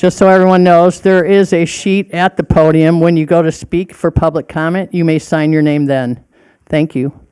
Just so everyone knows, there is a sheet at the podium. When you go to speak for public comment, you may sign your name then. Thank you.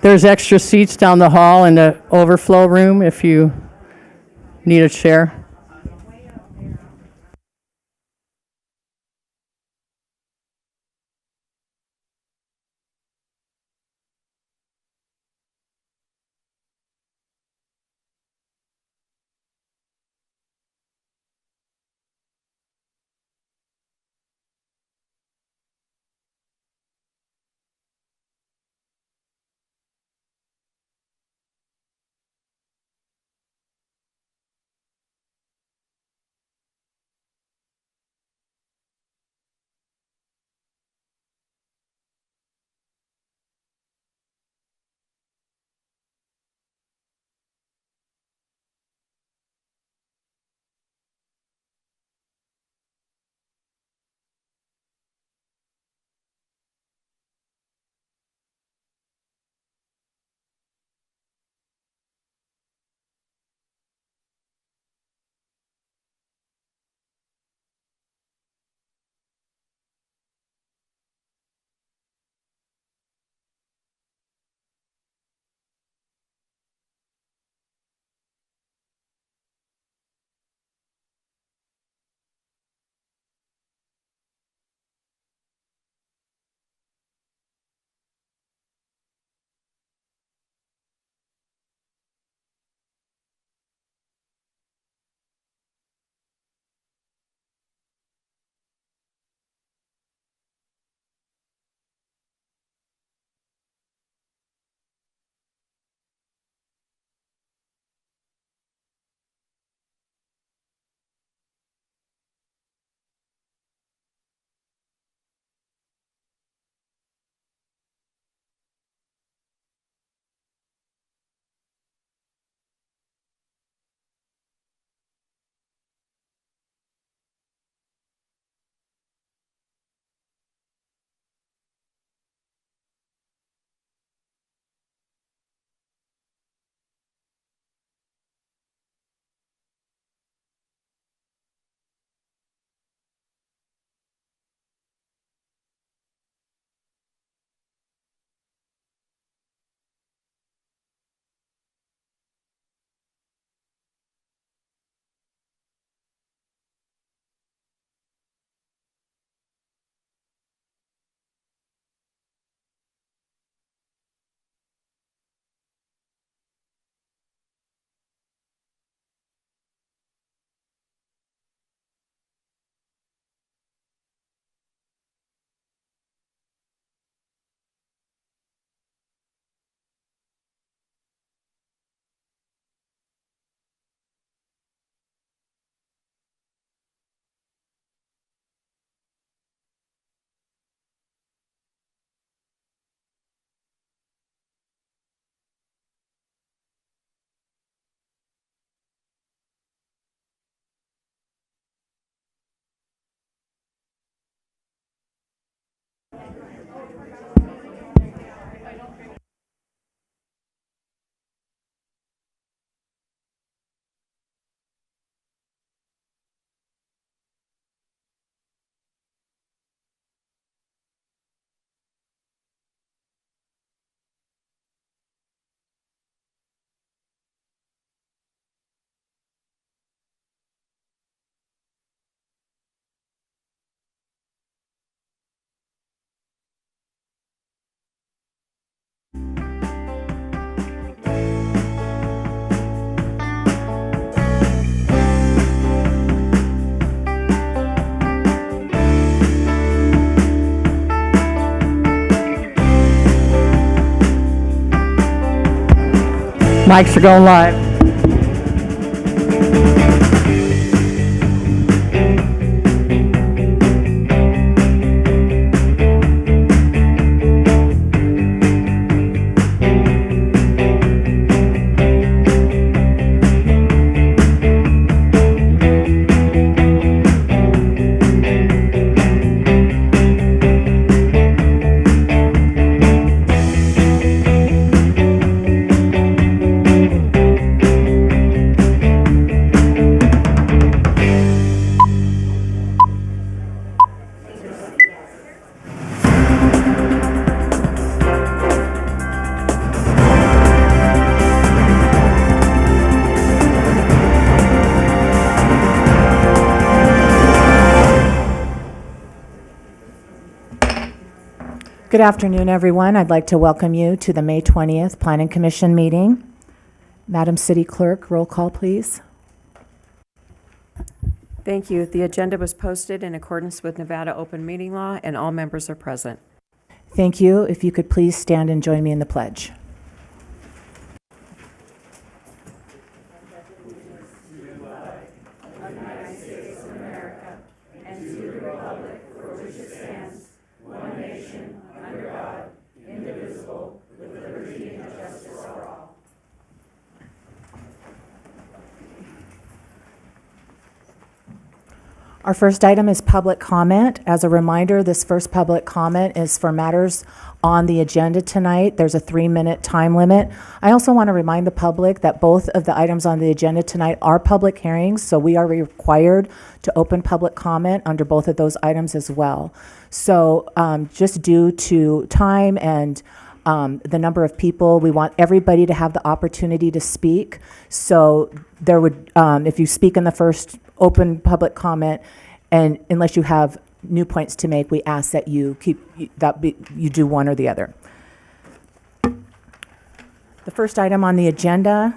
There's extra seats down the hall in the overflow room if you need a chair. Mics are going live. Good afternoon, everyone. I'd like to welcome you to the May 20th Planning Commission meeting. Madam City Clerk, roll call, please. Thank you. The agenda was posted in accordance with Nevada open meeting law, and all members are present. Thank you. If you could please stand and join me in the pledge. Our first item is public comment. As a reminder, this first public comment is for matters on the agenda tonight. There's a 3-minute time limit. I also want to remind the public that both of the items on the agenda tonight are public hearings, so we are required to open public comment under both of those items as well. So just due to time and the number of people, we want everybody to have the opportunity to speak. So there would, if you speak in the first open public comment, and unless you have new points to make, we ask that you you do one or the other. The first item on the agenda,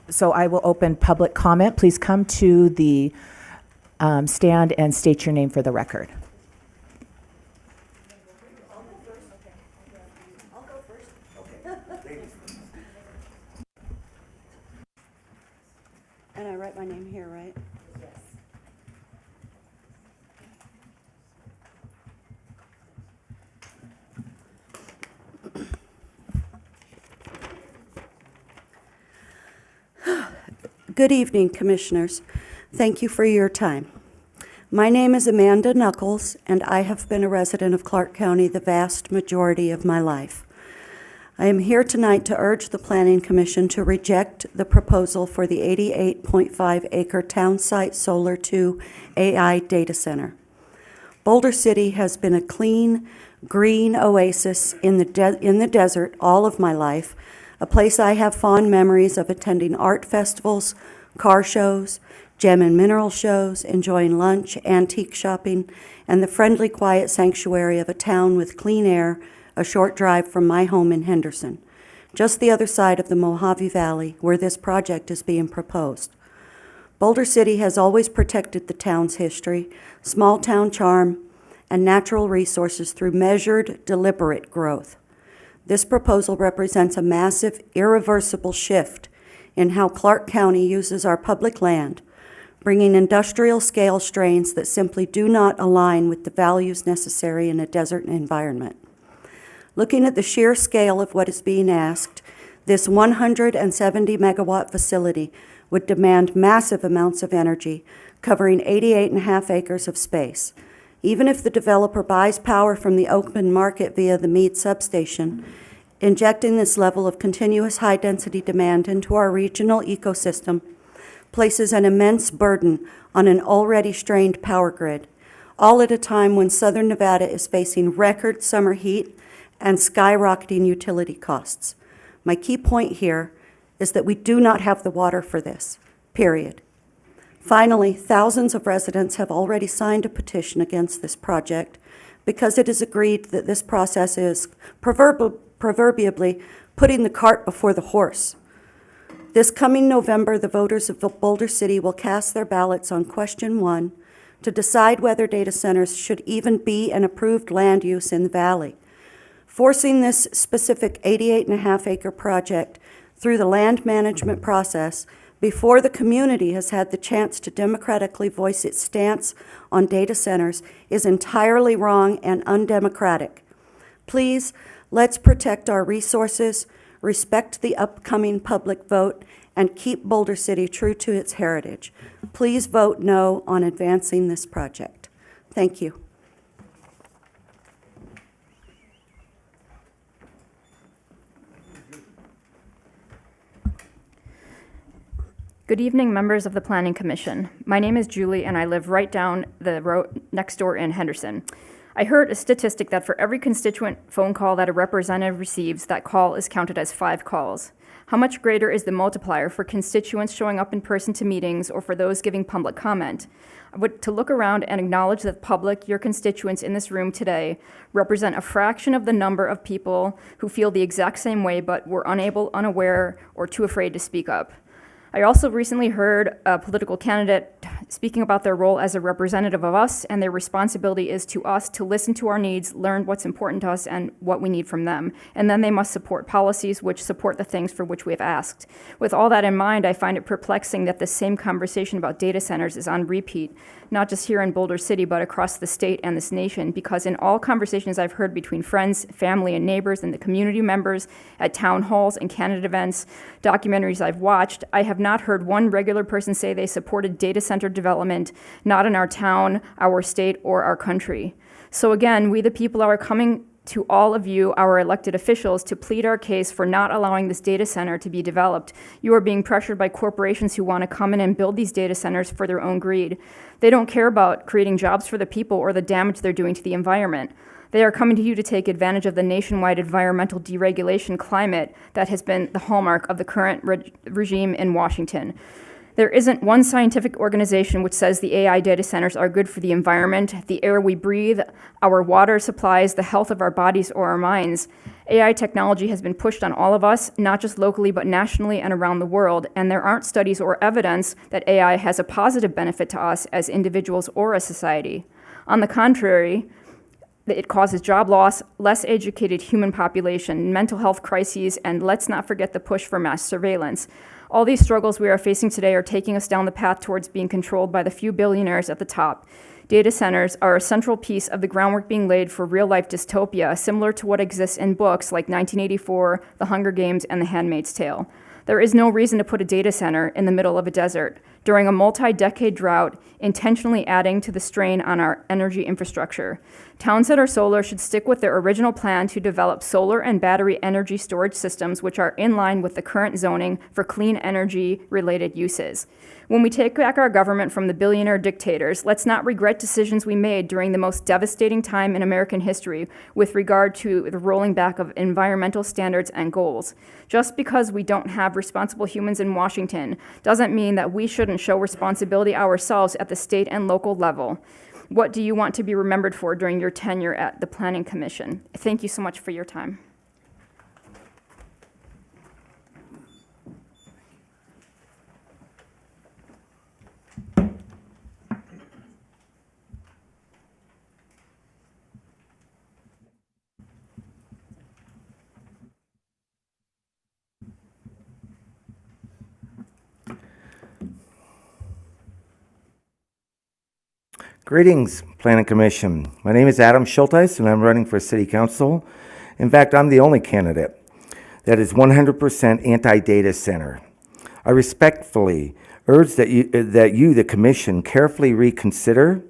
so I will open public comment. Please come to the stand and state your name for the record. And I write my name here, right? Yes. Good evening, Commissioners. Thank you for your time. My name is Amanda Knuckles, and I have been a resident of Clark County the vast majority of my life. I am here tonight to urge the Planning Commission to reject the proposal for the 88.5-acre town site Solar 2 AI data center. Boulder City has been a clean, green oasis in the desert all of my life, a place I have fond memories of attending art festivals, car shows, gem and mineral shows, enjoying lunch, antique shopping, and the friendly, quiet sanctuary of a town with clean air, a short drive from my home in Henderson, just the other side of the Mojave Valley where this project is being proposed. Boulder City has always protected the town's history, small town charm, and natural resources through measured, deliberate growth. This proposal represents a massive, irreversible shift in how Clark County uses our public land, bringing industrial-scale strains that simply do not align with the values necessary in a desert environment. Looking at the sheer scale of what is being asked, this 170-megawatt facility would demand massive amounts of energy, covering 88.5 acres of space. Even if the developer buys power from the open market via the Meade substation, injecting this level of continuous high-density demand into our regional ecosystem places an immense burden on an already strained power grid, all at a time when Southern Nevada is facing record summer heat and skyrocketing utility costs. My key point here is that we do not have the water for this, period. Finally, thousands of residents have already signed a petition against this project because it is agreed that this process is proverbially putting the cart before the horse. This coming November, the voters of Boulder City will cast their ballots on question 1 to decide whether data centers should even be an approved land use in the valley. Forcing this specific 88.5-acre project through the land management process before the community has had the chance to democratically voice its stance on data centers is entirely wrong and undemocratic. Please, let's protect our resources, respect the upcoming public vote, and keep Boulder City true to its heritage. Please vote no on advancing this project. Thank you. Good evening, members of the Planning Commission. My name is Julie, and I live right down the road next door in Henderson. I heard a statistic that for every constituent phone call that a representative receives, that call is counted as 5 calls. How much greater is the multiplier for constituents showing up in person to meetings or for those giving public comment? To look around and acknowledge that public, your constituents in this room today, represent a fraction of the number of people who feel the exact same way but were unable, unaware, or too afraid to speak up. I also recently heard a political candidate speaking about their role as a representative of us, and their responsibility is to us to listen to our needs, learn what's important to us, and what we need from them. And then they must support policies which support the things for which we have asked. With all that in mind, I find it perplexing that the same conversation about data centers is on repeat, not just here in Boulder City, but across the state and this nation, because in all conversations I've heard between friends, family, and neighbors, and the community members at town halls and candidate events, documentaries I've watched, I have not heard one regular person say they supported data center development, not in our town, our state, or our country. So again, we the people are coming to all of you, our elected officials, to plead our case for not allowing this data center to be developed. You are being pressured by corporations who want to come in and build these data centers for their own greed. They don't care about creating jobs for the people or the damage they're doing to the environment. They are coming to you to take advantage of the nationwide environmental deregulation climate that has been the hallmark of the current regime in Washington. There isn't one scientific organization which says the AI data centers are good for the environment, the air we breathe, our water supplies, the health of our bodies or our minds. AI technology has been pushed on all of us, not just locally, but nationally and around the world, and there aren't studies or evidence that AI has a positive benefit to us as individuals or as society. On the contrary, it causes job loss, less educated human population, mental health crises, and let's not forget the push for mass surveillance. All these struggles we are facing today are taking us down the path towards being controlled by the few billionaires at the top. Data centers are a central piece of the groundwork being laid for real-life dystopia, similar to what exists in books like 1984, The Hunger Games, and The Handmaid's Tale. There is no reason to put a data center in the middle of a desert during a multi-decade drought, intentionally adding to the strain on our energy infrastructure. Townsend Solar should stick with their original plan to develop solar and battery energy storage systems which are in line with the current zoning for clean energy-related uses. When we take back our government from the billionaire dictators, let's not regret decisions we made during the most devastating time in American history with regard to the rolling back of environmental standards and goals. Just because we don't have responsible humans in Washington doesn't mean that we shouldn't show responsibility ourselves at the state and local level. What do you want to be remembered for during your tenure at the Planning Commission? Thank you so much for your time. Greetings, Planning Commission. My name is Adam Schulteis, and I'm running for City Council. In fact, I'm the only candidate that is 100% anti-data center. I respectfully urge that you, the Commission, carefully reconsider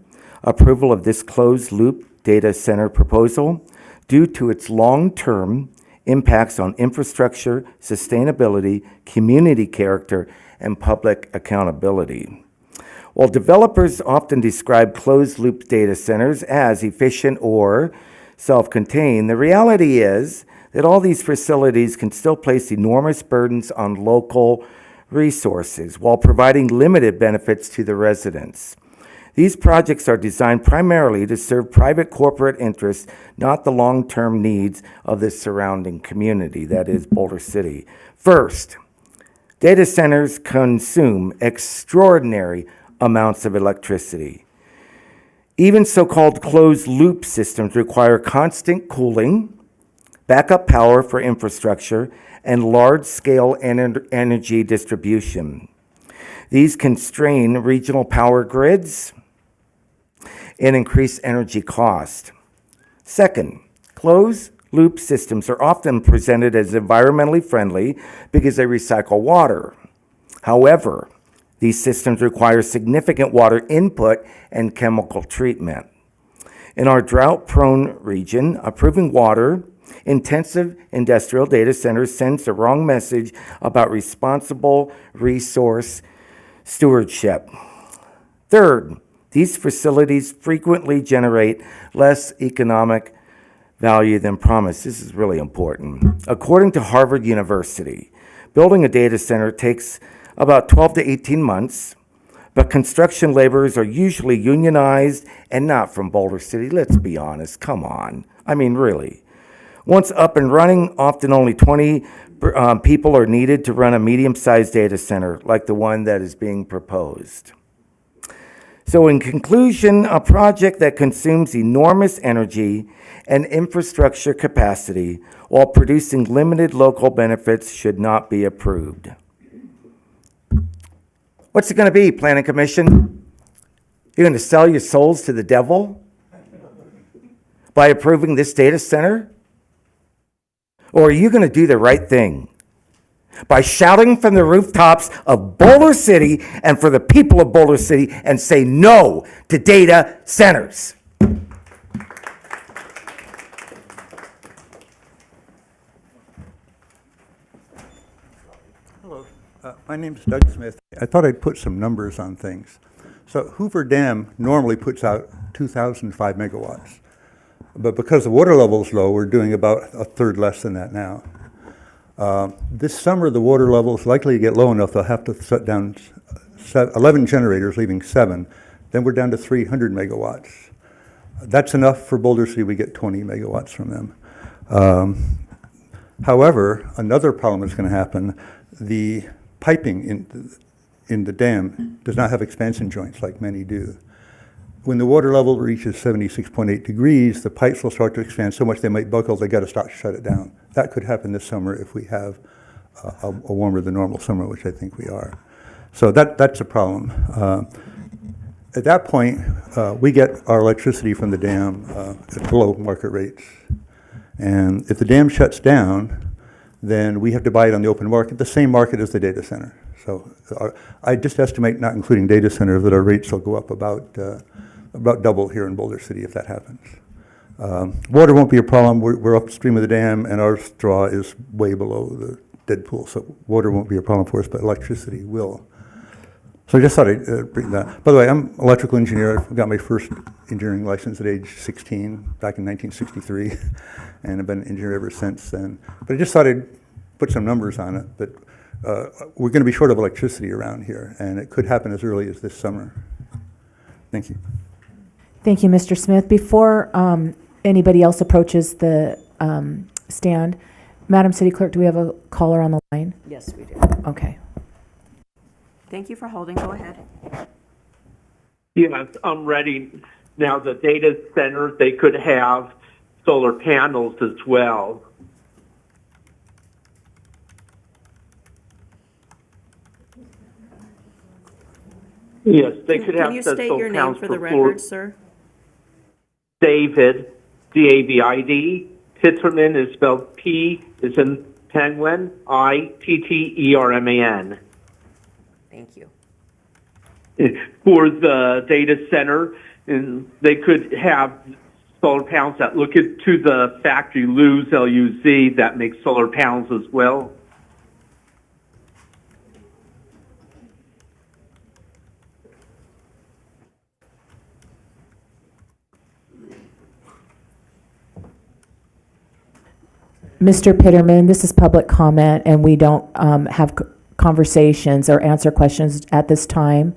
approval of this closed-loop data center proposal due to its long-term impacts on infrastructure, sustainability, community character, and public accountability. While developers often describe closed-loop data centers as efficient or self-contained, the reality is that all these facilities can still place enormous burdens on local resources while providing limited benefits to the residents. These projects are designed primarily to serve private corporate interests, not the long-term needs of the surrounding community, that is Boulder City. First, data centers consume extraordinary amounts of electricity. Even so-called closed-loop systems require constant cooling, backup power for infrastructure, and large-scale energy distribution. These constrain regional power grids and increase energy cost. Second, closed-loop systems are often presented as environmentally friendly because they recycle water. However, these systems require significant water input and chemical treatment. In our drought-prone region, approving water-intensive industrial data centers sends the wrong message about responsible resource stewardship. Third, these facilities frequently generate less economic value than promised. This is really important. According to Harvard University, building a data center takes about 12 to 18 months, but construction laborers are usually unionized and not from Boulder City. Let's be honest, come on. I mean, really. Once up and running, often only 20 people are needed to run a medium-sized data center like the one that is being proposed. So in conclusion, a project that consumes enormous energy and infrastructure capacity while producing limited local benefits should not be approved. What's it going to be, Planning Commission? You're going to sell your souls to the devil by approving this data center? Or are you going to do the right thing by shouting from the rooftops of Boulder City and for the people of Boulder City and say no to data centers? Hello, my name is Doug Smith. I thought I'd put some numbers on things. So Hoover Dam normally puts out 2,005 megawatts. But because the water level is low, we're doing about a third less than that now. This summer, the water level is likely to get low enough they'll have to shut down 11 generators, leaving 7. Then we're down to 300 megawatts. That's enough for Boulder City. We get 20 megawatts from them. However, another problem that's going to happen, the piping in the dam does not have expansion joints like many do. When the water level reaches 76.8 degrees, the pipes will start to expand so much they might buckle, they got to shut it down. That could happen this summer if we have a warmer than normal summer, which I think we are. So that's a problem. At that point, we get our electricity from the dam at below market rates. And if the dam shuts down, then we have to buy it on the open market, the same market as the data center. So I just estimate, not including data center, that our rates will go up about double here in Boulder City if that happens. Water won't be a problem. We're upstream of the dam, and our straw is way below the dead pool, so water won't be a problem for us, but electricity will. So I just thought I'd bring that. By the way, I'm an electrical engineer. I got my first engineering license at age 16 back in 1963, and I've been an engineer ever since then. But I just thought I'd put some numbers on it. But we're going to be short of electricity around here, and it could happen as early as this summer. Thank you. Thank you, Mr. Smith. Before anybody else approaches the stand, Madam City Clerk, do we have a caller on the line? Yes, we do. Okay. Thank you for holding. Go ahead. Yes, I'm ready. Now, the data center, they could have solar panels as well. Yes, they could have Can you the state solar your name panels for the floor. record, sir? David, David. Pitterman is spelled P is in penguin, Itterman. Thank you. For the data center, and they could have solar panels that look into the factory Luz, L-U-Z, that makes solar panels as well. Mr. Pitterman, this is public comment, and we don't have conversations or answer questions at this time.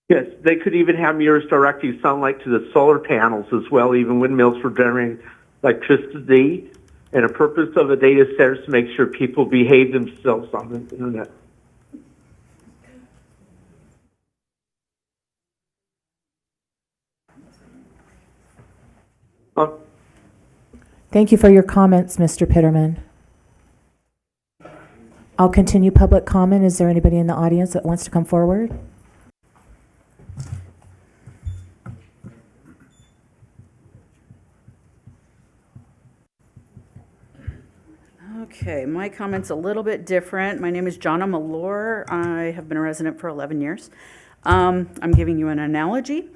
Yes, they could even have mirrors directing sunlight to the solar panels as well, even windmills for generating electricity. And the purpose of a data center is to make sure people behave themselves on the internet. Thank you for your comments, Mr. Pitterman. I'll continue public comment. Is there anybody in the audience that wants to come forward? Okay, my comment's a little bit different. My name is Jonna Malore. I have been a resident for 11 years. I'm giving you an analogy.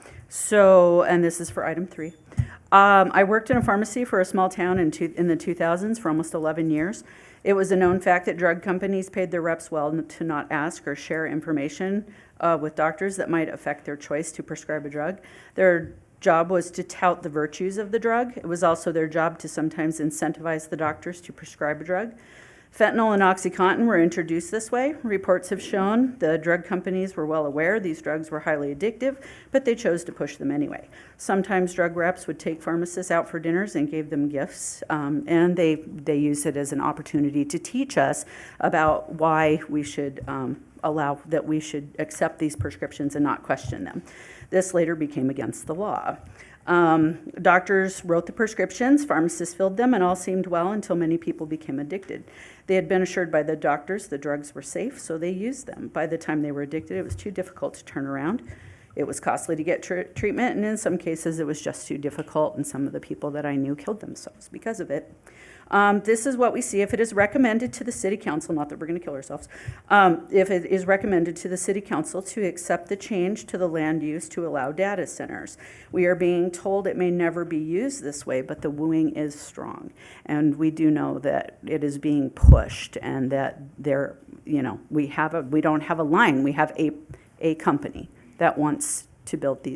And this is for item 3. I worked in a pharmacy for a small town in the 2000s for almost 11 years. It was a known fact that drug companies paid their reps well to not ask or share information with doctors that might affect their choice to prescribe a drug. Their job was to tout the virtues of the drug. It was also their job to sometimes incentivize the doctors to prescribe a drug. Fentanyl and OxyContin were introduced this way. Reports have shown the drug companies were well aware these drugs were highly addictive, but they chose to push them anyway. Sometimes drug reps would take pharmacists out for dinners and gave them gifts, and they used it as an opportunity to teach us about why we should we should accept these prescriptions and not question them. This later became against the law. Doctors wrote the prescriptions, pharmacists filled them, and all seemed well until many people became addicted. They had been assured by the doctors the drugs were safe, so they used them. By the time they were addicted, it was too difficult to turn around. It was costly to get treatment, and in some cases, it was just too difficult, and some of the people that I knew killed themselves because of it. This is what we see if it is recommended to the city council, not that we're going to kill ourselves, if it is recommended to the city council to accept the change to the land use to allow data centers. We are being told it may never be used this way, but the wooing is strong. And we do know that it is being pushed and that we don't have a line, we have a company that wants to build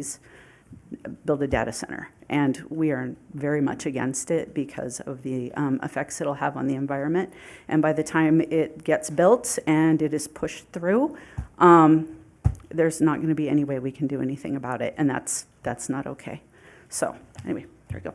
a data center. And we are very much against it because of the effects it'll have on the environment. And by the time it gets built and it is pushed through, there's not going to be any way we can do anything about it. And that's not okay. So anyway, there we go.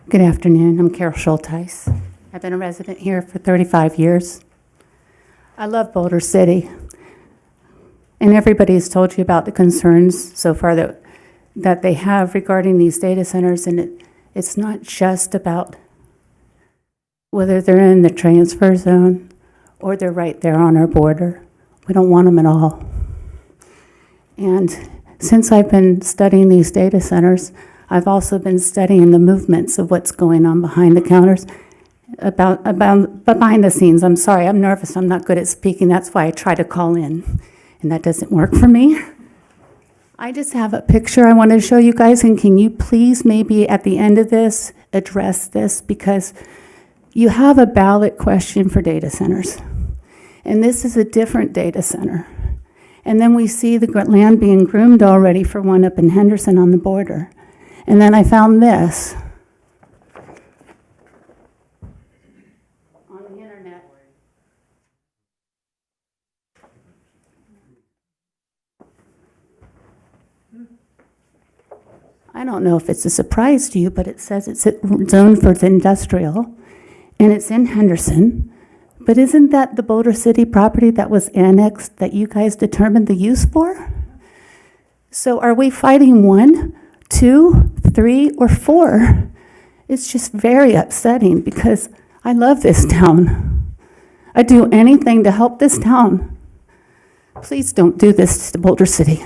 Good afternoon. I'm Carol Schulteis. I've been a resident here for 35 years. I love Boulder City. And everybody's told you about the concerns so far that they have regarding these data centers. And it's not just about whether they're in the transfer zone or they're right there on our border. We don't want them at all. And since I've been studying these data centers, I've also been studying the movements of what's going on behind the counters, about behind the scenes. I'm sorry, I'm nervous. I'm not good at speaking. That's why I try to call in, and that doesn't work for me. I just have a picture I want to show you guys, and can you please maybe at the end of this address this, because you have a ballot question for data centers, and this is a different data center. And then we see the land being groomed already for one up in Henderson on the border. And then I found this on the internet. I don't know if it's a surprise to you, but it says it's zoned for the industrial, and it's in Henderson. But isn't that the Boulder City property that was annexed that you guys determined the use for? So are we fighting 1, 2, 3, or 4? It's just very upsetting because I love this town. I'd do anything to help this town. Please don't do this to Boulder City.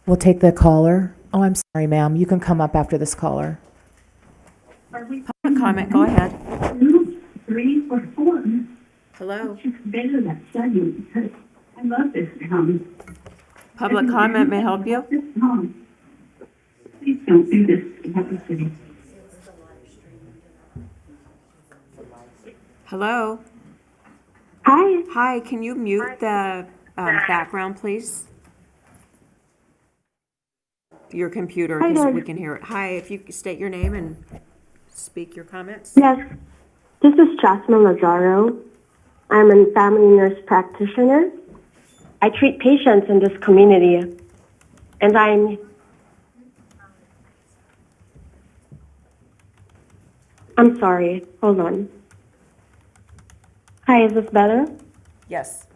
We'll take the caller. Oh, I'm sorry, ma'am. You can come up after this caller. Public comment, go ahead. 2, 3, or 4. Hello. It's just better than study because I love this town. Public comment may help you. This town. Please don't do this to Boulder City. Hello. Hi. Hi, can you mute the background, please? Your computer, Hi, because guys. we can hear it. Hi, if you state your name and speak your comments. Yes. This is Jasmine Lazaro. I'm a family nurse practitioner. I treat patients in this community, and I'm sorry, hold on. Hi, is this better? Yes.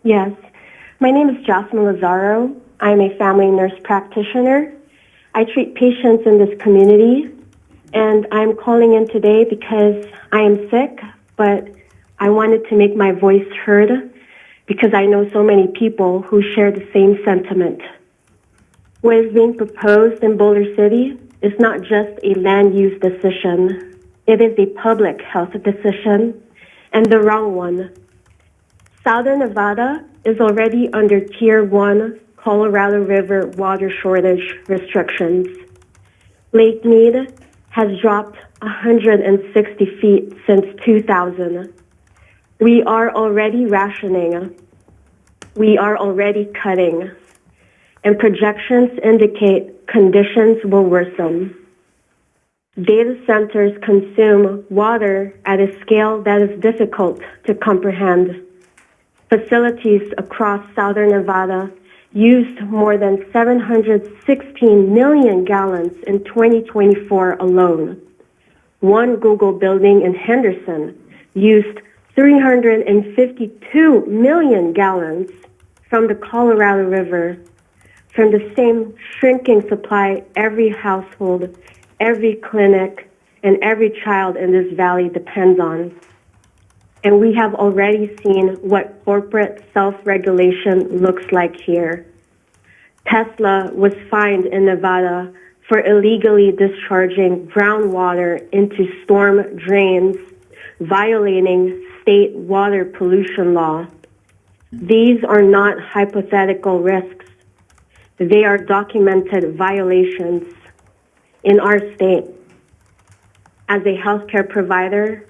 Yes. My name is Jasmine Lazaro. I'm a family nurse practitioner. I treat patients in this community, and I'm calling in today because I am sick, but I wanted to make my voice heard because I know so many people who share the same sentiment. What is being proposed in Boulder City is not just a land use decision. It is a public health decision, and the wrong one. Southern Nevada is already under Tier 1 Colorado River water shortage restrictions. Lake Mead has dropped 160 feet since 2000. We are already rationing. We are already cutting. And projections indicate conditions will worsen. Data centers consume water at a scale that is difficult to comprehend. Facilities across southern Nevada used more than 716 million gallons in 2024 alone. One Google building in Henderson used 352 million gallons from the Colorado River, from the same shrinking supply every household, every clinic, and every child in this valley depends on. And we have already seen what corporate self-regulation looks like here. Tesla was fined in Nevada for illegally discharging groundwater into storm drains, violating state water pollution law. These are not hypothetical risks. They are documented violations in our state. As a healthcare provider,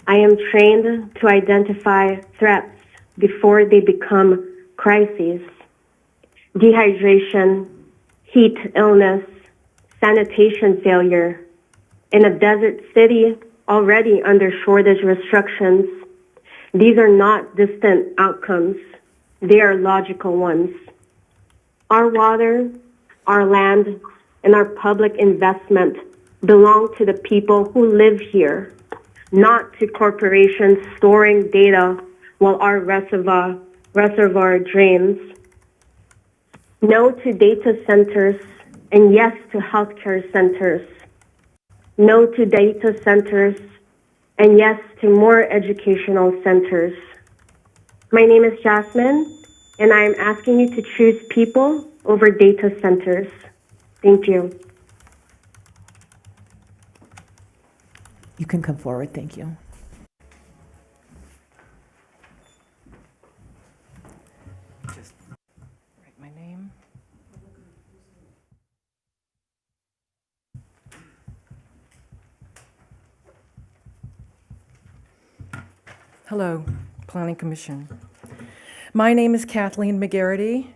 I am trained to identify threats before they become crises. Dehydration, heat illness, sanitation failure. In a desert city already under shortage restrictions, these are not distant outcomes. They are logical ones. Our water, our land, and our public investment belong to the people who live here, not to corporations storing data while our reservoir drains. No to data centers, and yes to healthcare centers. No to data centers, and yes to more educational centers. My name is Jasmine, and I am asking you to choose people over data centers. Thank you. You can come forward, thank you. Write my name. Hello, Planning Commission. My name is Kathleen McGarity.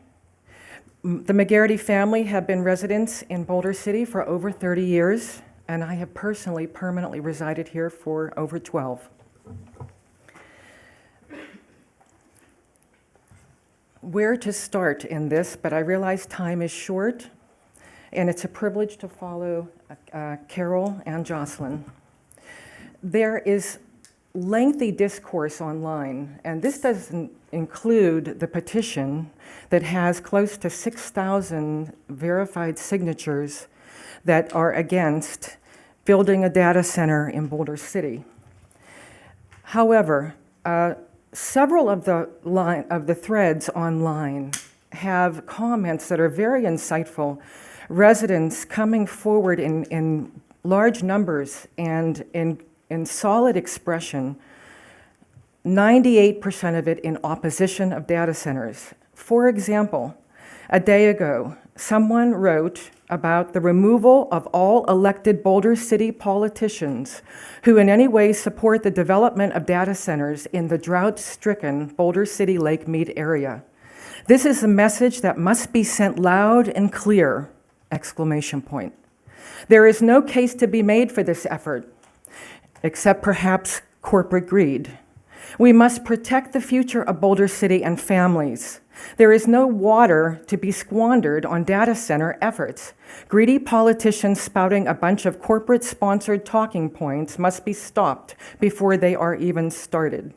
The McGarity family have been residents in Boulder City for over 30 years, and I have personally permanently resided here for over 12. Where to start in this, but I realize time is short, and it's a privilege to follow Carol and Jocelyn. There is lengthy discourse online, and this doesn't include the petition that has close to 6,000 verified signatures that are against building a data center in Boulder City. However, several of the threads online have comments that are very insightful, residents coming forward in large numbers and in solid expression, 98% of it in opposition of data centers. For example, a day ago, someone wrote about the removal of all elected Boulder City politicians who in any way support the development of data centers in the drought-stricken Boulder City Lake Mead area. This is a message that must be sent loud and clear, exclamation point. There is no case to be made for this effort, except perhaps corporate greed. We must protect the future of Boulder City and families. There is no water to be squandered on data center efforts. Greedy politicians spouting a bunch of corporate-sponsored talking points must be stopped before they are even started.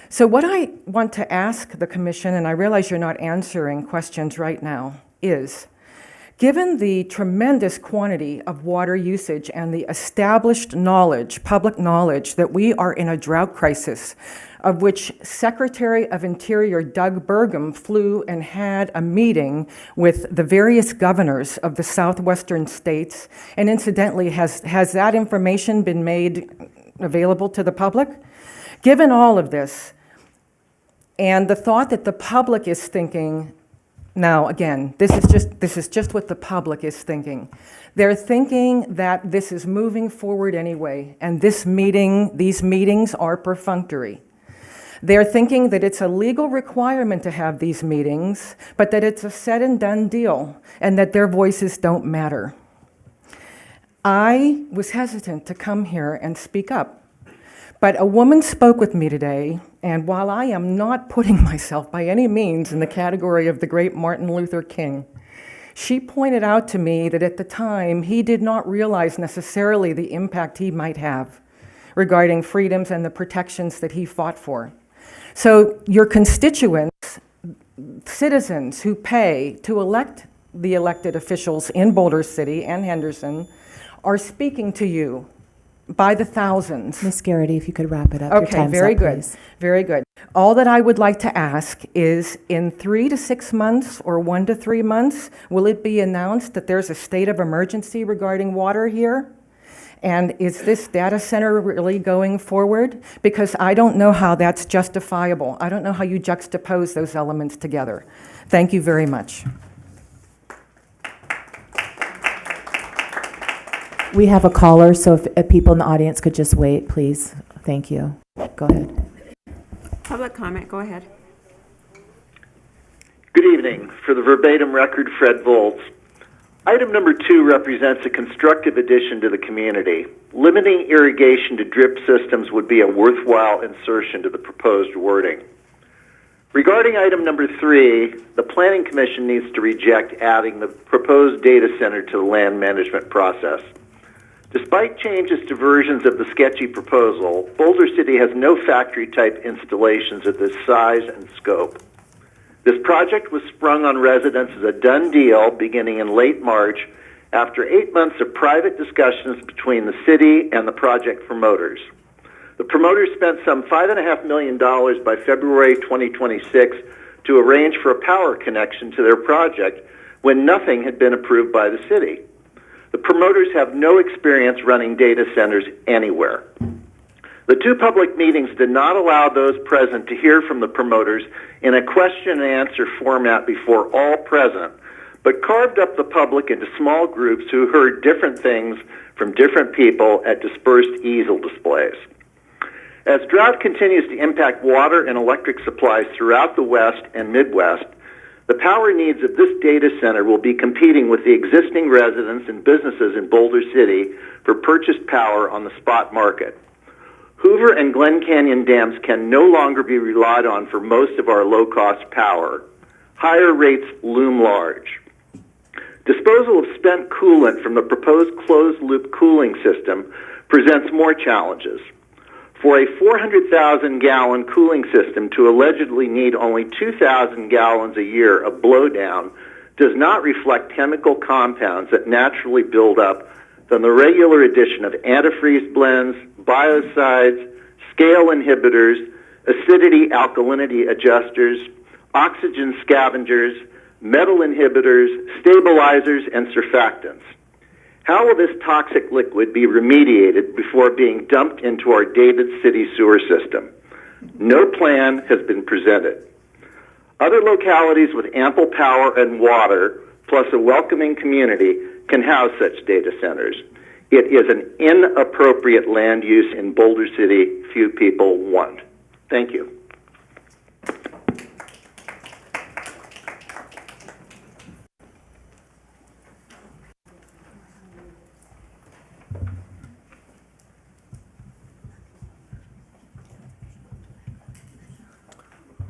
So what I want to ask the Commission, and I realize you're not answering questions right now, is, given the tremendous quantity of water usage and the established knowledge, public knowledge, that we are in a drought crisis, of which Secretary of Interior Doug Burgum flew and had a meeting with the various governors of the southwestern states, and incidentally, has that information been made available to the public? Given all of this, and the thought that the public is thinking, now, again, this is just what the public is thinking. They're thinking that this is moving forward anyway, and these meetings are perfunctory. They're thinking that it's a legal requirement to have these meetings, but that it's a said and done deal, and that their voices don't matter. I was hesitant to come here and speak up, but a woman spoke with me today, and while I am not putting myself by any means in the category of the great Martin Luther King, she pointed out to me that at the time he did not realize necessarily the impact he might have regarding freedoms and the protections that he fought for. So your constituents, citizens who pay to elect the elected officials in Boulder City and Henderson, are speaking to you by the thousands. Ms. Garrity, if you could wrap it up. Your Okay, time's very up, good, please. very good. All that I would like to ask is, in 3 to 6 months or 1 to 3 months, will it be announced that there's a state of emergency regarding water here? And is this data center really going forward? Because I don't know how that's justifiable. I don't know how you juxtapose those elements together. Thank you very much. We have a caller, so if people in the audience could just wait, please. Thank you. Go ahead. Public comment, go ahead. Good evening. For the verbatim record, Fred Volz. Item number 2 represents a constructive addition to the community. Limiting irrigation to drip systems would be a worthwhile insertion to the proposed wording. Regarding item number 3, the Planning Commission needs to reject adding the proposed data center to the land management process. Despite changes to versions of the sketchy proposal, Boulder City has no factory-type installations of this size and scope. This project was sprung on residents as a done deal beginning in late March after 8 months of private discussions between the city and the project promoters. The promoters spent some $5.5 million by February 2026 to arrange for a power connection to their project when nothing had been approved by the city. The promoters have no experience running data centers anywhere. The 2 public meetings did not allow those present to hear from the promoters in a question and answer format before all present, but carved up the public into small groups who heard different things from different people at dispersed easel displays. As drought continues to impact water and electric supplies throughout the West and Midwest, the power needs of this data center will be competing with the existing residents and businesses in Boulder City for purchased power on the spot market. Hoover and Glen Canyon dams can no longer be relied on for most of our low-cost power. Higher rates loom large. Disposal of spent coolant from the proposed closed-loop cooling system presents more challenges. For a 400,000-gallon cooling system to allegedly need only 2,000 gallons a year of blowdown does not reflect chemical compounds that naturally build up from the regular addition of antifreeze blends, biocides, scale inhibitors, acidity alkalinity adjusters, oxygen scavengers, metal inhibitors, stabilizers, and surfactants. How will this toxic liquid be remediated before being dumped into our dated city sewer system? No plan has been presented. Other localities with ample power and water, plus a welcoming community, can house such data centers. It is an inappropriate land use in Boulder City few people want. Thank you.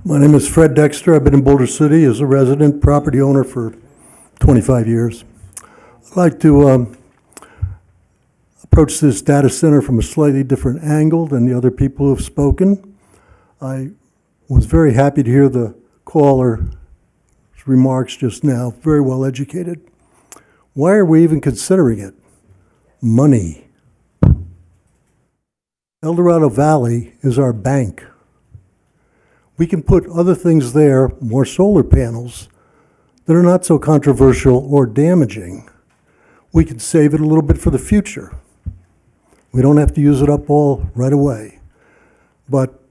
My name is Fred Dexter. I've been in Boulder City as a resident property owner for 25 years. I'd like to approach this data center from a slightly different angle than the other people who have spoken. I was very happy to hear the caller's remarks just now, very well educated. Why are we even considering it? Money. El Dorado Valley is our bank. We can put other things there, more solar panels, that are not so controversial or damaging. We can save it a little bit for the future. We don't have to use it up all right away. But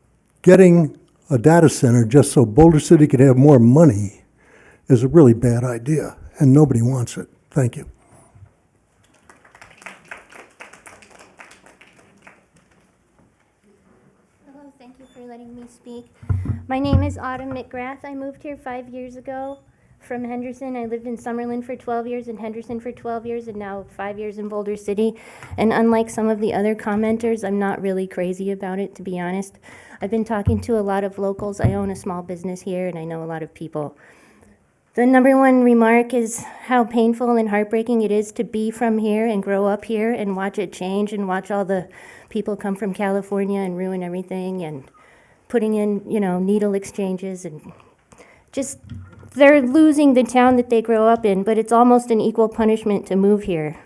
getting a data center just so Boulder City can have more money is a really bad idea, and nobody wants it. Thank you. Hello, thank you for letting me speak. My name is Autumn McGrath. I moved here 5 years ago from Henderson. I lived in Summerlin for 12 years, in Henderson for 12 years, and now 5 years in Boulder City. And unlike some of the other commenters, I'm not really crazy about it, to be honest. I've been talking to a lot of locals. I own a small business here, and I know a lot of people. The number one remark is how painful and heartbreaking it is to be from here and grow up here and watch it change and watch all the people come from California and ruin everything and putting in, needle exchanges and just, they're losing the town that they grow up in, but it's almost an equal punishment to move here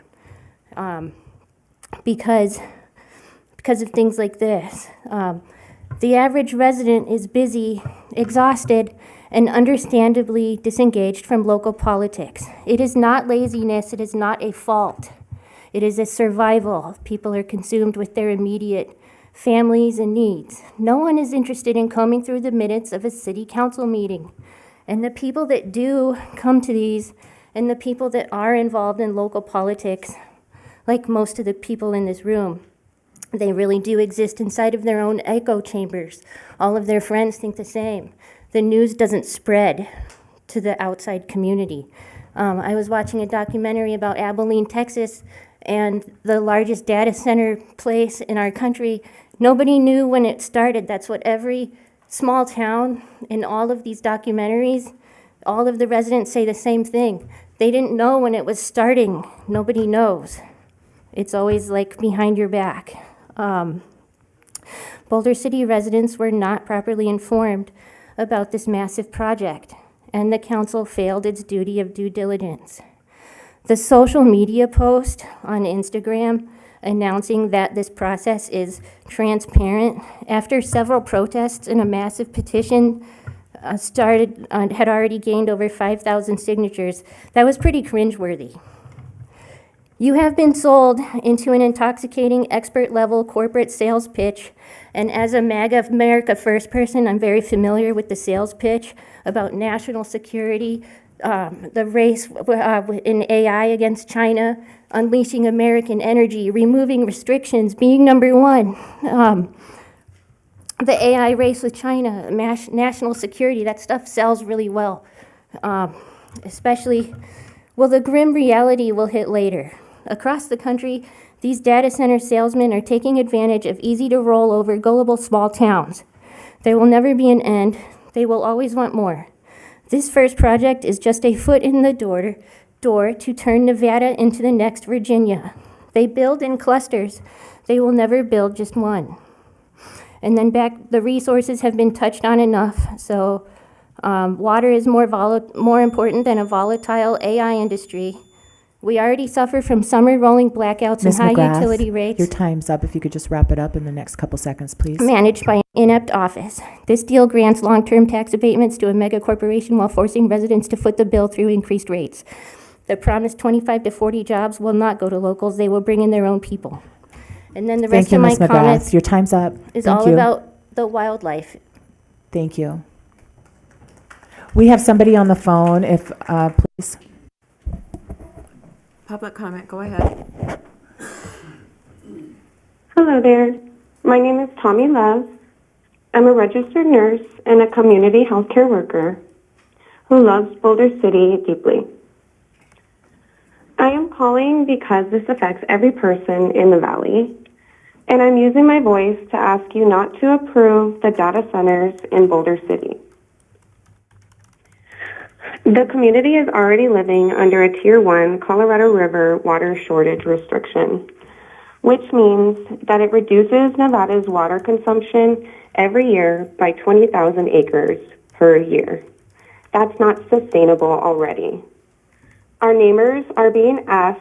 because of things like this. The average resident is busy, exhausted, and understandably disengaged from local politics. It is not laziness, it is not a fault. It is a survival. People are consumed with their immediate families and needs. No one is interested in combing through the minutes of a city council meeting. And the people that do come to these, and the people that are involved in local politics, like most of the people in this room, they really do exist inside of their own echo chambers. All of their friends think the same. The news doesn't spread to the outside community. I was watching a documentary about Abilene, Texas, and the largest data center place in our country. Nobody knew when it started. That's what every small town in all of these documentaries, all of the residents say the same thing. They didn't know when it was starting. Nobody knows. It's always like behind your back. Boulder City residents were not properly informed about this massive project, and the council failed its duty of due diligence. The social media post on Instagram announcing that this process is transparent after several protests and a massive petition had already gained over 5,000 signatures. That was pretty cringeworthy. You have been sold into an intoxicating expert-level corporate sales pitch, and as a MAGA America First person, I'm very familiar with the sales pitch about national security, the race in AI against China, unleashing American energy, removing restrictions, being number one. The AI race with China, national security, that stuff sells really well, especially, well, the grim reality will hit later. Across the country, these data center salesmen are taking advantage of easy-to-roll-over, gullible small towns. There will never be an end. They will always want more. This first project is just a foot in the door to turn Nevada into the next Virginia. They build in clusters. They will never build just one. And then the resources have been touched on enough. So water is more important than a volatile AI industry. We already suffer from summer rolling blackouts Ms. and high McGrath, utility rates. your time's up. If you could just wrap it up in the next couple seconds, please. Managed by an inept office. This deal grants long-term tax abatements to a mega corporation while forcing residents to foot the bill through increased rates. The promised 25 to 40 jobs will not go to locals. They will bring in their own people. And then the rest of my Ms. McGrath. comments Your time's up. is Thank all you. about the wildlife. Thank you. We have somebody on the phone, if, please. Public comment, go ahead. Hello there. My name is Tommy Love. I'm a registered nurse and a community healthcare worker who loves Boulder City deeply. I am calling because this affects every person in the valley, and I'm using my voice to ask you not to approve the data centers in Boulder City. The community is already living under a Tier 1 Colorado River water shortage restriction, which means that it reduces Nevada's water consumption every year by 20,000 acres per year. That's not sustainable already. Our neighbors are being asked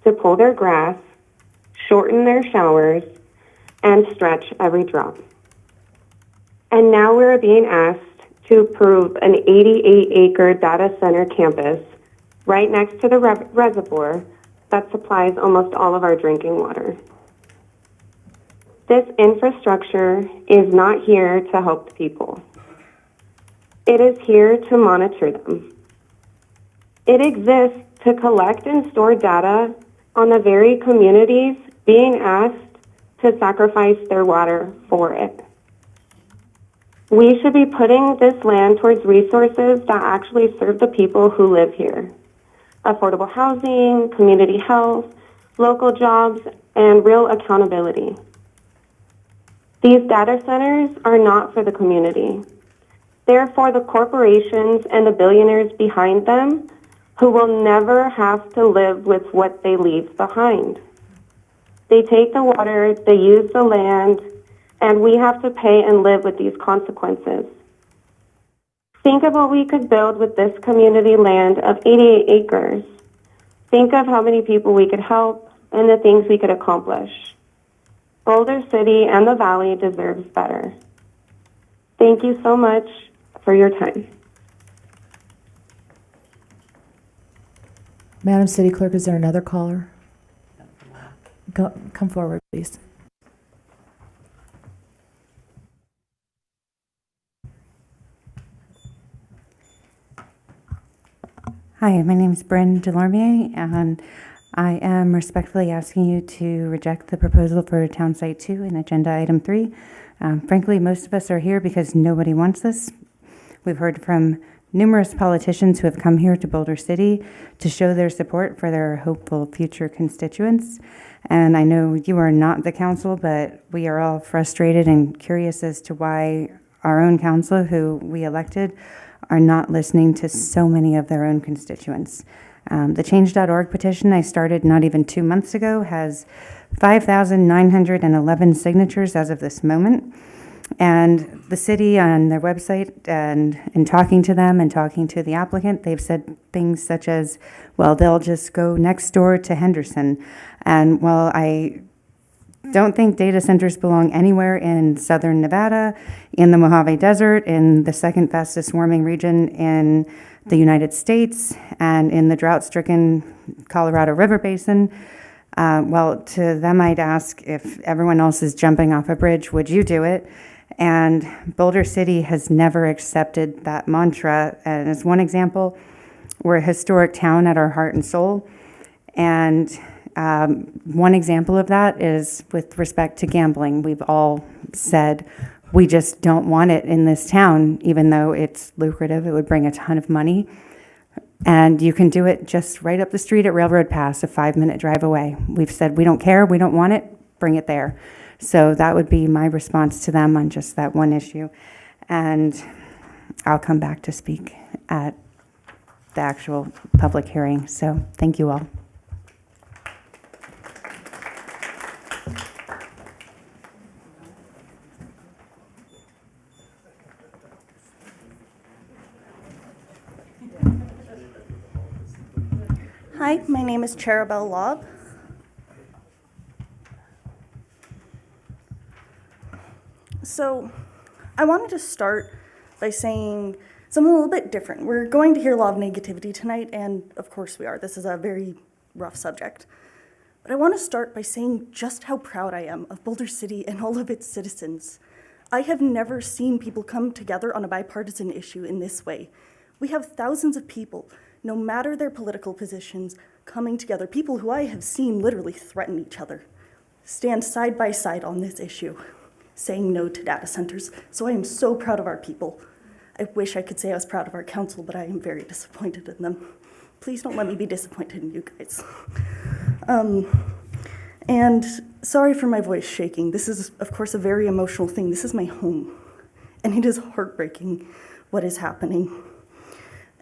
to pull their grass, shorten their showers, and stretch every drop. And now we're being asked to approve an 88-acre data center campus right next to the reservoir that supplies almost all of our drinking water. This infrastructure is not here to help the people. It is here to monitor them. It exists to collect and store data on the very communities being asked to sacrifice their water for it. We should be putting this land towards resources that actually serve the people who live here. Affordable housing, community health, local jobs, and real accountability. These data centers are not for the community. They're for the corporations and the billionaires behind them who will never have to live with what they leave behind. They take the water, they use the land, and we have to pay and live with these consequences. Think of what we could build with this community land of 88 acres. Think of how many people we could help and the things we could accomplish. Boulder City and the Valley deserves better. Thank you so much for your time. Madam City Clerk, is there another caller? Come forward, please. Hi, my name is Bryn Delormier, and I am respectfully asking you to reject the proposal for Town Site 2 and Agenda Item 3. Frankly, most of us are here because nobody wants this. We've heard from numerous politicians who have come here to Boulder City to show their support for their hopeful future constituents. And I know you are not the council, but we are all frustrated and curious as to why our own council, who we elected, are not listening to so many of their own constituents. The Change.org petition I started not even 2 months ago has 5,911 signatures as of this moment. And the city on their website and in talking to them and talking to the applicant, they've said things such as, well, they'll just go next door to Henderson. And while I don't think data centers belong anywhere in southern Nevada, in the Mojave Desert, in the second fastest warming region in the United States, and in the drought-stricken Colorado River Basin. Well, to them I'd ask, if everyone else is jumping off a bridge, would you do it? And Boulder City has never accepted that mantra. And as one example, we're a historic town at our heart and soul. And one example of that is with respect to gambling. We've all said we just don't want it in this town, even though it's lucrative. It would bring a ton of money. And you can do it just right up the street at Railroad Pass, a 5-minute drive away. We've said we don't care, we don't want it, bring it there. So that would be my response to them on just that one issue. And I'll come back to speak at the actual public hearing. So thank you all. Hi, my name is Charabelle Lobb. So I wanted to start by saying something a little bit different. We're going to hear a lot of negativity tonight, and of course we are. This is a very rough subject. But I want to start by saying just how proud I am of Boulder City and all of its citizens. I have never seen people come together on a bipartisan issue in this way. We have thousands of people, no matter their political positions, coming together, people who I have seen literally threaten each other, stand side by side on this issue, saying no to data centers. So I am so proud of our people. I wish I could say I was proud of our council, but I am very disappointed in them. Please don't let me be disappointed in you guys. And sorry for my voice shaking. This is, of course, a very emotional thing. This is my home, and it is heartbreaking what is happening.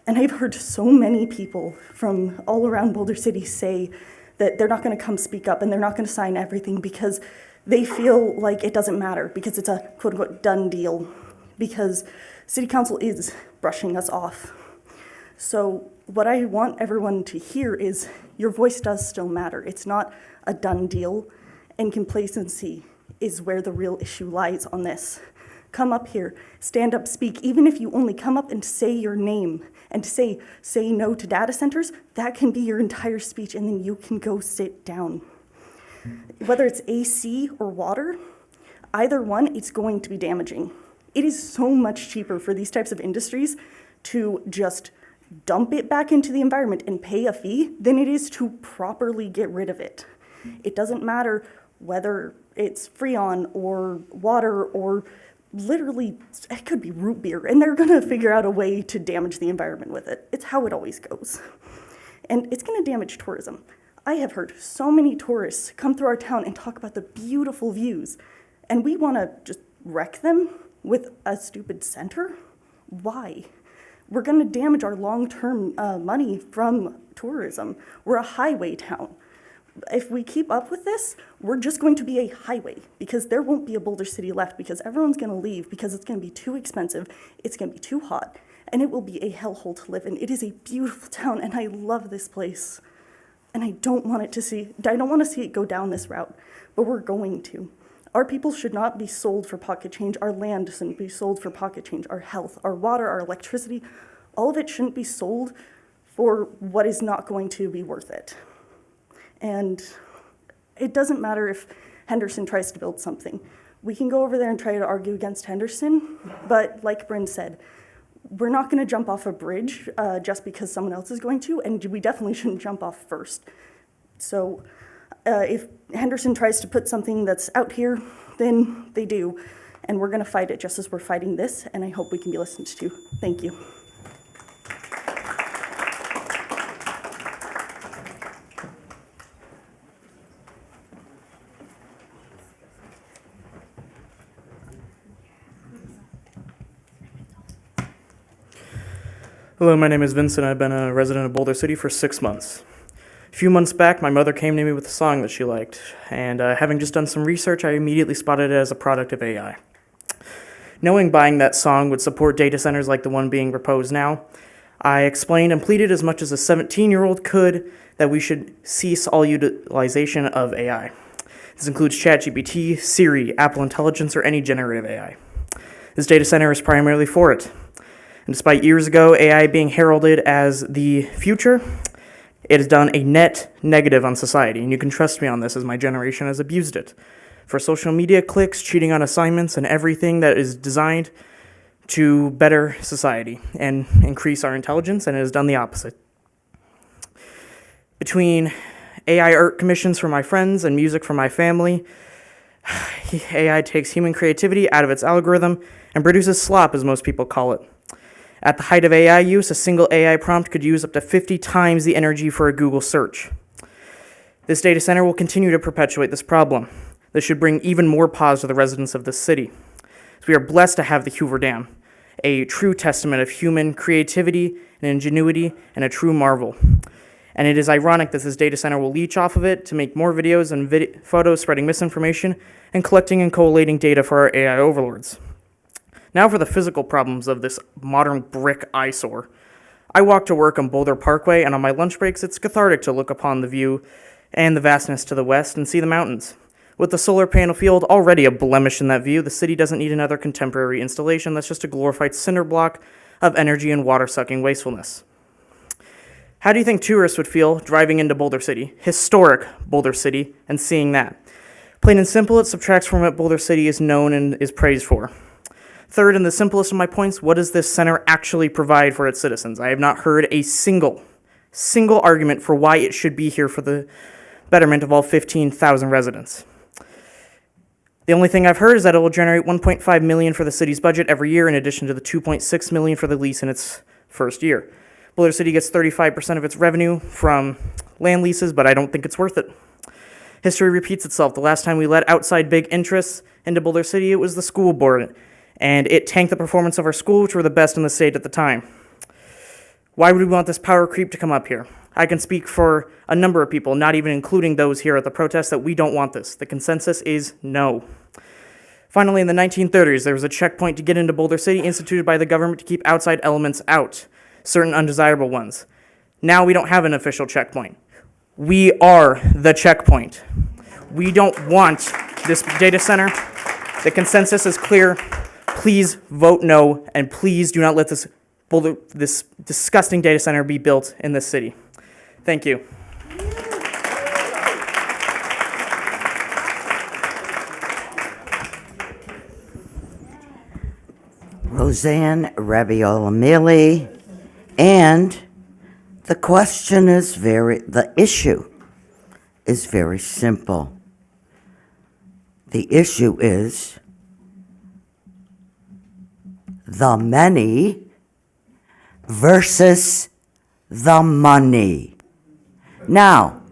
And I've heard so many people from all around Boulder City say that they're not going to come speak up and they're not going to sign everything because they feel like it doesn't matter, because it's a quote-unquote done deal, because City Council is brushing us off. So what I want everyone to hear is your voice does still matter. It's not a done deal, and complacency is where the real issue lies on this. Come up here, stand up, speak. Even if you only come up and say your name and say no to data centers, that can be your entire speech, and then you can go sit down. Whether it's AC or water, either one, it's going to be damaging. It is so much cheaper for these types of industries to just dump it back into the environment and pay a fee than it is to properly get rid of it. It doesn't matter whether it's Freon or water or literally, it could be root beer, and they're gonna figure out a way to damage the environment with it. It's how it always goes. And it's gonna damage tourism. I have heard so many tourists come through our town and talk about the beautiful views, and we wanna just wreck them with a stupid center? Why? We're gonna damage our long-term money from tourism. We're a highway town. If we keep up with this, we're just going to be a highway, because there won't be a Boulder City left, because everyone's gonna leave, because it's gonna be too expensive, it's gonna be too hot, and it will be a hellhole to live in. It is a beautiful town, and I love this place. And I don't want to see it go down this route, but we're going to. Our people should not be sold for pocket change. Our land shouldn't be sold for pocket change. Our health, our water, our electricity, all of it shouldn't be sold for what is not going to be worth it. And it doesn't matter if Henderson tries to build something. We can go over there and try to argue against Henderson, but like Bryn said, we're not going to jump off a bridge just because someone else is going to, and we definitely shouldn't jump off first. So if Henderson tries to put something that's out here, then they do, and we're going to fight it just as we're fighting this, and I hope we can be listened to. Thank you. Hello, my name is Vincent. I've been a resident of Boulder City for 6 months. A few months back, my mother came to me with a song that she liked, and having just done some research, I immediately spotted it as a product of AI. Knowing buying that song would support data centers like the one being proposed now, I explained and pleaded as much as a 17-year-old could that we should cease all utilization of AI. This includes ChatGPT, Siri, Apple Intelligence, or any generative AI. This data center is primarily for it. And despite years ago AI being heralded as the future, it has done a net negative on society. And you can trust me on this, as my generation has abused it. For social media clicks, cheating on assignments, and everything that is designed to better society and increase our intelligence, and it has done the opposite. Between AI art commissions for my friends and music for my family, AI takes human creativity out of its algorithm and produces slop, as most people call it. At the height of AI use, a single AI prompt could use up to 50 times the energy for a Google search. This data center will continue to perpetuate this problem. This should bring even more pause to the residents of this city. So we are blessed to have the Hoover Dam, a true testament of human creativity and ingenuity and a true marvel. And it is ironic that this data center will leech off of it to make more videos and photos spreading misinformation and collecting and collating data for our AI overlords. Now for the physical problems of this modern brick eyesore. I walk to work on Boulder Parkway, and on my lunch breaks, it's cathartic to look upon the view and the vastness to the west and see the mountains. With the solar panel field already a blemish in that view, the city doesn't need another contemporary installation that's just a glorified cinder block of energy and water-sucking wastefulness. How do you think tourists would feel driving into Boulder City, historic Boulder City, and seeing that? Plain and simple, it subtracts from what Boulder City is known and is praised for. Third, and the simplest of my points, what does this center actually provide for its citizens? I have not heard a single argument for why it should be here for the betterment of all 15,000 residents. The only thing I've heard is that it will generate $1.5 million for the city's budget every year, in addition to the $2.6 million for the lease in its first year. Boulder City gets 35% of its revenue from land leases, but I don't think it's worth it. History repeats itself. The last time we let outside big interests into Boulder City, it was the school board, and it tanked the performance of our school, which were the best in the state at the time. Why would we want this power creep to come up here? I can speak for a number of people, not even including those here at the protest, that we don't want this. The consensus is no. Finally, in the 1930s, there was a checkpoint to get into Boulder City instituted by the government to keep outside elements out, certain undesirable ones. Now we don't have an official checkpoint. We are the checkpoint. We don't want this data center. The consensus is clear. Please vote no, and please do not let this disgusting data center be built in this city. Thank you. Roseanne Rabiola-Mealy, and the issue is very simple. The issue is the many versus the money. Now,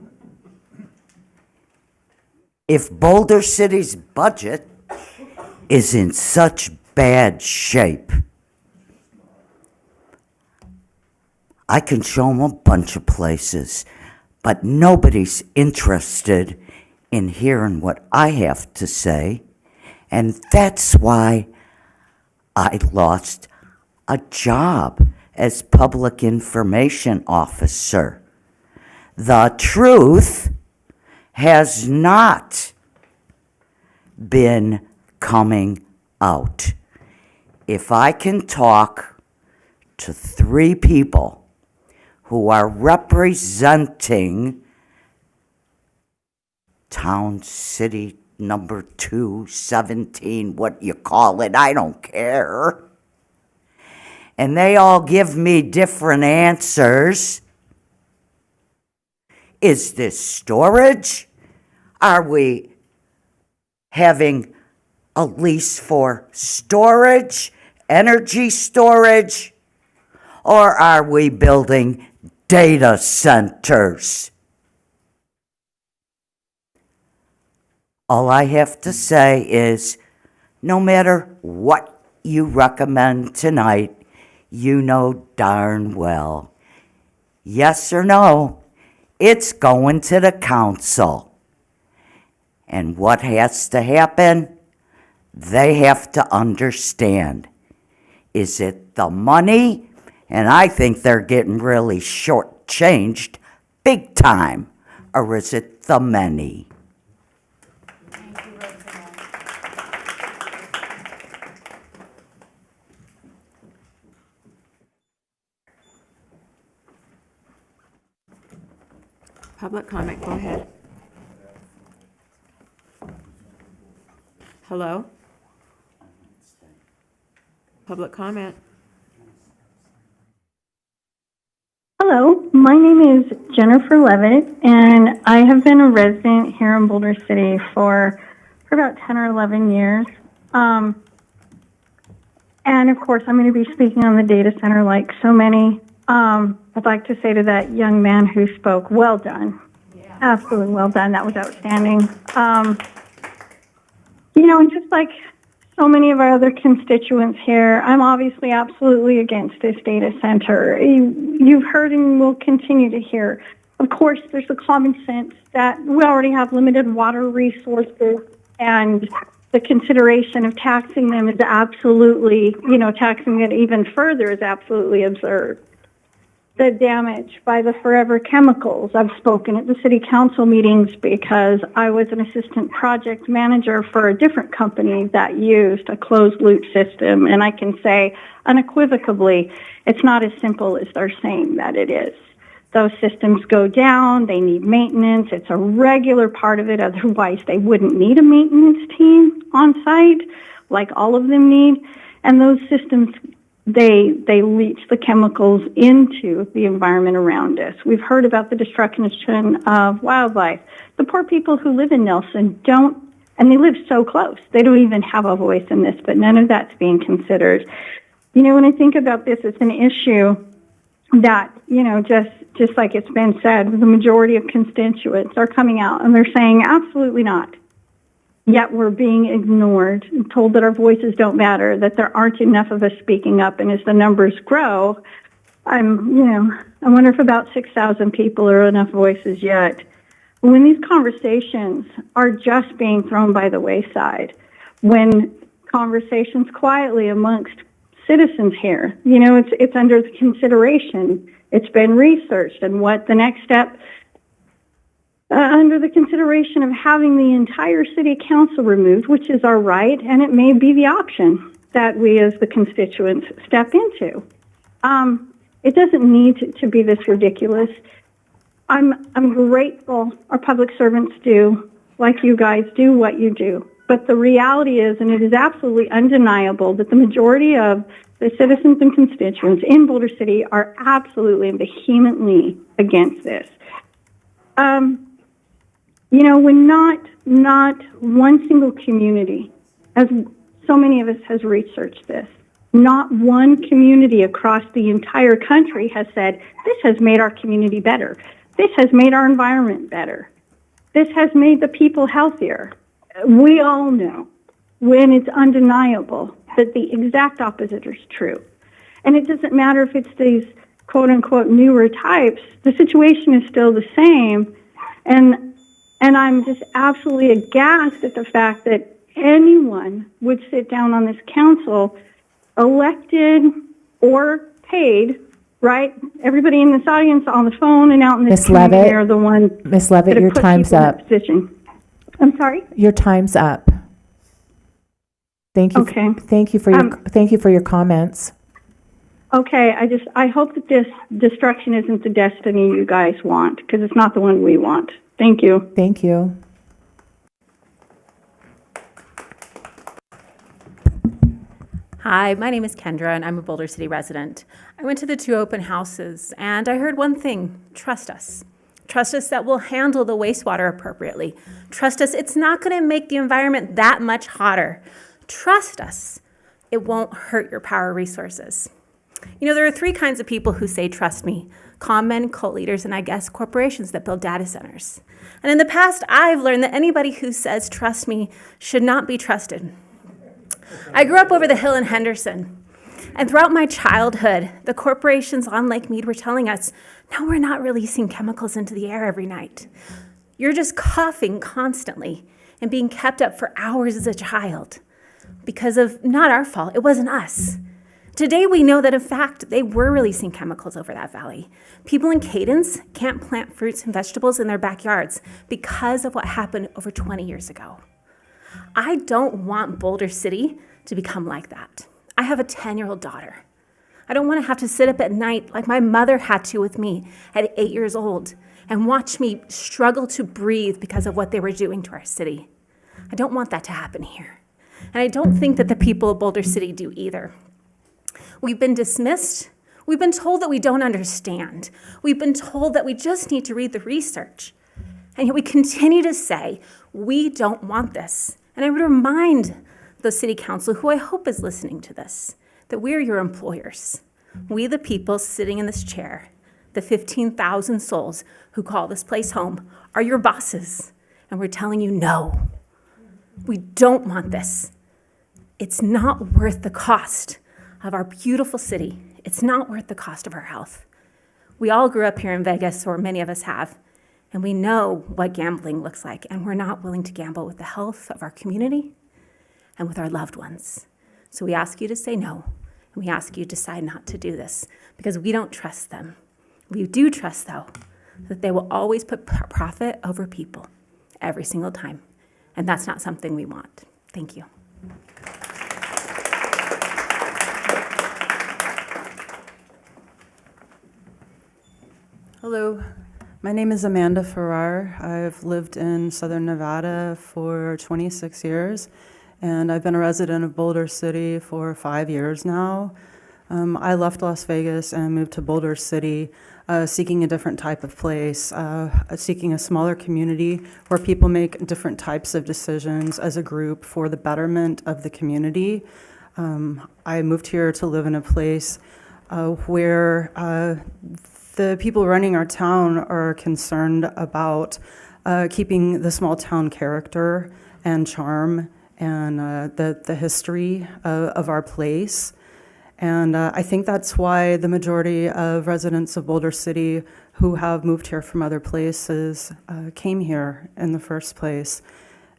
if Boulder City's budget is in such bad shape, I can show them a bunch of places, but nobody's interested in hearing what I have to say, and that's why I lost a job as public information officer. The truth has not been coming out. If I can talk to 3 people who are representing town, city, number 217, what you call it, I don't care. And they all give me different answers. Is this storage? Are we having a lease for storage, energy storage, or are we building data centers? All I have to say is, no matter what you recommend tonight, you know darn well, yes or no, it's going to the council. And what has to happen? They have to understand. Is it the money? And I think they're getting really shortchanged big time. Or is it the many? Public comment, go ahead. Hello? Public comment. Hello, my name is Jennifer Levitt, and I have been a resident here in Boulder City for about 10 or 11 years. And of course, I'm going to be speaking on the data center like so many. I'd like to say to that young man who spoke, well done. Yeah. Absolutely well done. That was outstanding. And just like so many of our other constituents here, I'm obviously absolutely against this data center. You've heard and will continue to hear. Of course, there's the common sense that we already have limited water resources, and the consideration of taxing them is absolutely, taxing it even further is absolutely absurd. The damage by the forever chemicals. I've spoken at the city council meetings because I was an assistant project manager for a different company that used a closed loop system, and I can say unequivocally, it's not as simple as they're saying that it is. Those systems go down, they need maintenance, it's a regular part of it, otherwise they wouldn't need a maintenance team on site, like all of them need, and those systems they leach the chemicals into the environment around us. We've heard about the destruction of wildlife. The poor people who live in Nelson don't, and they live so close, they don't even have a voice in this, but none of that's being considered. When I think about this, it's an issue that, just like it's been said, the majority of constituents are coming out and they're saying absolutely not. Yet we're being ignored and told that our voices don't matter, that there aren't enough of us speaking up. And as the numbers grow, I wonder if about 6,000 people are enough voices yet. When these conversations are just being thrown by the wayside, when conversations quietly amongst citizens here, it's under consideration, it's been researched, and what the next step under the consideration of having the entire city council removed, which is our right, and it may be the option that we as the constituents step into. It doesn't need to be this ridiculous. I'm grateful our public servants do, like you guys, do what you do. But the reality is, and it is absolutely undeniable, that the majority of the citizens and constituents in Boulder City are absolutely and vehemently against this. When not one single community, as so many of us has researched this, not one community across the entire country has said, this has made our community better. This has made our environment better. This has made the people healthier. We all know, when it's undeniable, that the exact opposite is true. And it doesn't matter if it's these quote-unquote newer types, the situation is still the same. And I'm just absolutely aghast at the fact that anyone would sit down on this council, elected or paid, right? Everybody in this audience on the phone and out in the Ms. community Levitt, are the ones Ms. Levitt, that have your put time's people in up. that position. I'm sorry? Your time's up. Thank you. Okay. Thank you for your comments. Okay, I hope that this destruction isn't the destiny you guys want, because it's not the one we want. Thank you. Thank you. Hi, my name is Kendra, and I'm a Boulder City resident. I went to the 2 open houses, and I heard one thing: trust us. Trust us that we'll handle the wastewater appropriately. Trust us it's not going to make the environment that much hotter. Trust us it won't hurt your power resources. There are 3 kinds of people who say trust me: con men, cult leaders, and I guess corporations that build data centers. And in the past, I've learned that anybody who says trust me should not be trusted. I grew up over the hill in Henderson, and throughout my childhood, the corporations on Lake Mead were telling us, no, we're not releasing chemicals into the air every night. You're just coughing constantly and being kept up for hours as a child because of not our fault, it wasn't us. Today, we know that, in fact, they were releasing chemicals over that valley. People in Cadence can't plant fruits and vegetables in their backyards because of what happened over 20 years ago. I don't want Boulder City to become like that. I have a 10-year-old daughter. I don't want to have to sit up at night like my mother had to with me at 8 years old and watch me struggle to breathe because of what they were doing to our city. I don't want that to happen here. And I don't think that the people of Boulder City do either. We've been dismissed. We've been told that we don't understand. We've been told that we just need to read the research. And yet we continue to say, we don't want this. And I would remind the city council, who I hope is listening to this, that we're your employers. We, the people sitting in this chair, the 15,000 souls who call this place home, are your bosses. And we're telling you, no, we don't want this. It's not worth the cost of our beautiful city. It's not worth the cost of our health. We all grew up here in Vegas, or many of us have, and we know what gambling looks like, and we're not willing to gamble with the health of our community and with our loved ones. So we ask you to say no, and we ask you to decide not to do this, because we don't trust them. We do trust, though, that they will always put profit over people every single time, and that's not something we want. Thank you. Hello, my name is Amanda Farrar. I've lived in Southern Nevada for 26 years, and I've been a resident of Boulder City for 5 years now. I left Las Vegas and moved to Boulder City, seeking a different type of place, seeking a smaller community where people make different types of decisions as a group for the betterment of the community. I moved here to live in a place where the people running our town are concerned about keeping the small town character and charm and the history of our place. And I think that's why the majority of residents of Boulder City who have moved here from other places came here in the first place.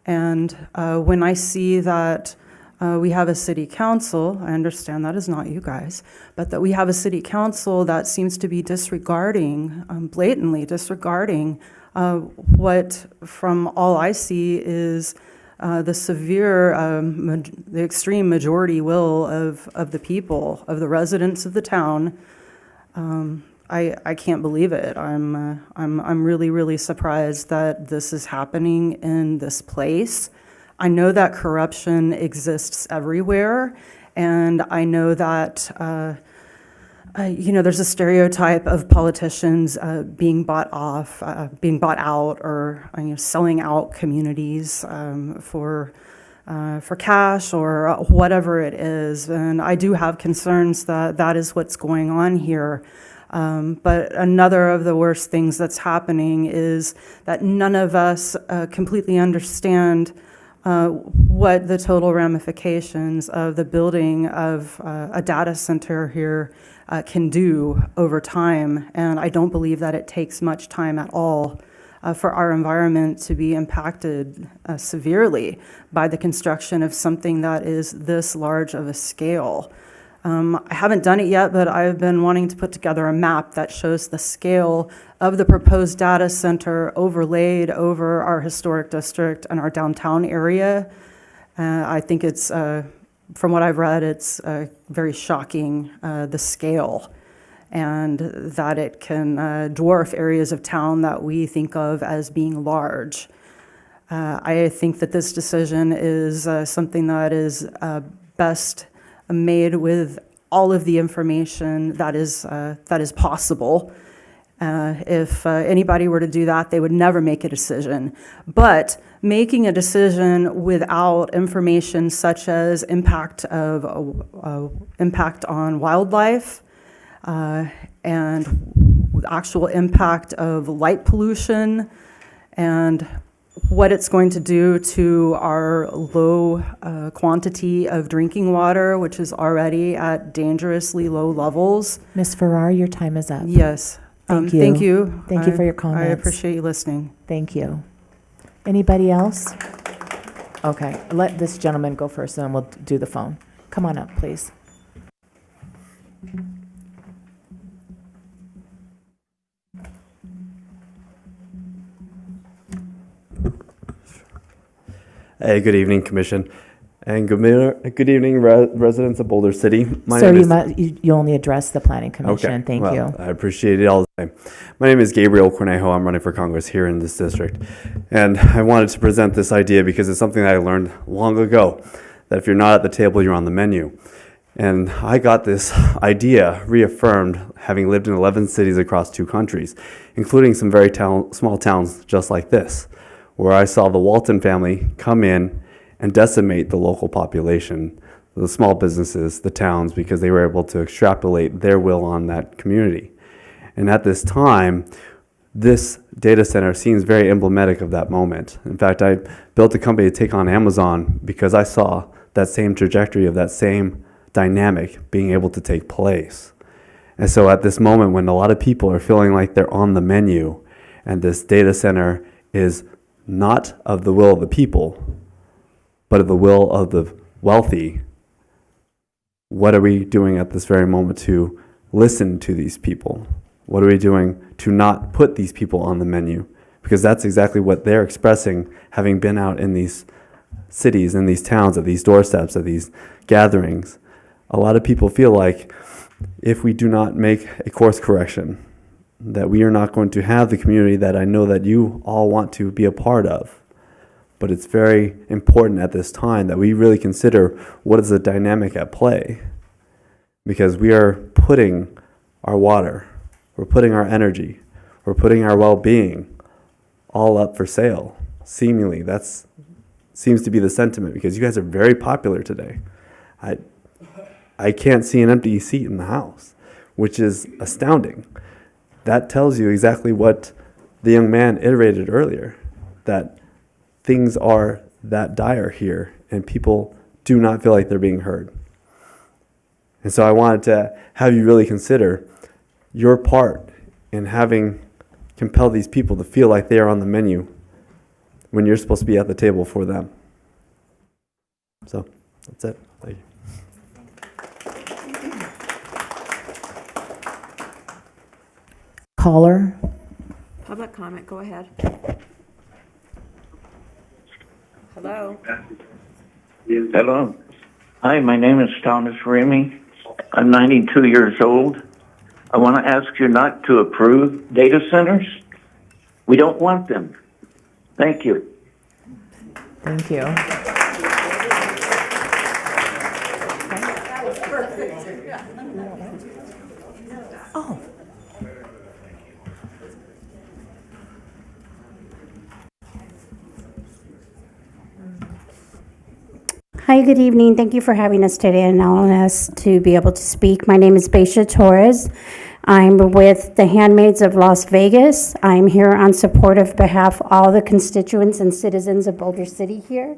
And when I see that we have a city council, I understand that is not you guys, but that we have a city council that seems to be disregarding, blatantly disregarding what, from all I see, is the severe, the extreme majority will of the people, of the residents of the town. I can't believe it. I'm really, really surprised that this is happening in this place. I know that corruption exists everywhere, and I know that there's a stereotype of politicians being bought out, or selling out communities for cash or whatever it is. And I do have concerns that that is what's going on here. But another of the worst things that's happening is that none of us completely understand what the total ramifications of the building of a data center here can do over time. And I don't believe that it takes much time at all for our environment to be impacted severely by the construction of something that is this large of a scale. I haven't done it yet, but I've been wanting to put together a map that shows the scale of the proposed data center overlaid over our historic district and our downtown area. I think it's, from what I've read, it's very shocking, the scale, and that it can dwarf areas of town that we think of as being large. I think that this decision is something that is best made with all of the information that is possible. If anybody were to do that, they would never make a decision. But making a decision without information such as impact on wildlife and actual impact of light pollution and what it's going to do to our low quantity of drinking water, which is already at dangerously low levels. Ms. Farrar, your time is up. Yes. Thank you. Thank you. Thank you for your comments. I appreciate you listening. Thank you. Anybody else? Okay, let this gentleman go first, and then we'll do the phone. Come on up, please. Hey, good evening, Commission. And good evening, residents of Boulder City. Sir, you only address the Planning Commission. Okay. Thank you. I appreciate it all the time. My name is Gabriel Cornejo. I'm running for Congress here in this district. And I wanted to present this idea because it's something that I learned long ago, that if you're not at the table, you're on the menu. And I got this idea reaffirmed having lived in 11 cities across 2 countries, including some very small towns just like this, where I saw the Walton family come in and decimate the local population, the small businesses, the towns, because they were able to extrapolate their will on that community. And at this time, this data center seems very emblematic of that moment. In fact, I built a company to take on Amazon because I saw that same trajectory of that same dynamic being able to take place. And so at this moment when a lot of people are feeling like they're on the menu and this data center is not of the will of the people, but of the will of the wealthy, what are we doing at this very moment to listen to these people? What are we doing to not put these people on the menu? Because that's exactly what they're expressing, having been out in these cities, in these towns, at these doorsteps, at these gatherings. A lot of people feel like if we do not make a course correction, that we are not going to have the community that I know that you all want to be a part of. But it's very important at this time that we really consider what is the dynamic at play. Because we are putting our water, we're putting our energy, we're putting our well-being all up for sale. Seemingly, that seems to be the sentiment, because you guys are very popular today. I can't see an empty seat in the House, which is astounding. That tells you exactly what the young man iterated earlier, that things are that dire here and people do not feel like they're being heard. And so I wanted to have you really consider your part in having compel these people to feel like they are on the menu when you're supposed to be at the table for them. So that's it. Thank you. Caller. Public comment, go ahead. Hello? Hello. Hi, my name is Thomas Ramey. I'm 92 years old. I want to ask you not to approve data centers. We don't want them. Thank you. Thank you. Oh. Hi, good evening. Thank you for having us today and allowing us to be able to speak. My name is Beisha Torres. I'm with the Handmaids of Las Vegas. I'm here on supportive behalf of all the constituents and citizens of Boulder City here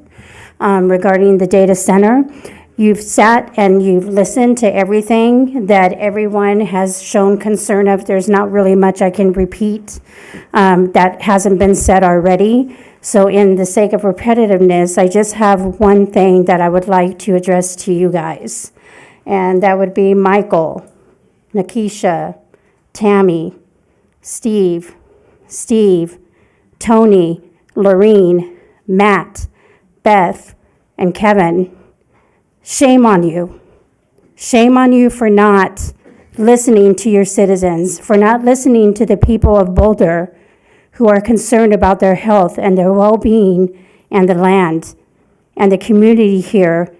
regarding the data center. You've sat and you've listened to everything that everyone has shown concern of. There's not really much I can repeat that hasn't been said already. So in the sake of repetitiveness, I just have one thing that I would like to address to you guys. And that would be Michael, Nakisha, Tammy, Steve, Tony, Lorene, Matt, Beth, and Kevin. Shame on you. Shame on you for not listening to your citizens, for not listening to the people of Boulder who are concerned about their health and their well-being and the land and the community here.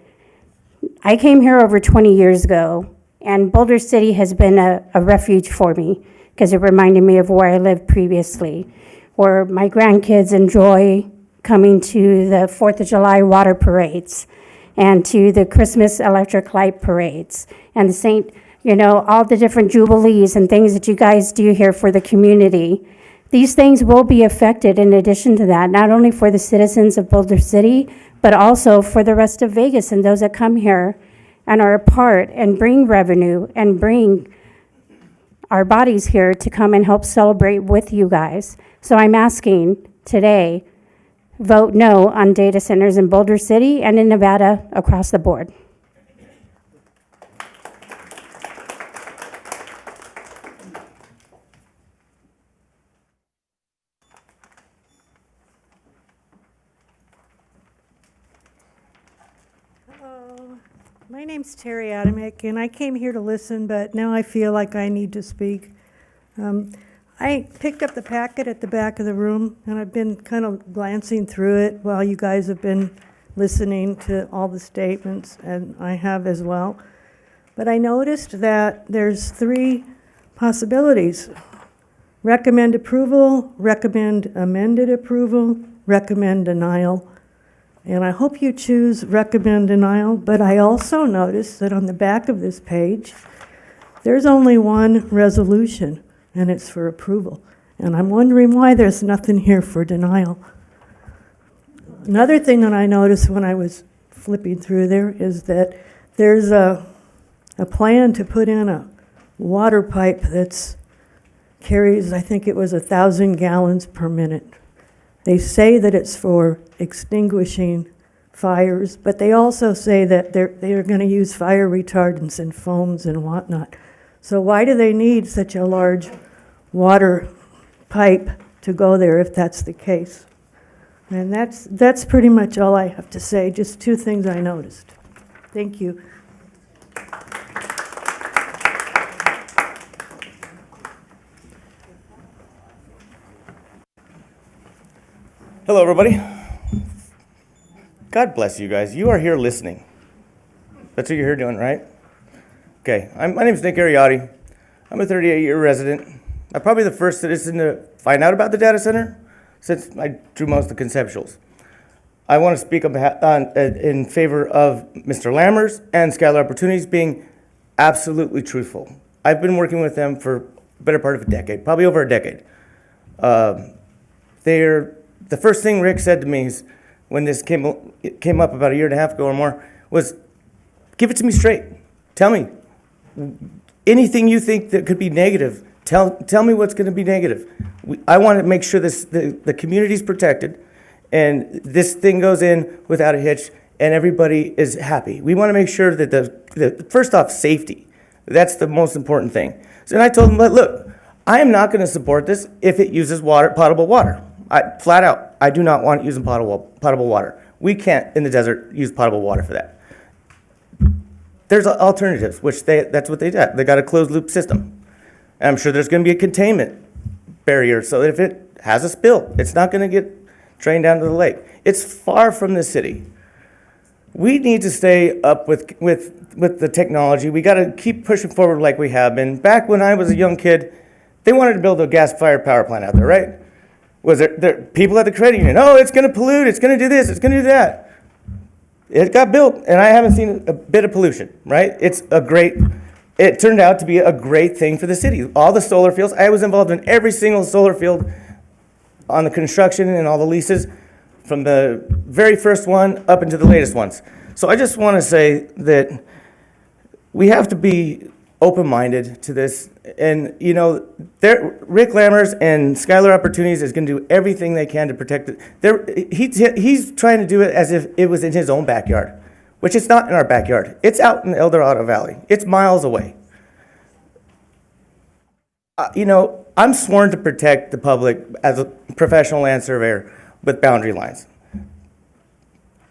I came here over 20 years ago, and Boulder City has been a refuge for me because it reminded me of where I lived previously, where my grandkids enjoy coming to the 4th of July water parades and to the Christmas electric light parades and all the different jubilees and things that you guys do here for the community. These things will be affected in addition to that, not only for the citizens of Boulder City, but also for the rest of Vegas and those that come here and are a part and bring revenue and bring our bodies here to come and help celebrate with you guys. So I'm asking today, vote no on data centers in Boulder City and in Nevada across the board. My name's Terry Adamick, and I came here to listen, but now I feel like I need to speak. I picked up the packet at the back of the room, and I've been kind of glancing through it while you guys have been listening to all the statements, and I have as well. But I noticed that there's 3 possibilities: recommend approval, recommend amended approval, recommend denial. And I hope you choose recommend denial, but I also noticed that on the back of this page, there's only one resolution, and it's for approval. And I'm wondering why there's nothing here for denial. Another thing that I noticed when I was flipping through there is that there's a plan to put in a water pipe that's carries, I think it was 1,000 gallons per minute. They say that it's for extinguishing fires, but they also say that they're going to use fire retardants and foams and whatnot. So why do they need such a large water pipe to go there if that's the case? And that's pretty much all I have to say, just 2 things I noticed. Thank you. Hello, everybody. God bless you guys. You are here listening. That's what you're here doing, right? Okay. My name is Nick Ariotti. I'm a 38-year resident. I'm probably the first citizen to find out about the data center since I drew most of the conceptuals. I want to speak in favor of Mr. Lammers and Skylar Opportunities being absolutely truthful. I've been working with them for the better part of a decade, probably over a decade. The first thing Rick said to me is, when this came up about a year and a half ago or more, was, give it to me straight. Tell me anything you think that could be negative, tell me what's going to be negative. I want to make sure the community's protected, and this thing goes in without a hitch, and everybody is happy. We want to make sure that first off, safety. That's the most important thing. So, and I told them, look, I am not going to support this if it uses potable water. Flat out, I do not want it using potable water. We can't, in the desert, use potable water for that. There's alternatives, which that's what they did. They got a closed loop system. And I'm sure there's going to be a containment barrier so that if it has a spill, it's not going to get drained down to the lake. It's far from the city. We need to stay up with the technology. We got to keep pushing forward like we have been. Back when I was a young kid, they wanted to build a gas-fired power plant out there, right? Was there people at the credit union? Oh, it's going to pollute. It's going to do this. It's going to do that. It got built, and I haven't seen a bit of pollution, right? It turned out to be a great thing for the city. All the solar fields, I was involved in every single solar field on the construction and all the leases, from the very first one up into the latest ones. So I just want to say that we have to be open-minded to this. And, you know, Rick Lammers and Skylar Opportunities is going to do everything they can to protect it. He's trying to do it as if it was in his own backyard, which it's not in our backyard. It's out in the El Dorado Valley. It's miles away. You know, I'm sworn to protect the public as a professional land surveyor with boundary lines.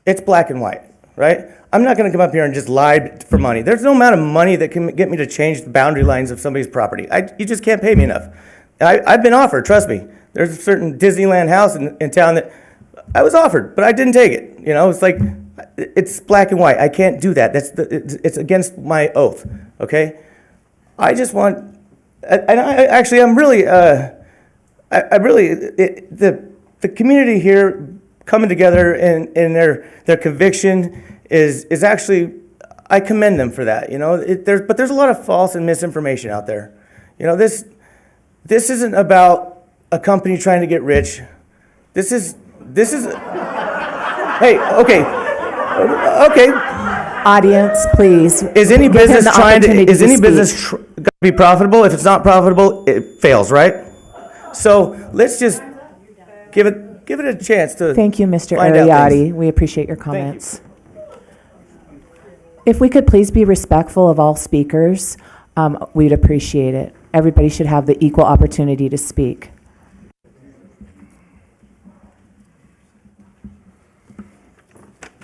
It's black and white, right? I'm not going to come up here and just lie for money. There's no amount of money that can get me to change the boundary lines of somebody's property. You just can't pay me enough. I've been offered, trust me. There's a certain Disneyland house in town that I was offered, but I didn't take it. You know, it's like, it's black and white. I can't do that. It's against my oath, okay? I just want, I'm really, the community here coming together and their conviction is actually, I commend them for that. You know, but there's a lot of false and misinformation out there. You know, this isn't about a company trying to get rich. This is hey, okay. Audience, please. Is any give him business the trying to opportunity is any speak. business going to be profitable? If it's not profitable, it fails, right? So let's just give it a chance to. Thank you, Mr. find out things. Ariotti. We appreciate your comments. If we could please be respectful of all speakers, we'd appreciate it. Everybody should have the equal opportunity to speak.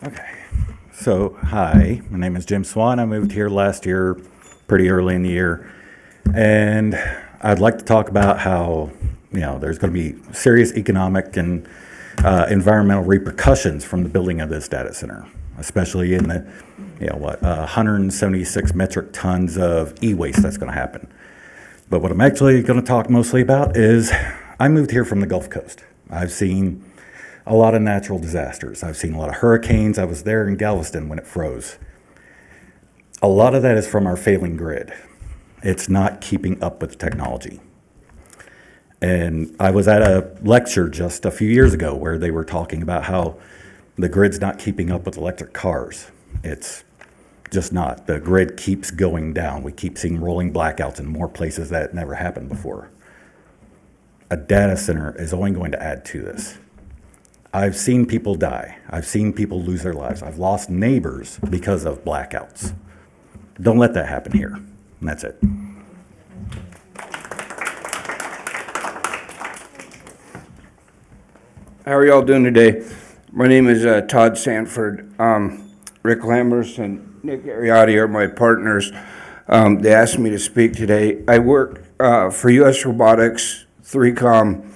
Okay. So, hi, my name is Jim Swan. I moved here last year, pretty early in the year. And I'd like to talk about how, you know, there's going to be serious economic and environmental repercussions from the building of this data center, especially in the, 176 metric tons of e-waste that's going to happen. But what I'm actually going to talk mostly about is I moved here from the Gulf Coast. I've seen a lot of natural disasters. I've seen a lot of hurricanes. I was there in Galveston when it froze. A lot of that is from our failing grid. It's not keeping up with technology. And I was at a lecture just a few years ago where they were talking about how the grid's not keeping up with electric cars. It's just not. The grid keeps going down. We keep seeing rolling blackouts in more places that never happened before. A data center is only going to add to this. I've seen people die. I've seen people lose their lives. I've lost neighbors because of blackouts. Don't let that happen here. And that's it. How are y'all doing today? My name is Todd Sanford. Rick Lammers and Nick Ariotti are my partners. They asked me to speak today. I work for U.S. Robotics, 3Com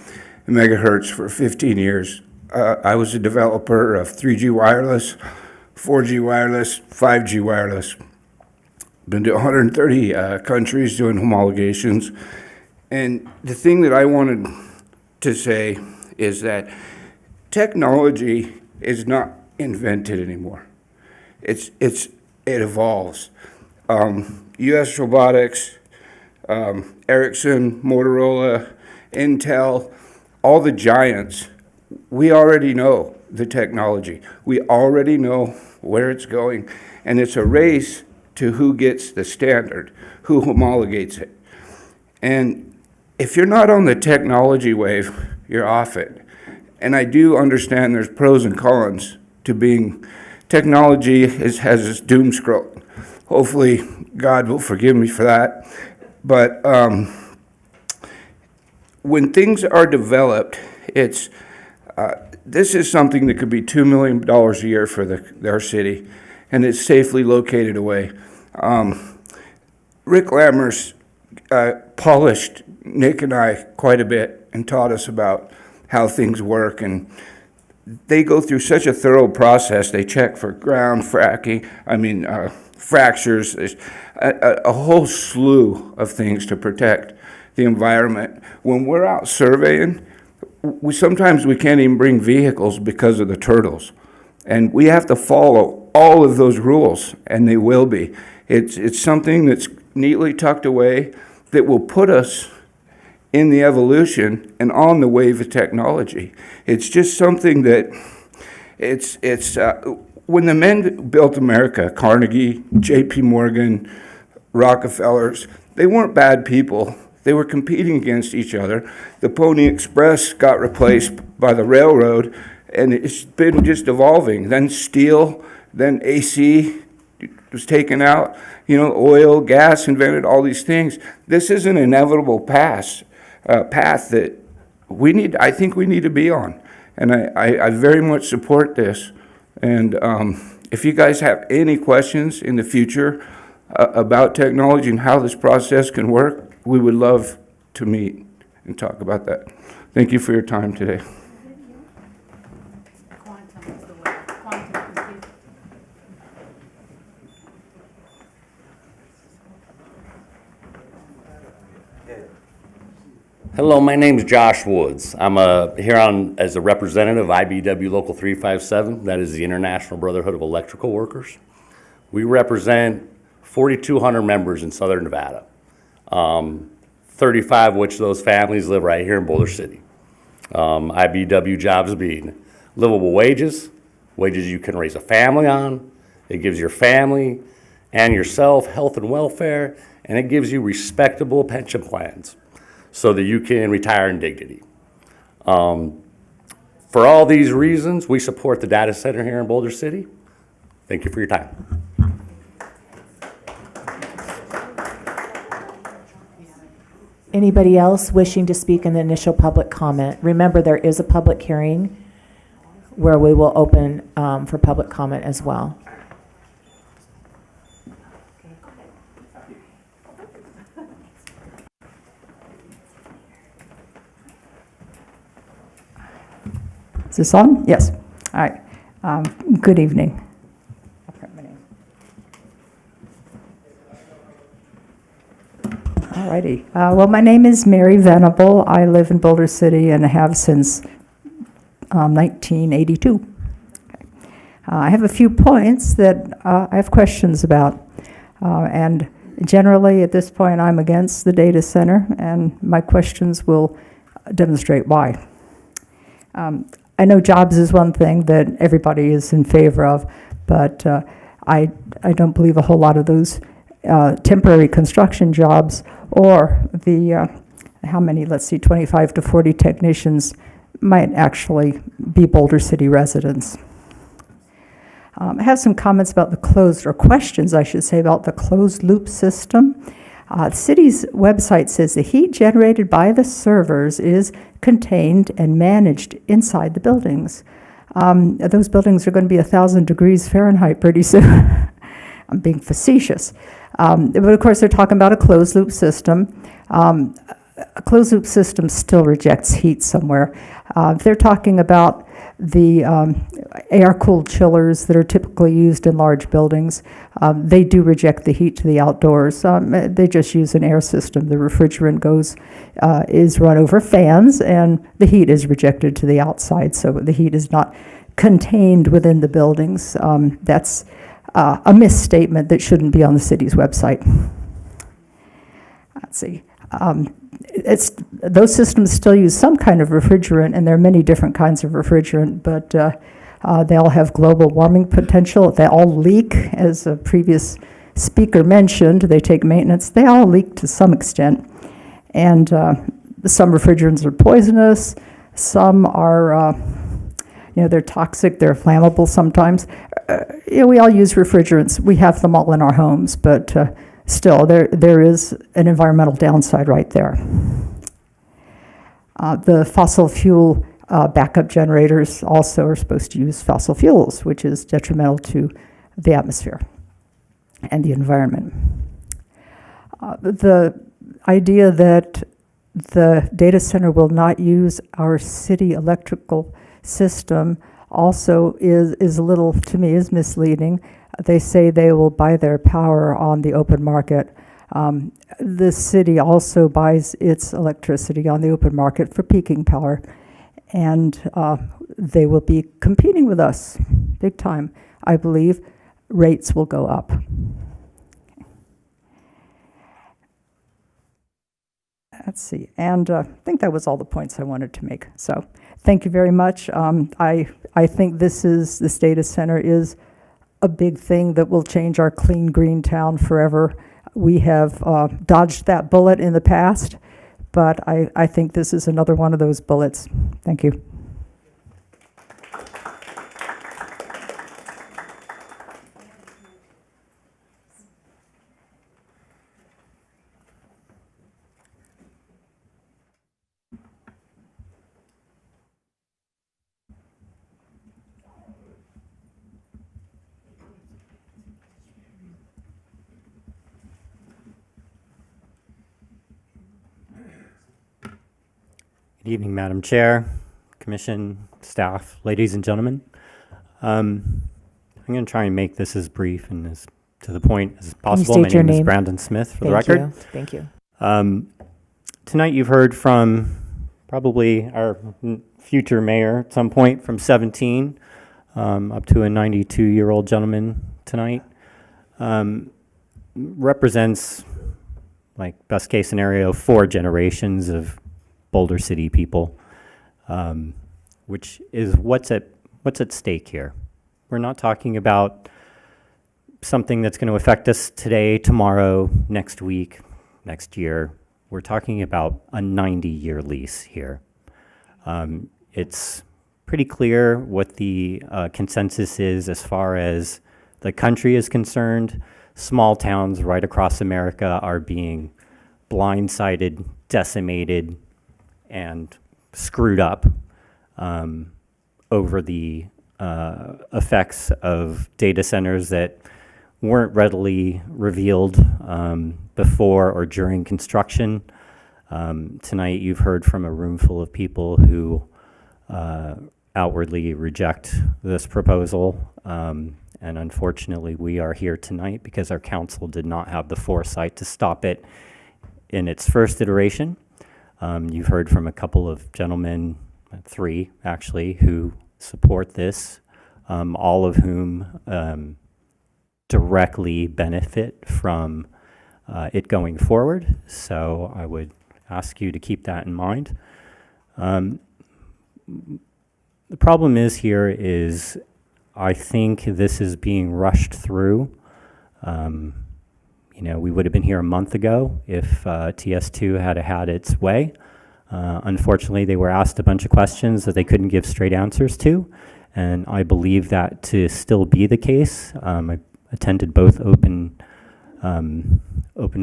megahertz for 15 years. I was a developer of 3G wireless, 4G wireless, 5G wireless. Been to 130 countries doing homologations. And the thing that I wanted to say is that technology is not invented anymore. It evolves. U.S. Robotics, Ericsson, Motorola, Intel, all the giants, we already know the technology. We already know where it's going. And it's a race to who gets the standard, who homologates it. And if you're not on the technology wave, you're off it. And I do understand there's pros and cons to being, technology has its doom scroll. Hopefully, God will forgive me for that. But when things are developed, it's this is something that could be $2 million a year for our city, and it's safely located away. Rick Lammers polished Nick and I quite a bit and taught us about how things work, and they go through such a thorough process. They check for ground fracking, fractures, there's a whole slew of things to protect the environment. When we're out surveying, sometimes we can't even bring vehicles because of the turtles. And we have to follow all of those rules, and they will be. It's something that's neatly tucked away that will put us in the evolution and on the wave of technology. It's just something that when the men built America, Carnegie, J.P. Morgan, Rockefellers, they weren't bad people. They were competing against each other. The Pony Express got replaced by the railroad, and it's been just evolving. Then steel, then AC was taken out. Oil, gas, invented all these things. This is an inevitable path that I think we need to be on. And I very much support this. And if you guys have any questions in the future about technology and how this process can work, we would love to meet and talk about that. Thank you for your time today. Hello, my name is Josh Woods. I'm here as a representative of IBEW Local 357. That is the International Brotherhood of Electrical Workers. We represent 4,200 members in Southern Nevada. 35 of which of those families live right here in Boulder City. IBEW jobs being livable wages, wages you can raise a family on. It gives your family and yourself health and welfare, and it gives you respectable pension plans so that you can retire in dignity. For all these reasons, we support the data center here in Boulder City. Thank you for your time. Anybody else wishing to speak in the initial public comment? Remember, there is a public hearing where we will open for public comment as well. Is this on? Yes. All right. Good evening. All righty. Well, my name is Mary Venable. I live in Boulder City and have since 1982. Okay. I have a few points that I have questions about. And generally, at this point, I'm against the data center, and my questions will demonstrate why. I know jobs is one thing that everybody is in favor of, but I don't believe a whole lot of those temporary construction jobs or the, how many, let's see, 25 to 40 technicians might actually be Boulder City residents. I have some comments about the closed, or questions I should say, about the closed loop system. The city's website says the heat generated by the servers is contained and managed inside the buildings. Those buildings are going to be 1,000 degrees Fahrenheit pretty soon. I'm being facetious. But of course, they're talking about a closed loop system. A closed loop system still rejects heat somewhere. They're talking about the air-cooled chillers that are typically used in large buildings. They do reject the heat to the outdoors. They just use an air system. The refrigerant is run over fans, and the heat is rejected to the outside, so the heat is not contained within the buildings. That's a misstatement that shouldn't be on the city's website. Let's see. Those systems still use some kind of refrigerant, and there are many different kinds of refrigerant, but they all have global warming potential. They all leak, as a previous speaker mentioned, they take maintenance, they all leak to some extent. And some refrigerants are poisonous, some are, they're toxic, they're flammable sometimes. We all use refrigerants. We have them all in our homes, but still, there is an environmental downside right there. The fossil fuel backup generators also are supposed to use fossil fuels, which is detrimental to the atmosphere and the environment. The idea that the data center will not use our city electrical system also is a little, to me, is misleading. They say they will buy their power on the open market. The city also buys its electricity on the open market for peaking power, and they will be competing with us big time. I believe rates will go up. Let's see, and I think that was all the points I wanted to make. So thank you very much. I think this data center is a big thing that will change our clean green town forever. We have dodged that bullet in the past, but I think this is another one of those bullets. Thank you. Good evening, Madam Chair, Commission, staff, ladies and gentlemen. I'm going to try and make this as brief and as to the point as possible. My name is Brandon Smith, for the record. Thank you. Tonight you've heard from probably our future mayor at some point from 17 up to a 92-year-old gentleman tonight. Represents, like, best case scenario, 4 generations of Boulder City people, which is what's at stake here. We're not talking about something that's going to affect us today, tomorrow, next week, next year. We're talking about a 90-year lease here. It's pretty clear what the consensus is as far as the country is concerned. Small towns right across America are being blindsided, decimated, and screwed up over the effects of data centers that weren't readily revealed before or during construction. Tonight you've heard from a room full of people who outwardly reject this proposal. And unfortunately, we are here tonight because our council did not have the foresight to stop it in its first iteration. You've heard from a couple of gentlemen, 3 actually, who support this, all of whom directly benefit from it going forward. So I would ask you to keep that in mind. The problem here is I think this is being rushed through. We would have been here a month ago if TS2 had its way. Unfortunately, they were asked a bunch of questions that they couldn't give straight answers to, and I believe that to still be the case. I attended both open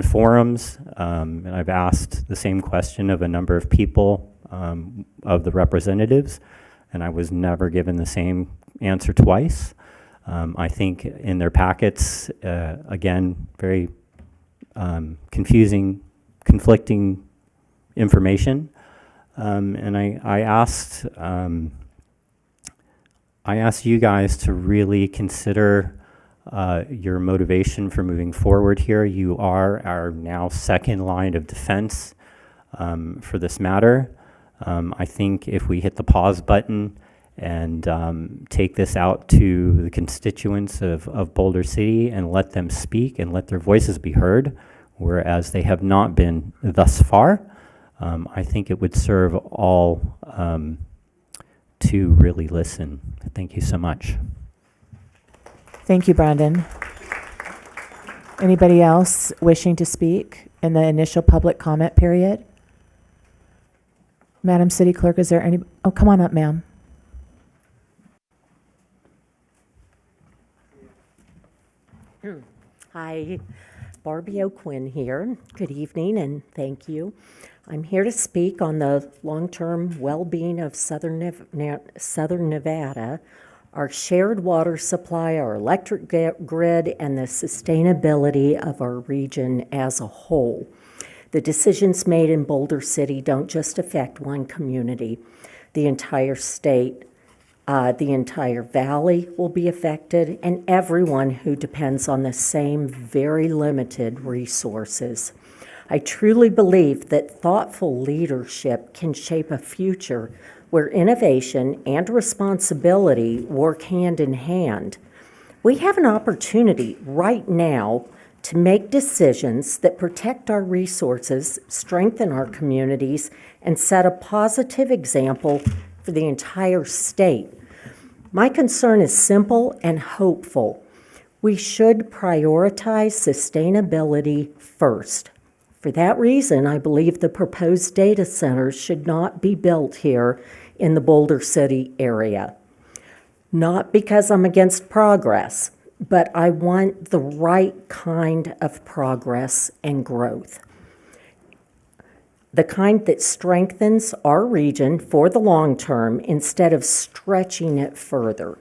forums, and I've asked the same question of a number of people, of the representatives, and I was never given the same answer twice. I think in their packets, again, very confusing, conflicting information. And I asked you guys to really consider your motivation for moving forward here. You are our now second line of defense for this matter. I think if we hit the pause button and take this out to the constituents of Boulder City and let them speak and let their voices be heard, whereas they have not been thus far, I think it would serve all to really listen. Thank you so much. Thank you, Brandon. Anybody else wishing to speak in the initial public comment period? Madam City Clerk, is there any? Oh, come on up, ma'am. Hi, Barbie O'Quinn here. Good evening and thank you. I'm here to speak on the long-term well-being of Southern Nevada, our shared water supply, our electric grid, and the sustainability of our region as a whole. The decisions made in Boulder City don't just affect one community. The entire state, the entire valley will be affected, and everyone who depends on the same very limited resources. I truly believe that thoughtful leadership can shape a future where innovation and responsibility work hand in hand. We have an opportunity right now to make decisions that protect our resources, strengthen our communities, and set a positive example for the entire state. My concern is simple and hopeful. We should prioritize sustainability first. For that reason, I believe the proposed data centers should not be built here in the Boulder City area. Not because I'm against progress, but I want the right kind of progress and growth. The kind that strengthens our region for the long term instead of stretching it further.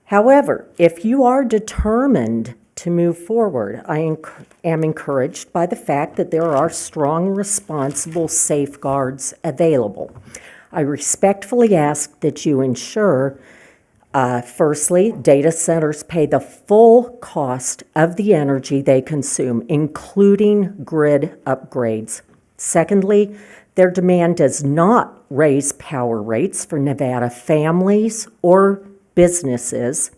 However, if you are determined to move forward, I am encouraged by the fact that there are strong, responsible safeguards available. I respectfully ask that you ensure, firstly, data centers pay the full cost of the energy they consume, including grid upgrades. Secondly, their demand does not raise power rates for Nevada families or businesses.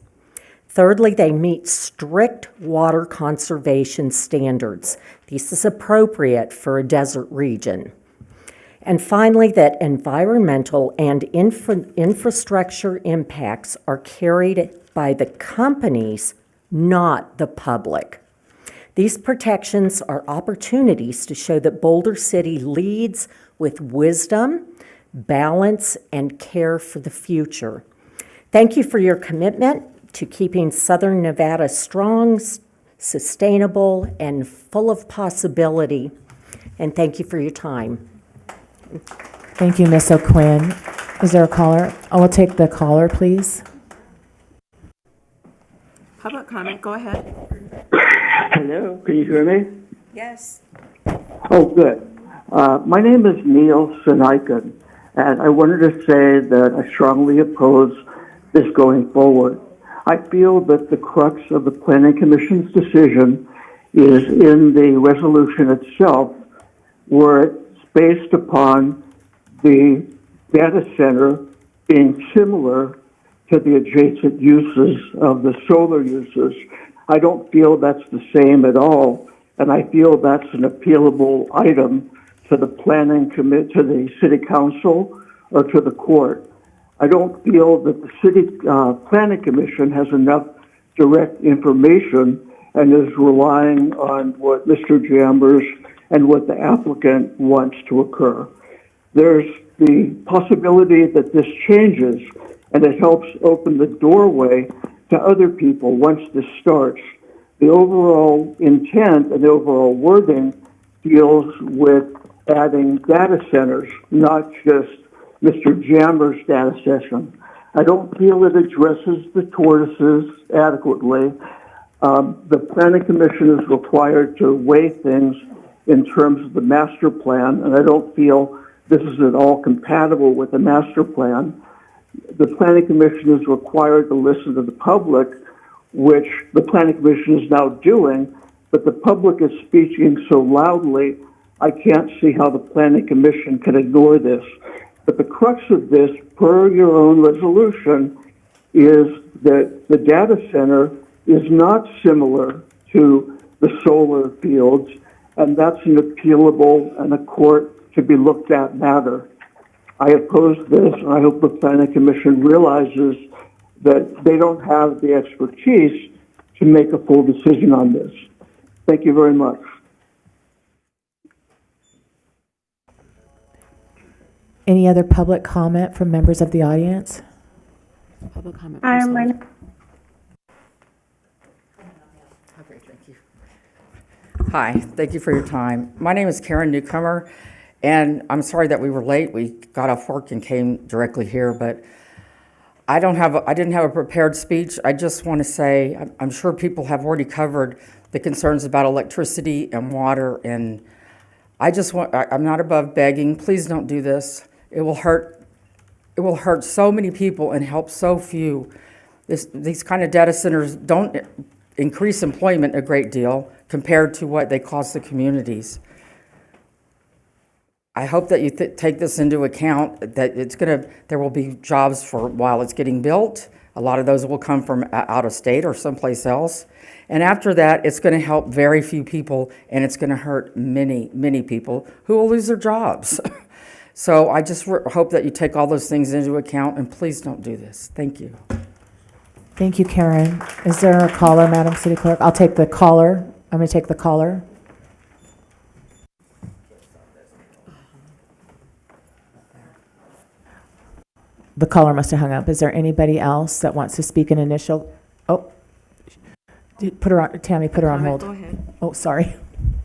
Thirdly, they meet strict water conservation standards. This is appropriate for a desert region. And finally, that environmental and infrastructure impacts are carried by the companies, not the public. These protections are opportunities to show that Boulder City leads with wisdom, balance, and care for the future. Thank you for your commitment to keeping Southern Nevada strong, sustainable, and full of possibility. And thank you for your time. Thank you, Ms. O'Quinn. Is there a caller? I will take the caller, please. Public comment, go ahead. Hello, can you hear me? Yes. Oh, good. My name is Neil Sinaikan, and I wanted to say that I strongly oppose this going forward. I feel that the crux of the Planning Commission's decision is in the resolution itself, where it's based upon the data center being similar to the adjacent uses of the solar uses. I don't feel that's the same at all, and I feel that's an appealable item to the to the City Council or to the court. I don't feel that the City Planning Commission has enough direct information and is relying on what Mr. Jambers and what the applicant wants to occur. There's the possibility that this changes and it helps open the doorway to other people once this starts. The overall intent and the overall wording deals with adding data centers, not just Mr. Jambers' data session. I don't feel it addresses the tortoises adequately. The Planning Commission is required to weigh things in terms of the master plan, and I don't feel this is at all compatible with the master plan. The Planning Commission is required to listen to the public, which the Planning Commission is now doing, but the public is speaking so loudly, I can't see how the Planning Commission can ignore this. But the crux of this, per your own resolution, is that the data center is not similar to the solar fields, and that's an appealable and a court to be looked at matter. I oppose this, and I hope the Planning Commission realizes that they don't have the expertise to make a full decision on this. Thank you very much. Any other public comment from members of the audience? Public comment. Hi, please my, hold. Hi, thank you for your time. My name is Karen Newcomer, and I'm sorry that we were late. We got off work and came directly here, but I didn't have a prepared speech. I just want to say, I'm sure people have already covered the concerns about electricity and water, and I'm not above begging. Please don't do this. It will hurt so many people and help so few. These kind of data centers don't increase employment a great deal compared to what they cost the communities. I hope that you take this into account, that there will be jobs for while it's getting built. A lot of those will come from out of state or someplace else. And after that, it's going to help very few people, and it's going to hurt many, many people who will lose their jobs. So I just hope that you take all those things into account, and please don't do this. Thank you. Thank you, Karen. Is there a caller, Madam City Clerk? I'll take the caller. I'm going to take the caller. The caller must have hung up. Is there anybody else that wants to speak in initial? Oh, put her on, Tammy, put her on hold. Go ahead. Oh, sorry.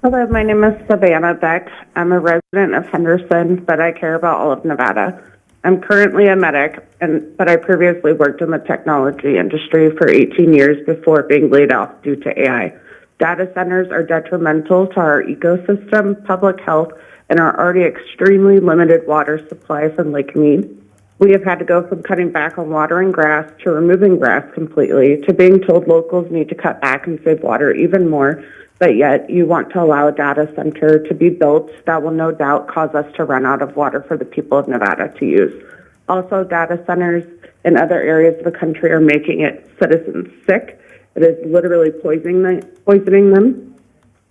Hello, my name is Savannah Beck. I'm a resident of Henderson, but I care about all of Nevada. I'm currently a medic, but I previously worked in the technology industry for 18 years before being laid off due to AI. Data centers are detrimental to our ecosystem, public health, and our already extremely limited water supply from Lake Mead. We have had to go from cutting back on watering grass to removing grass completely to being told locals need to cut back and save water even more, but yet you want to allow a data center to be built that will no doubt cause us to run out of water for the people of Nevada to use. Also, data centers in other areas of the country are making its citizens sick. It is literally poisoning them,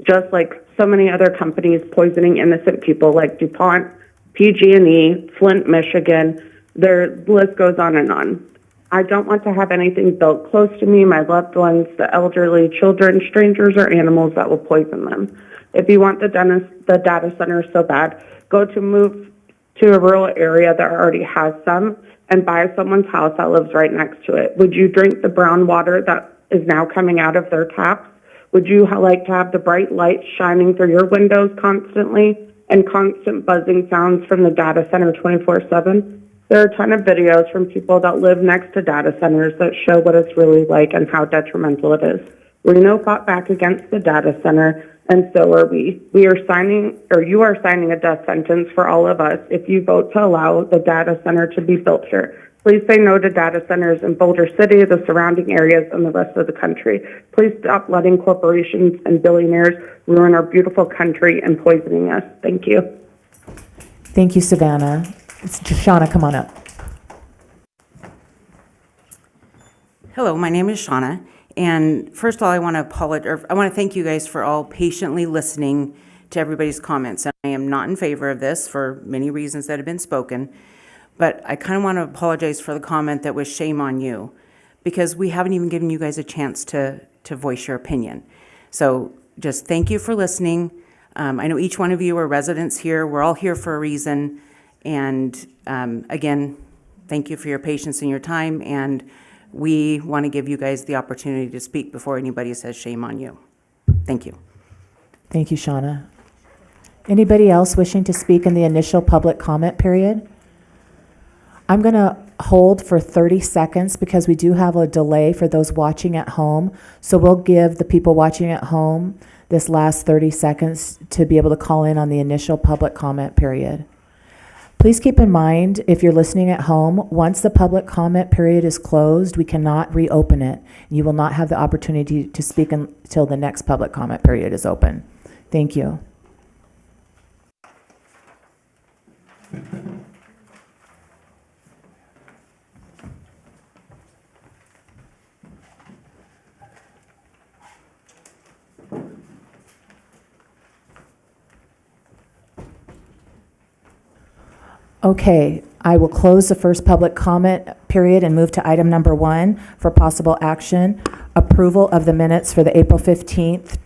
just like so many other companies poisoning innocent people like DuPont, PG&E, Flint, Michigan. Their list goes on and on. I don't want to have anything built close to me, my loved ones, the elderly, children, strangers, or animals that will poison them. If you want the data center so bad, move to a rural area that already has some and buy someone's house that lives right next to it. Would you drink the brown water that is now coming out of their taps? Would you like to have the bright lights shining through your windows constantly and constant buzzing sounds from the data center 24/7? There are a ton of videos from people that live next to data centers that show what it's really like and how detrimental it is. Reno fought back against the data center, and so are we. You are signing a death sentence for all of us if you vote to allow the data center to be built here. Please say no to data centers in Boulder City, the surrounding areas, and the rest of the country. Please stop letting corporations and billionaires ruin our beautiful country and poisoning us. Thank you. Thank you, Savannah. It's Shauna, come on up. Hello, my name is Shauna, and first of all, I want to thank you guys for all patiently listening to everybody's comments. And I am not in favor of this for many reasons that have been spoken, but I kind of want to apologize for the comment that was shame on you, because we haven't even given you guys a chance to voice your opinion. So just thank you for listening. I know each one of you are residents here. We're all here for a reason. And again, thank you for your patience and your time, and we want to give you guys the opportunity to speak before anybody says shame on you. Thank you. Thank you, Shauna. Anybody else wishing to speak in the initial public comment period? I'm going to hold for 30 seconds because we do have a delay for those watching at home. So we'll give the people watching at home this last 30 seconds to be able to call in on the initial public comment period. Please keep in mind, if you're listening at home, once the public comment period is closed, we cannot reopen it. You will not have the opportunity to speak until the next public comment period is open. Thank you. Okay, I will close the first public comment period and move to item number 1 for possible action, approval of the minutes for the April 15th,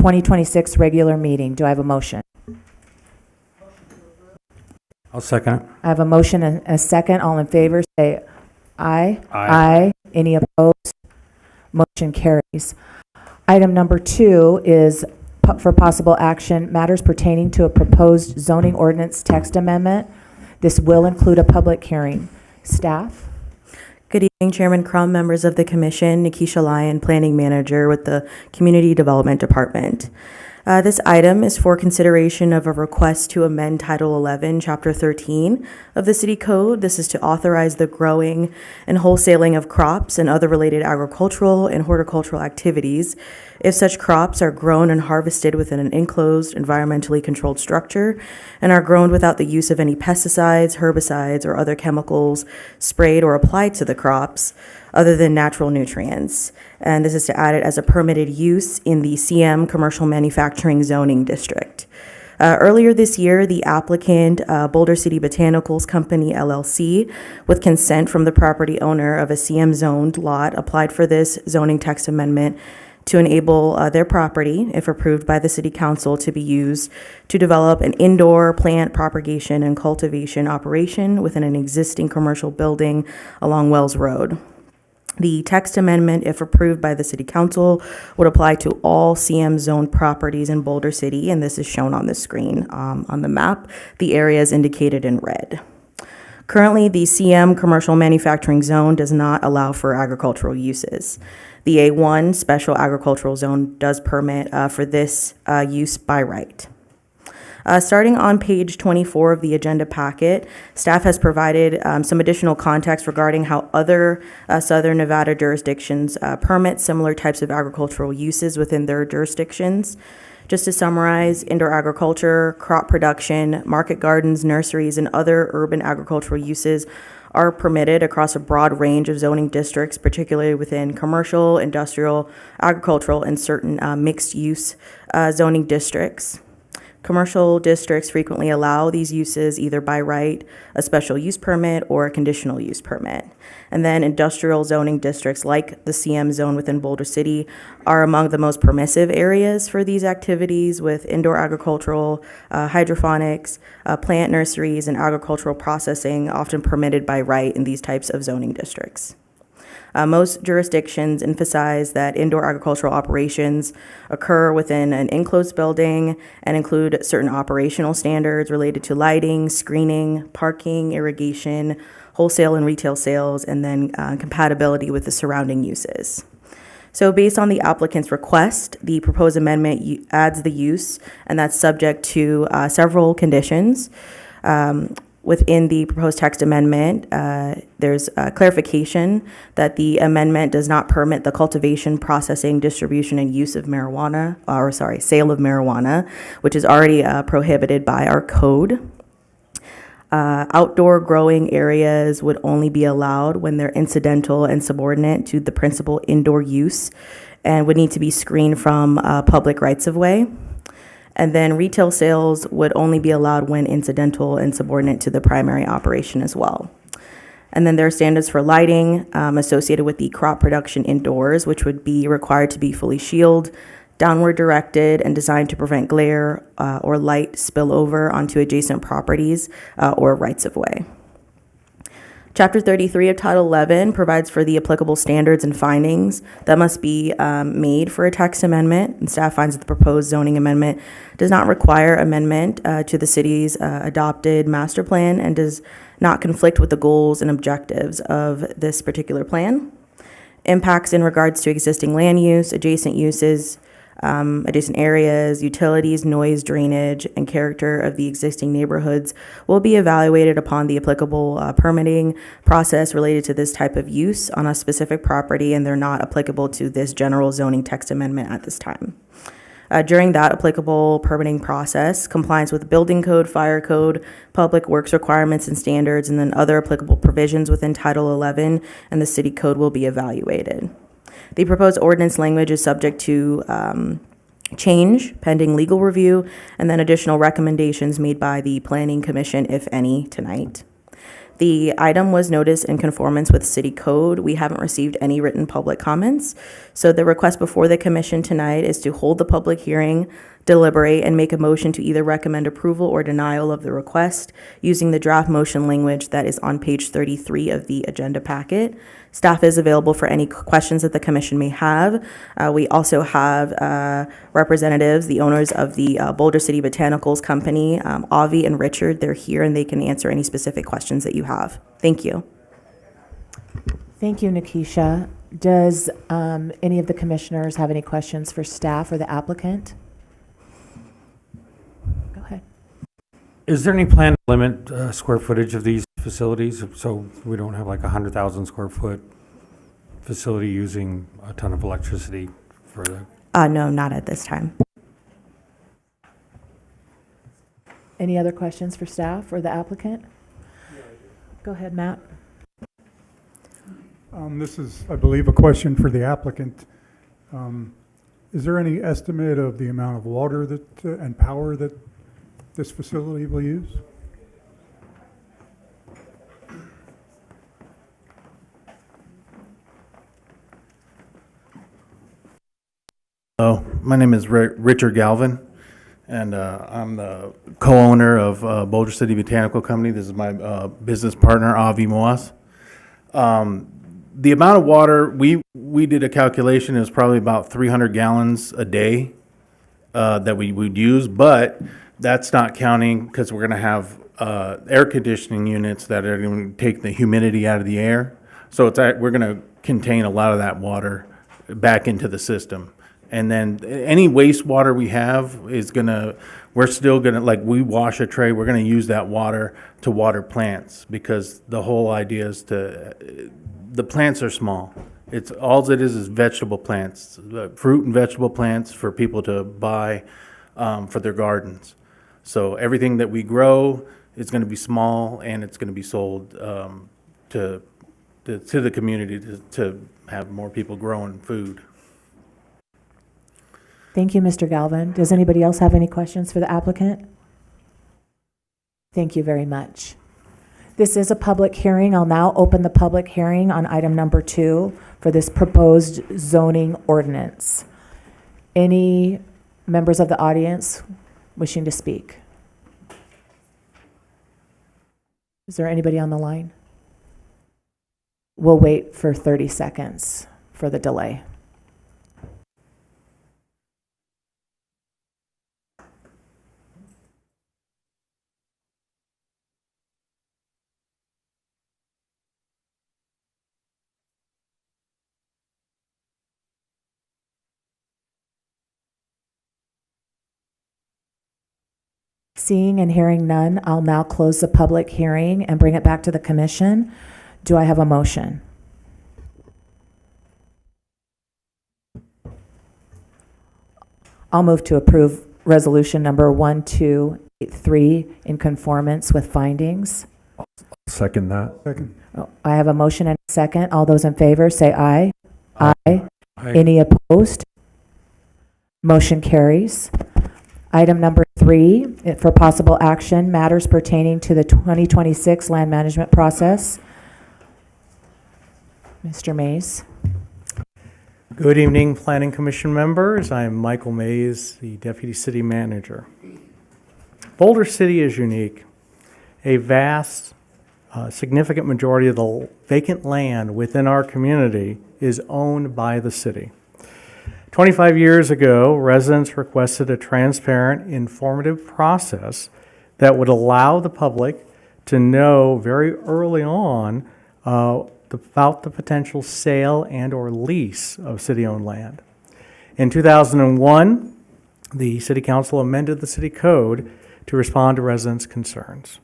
2026 regular meeting. Do I have a motion? I'll second it. I have a motion and a second. All in favor, say aye. Aye. Any opposed? Motion carries. Item number 2 is for possible action, matters pertaining to a proposed zoning ordinance text amendment. This will include a public hearing. Staff? Good evening, Chairman Crum, members of the Commission, Nikisha Lyon, Planning Manager with the Community Development Department. This item is for consideration of a request to amend Title 11, Chapter 13 of the City Code. This is to authorize the growing and wholesaling of crops and other related agricultural and horticultural activities if such crops are grown and harvested within an enclosed, environmentally controlled structure and are grown without the use of any pesticides, herbicides, or other chemicals sprayed or applied to the crops other than natural nutrients. And this is to add it as a permitted use in the CM Commercial Manufacturing Zoning District. Earlier this year, the applicant, Boulder City Botanicals Company, LLC, with consent from the property owner of a CM zoned lot, applied for this zoning text amendment to enable their property, if approved by the City Council, to be used to develop an indoor plant propagation and cultivation operation within an existing commercial building along Wells Road. The text amendment, if approved by the City Council, would apply to all CM zone properties in Boulder City, and this is shown on the screen on the map. The area is indicated in red. Currently, the CM Commercial Manufacturing Zone does not allow for agricultural uses. The A1 Special Agricultural Zone does permit for this use by right. Starting on page 24 of the agenda packet, staff has provided some additional context regarding how other Southern Nevada jurisdictions permit similar types of agricultural uses within their jurisdictions. Just to summarize, indoor agriculture, crop production, market gardens, nurseries, and other urban agricultural uses are permitted across a broad range of zoning districts, particularly within commercial, industrial, agricultural, and certain mixed-use zoning districts. Commercial districts frequently allow these uses either by right, a special use permit, or a conditional use permit. And then industrial zoning districts like the CM zone within Boulder City are among the most permissive areas for these activities, with indoor agricultural, hydroponics, plant nurseries, and agricultural processing often permitted by right in these types of zoning districts. Most jurisdictions emphasize that indoor agricultural operations occur within an enclosed building and include certain operational standards related to lighting, screening, parking, irrigation, wholesale and retail sales, and then compatibility with the surrounding uses. So based on the applicant's request, the proposed amendment adds the use, and that's subject to several conditions. Within the proposed text amendment, there's clarification that the amendment does not permit the cultivation, processing, distribution, and use of marijuana, sale of marijuana, which is already prohibited by our code. Outdoor growing areas would only be allowed when they're incidental and subordinate to the principal indoor use and would need to be screened from public rights-of-way. And then retail sales would only be allowed when incidental and subordinate to the primary operation as well. And then there are standards for lighting associated with the crop production indoors, which would be required to be fully shielded, downward directed, and designed to prevent glare or light spillover onto adjacent properties or rights-of-way. Chapter 33 of Title 11 provides for the applicable standards and findings that must be made for a text amendment, and staff finds that the proposed zoning amendment does not require amendment to the city's adopted master plan and does not conflict with the goals and objectives of this particular plan. Impacts in regards to existing land use, adjacent uses, adjacent areas, utilities, noise, drainage, and character of the existing neighborhoods will be evaluated upon the applicable permitting process related to this type of use on a specific property, and they're not applicable to this general zoning text amendment at this time. During that applicable permitting process, compliance with building code, fire code, public works requirements and standards, and then other applicable provisions within Title 11 and the city code will be evaluated. The proposed ordinance language is subject to change pending legal review and then additional recommendations made by the Planning Commission, if any, tonight. The item was noticed in conformance with city code. We haven't received any written public comments. So the request before the commission tonight is to hold the public hearing, deliberate, and make a motion to either recommend approval or denial of the request using the draft motion language that is on page 33 of the agenda packet. Staff is available for any questions that the commission may have. We also have representatives, the owners of the Boulder City Botanicals Company, Avi and Richard. They're here and they can answer any specific questions that you have. Thank you. Thank you, Nikisha. Does any of the commissioners have any questions for staff or the applicant? Go ahead. Is there any plan to limit square footage of these facilities, so we don't have like 100,000 square foot facility using a ton of electricity for the... No, not at this time. Any other questions for staff or the applicant? Go ahead, Matt. This is, I believe, a question for the applicant. Is there any estimate of the amount of water that and power that this facility will use? Hello, my name is Richard Galvin, and I'm the co-owner of Boulder City Botanical Company. This is my business partner, Avi Moas. The amount of water, we did a calculation, it was probably about 300 gallons a day that we would use, but that's not counting because we're going to have air conditioning units that are going to take the humidity out of the air. So we're going to contain a lot of that water back into the system. And then any wastewater we have is we're still gonna, like we wash a tray, we're gonna use that water to water plants because the whole idea is the plants are small. All it is vegetable plants, fruit and vegetable plants for people to buy for their gardens. So everything that we grow is gonna be small and it's gonna be sold to the community to have more people growing food. Thank you, Mr. Galvin. Does anybody else have any questions for the applicant? Thank you very much. This is a public hearing. I'll now open the public hearing on item number 2 for this proposed zoning ordinance. Any members of the audience wishing to speak? Is there anybody on the line? We'll wait for 30 seconds for the delay. Seeing and hearing none, I'll now close the public hearing and bring it back to the commission. Do I have a motion? I'll move to approve resolution number 1283 in conformance with findings. Second that. Second. I have a motion and a second. All those in favor say aye. Aye. Aye. Any opposed? Motion carries. Item number 3, for possible action, matters pertaining to the 2026 land management process. Mr. Mays. Good evening, Planning Commission members. I'm Michael Mays, the Deputy City Manager. Boulder City is unique. A vast, significant majority of the vacant land within our community is owned by the city. 25 years ago, residents requested a transparent, informative process that would allow the public to know very early on about the potential sale and or lease of city-owned land. In 2001, the City Council amended the City Code to respond to residents' concerns.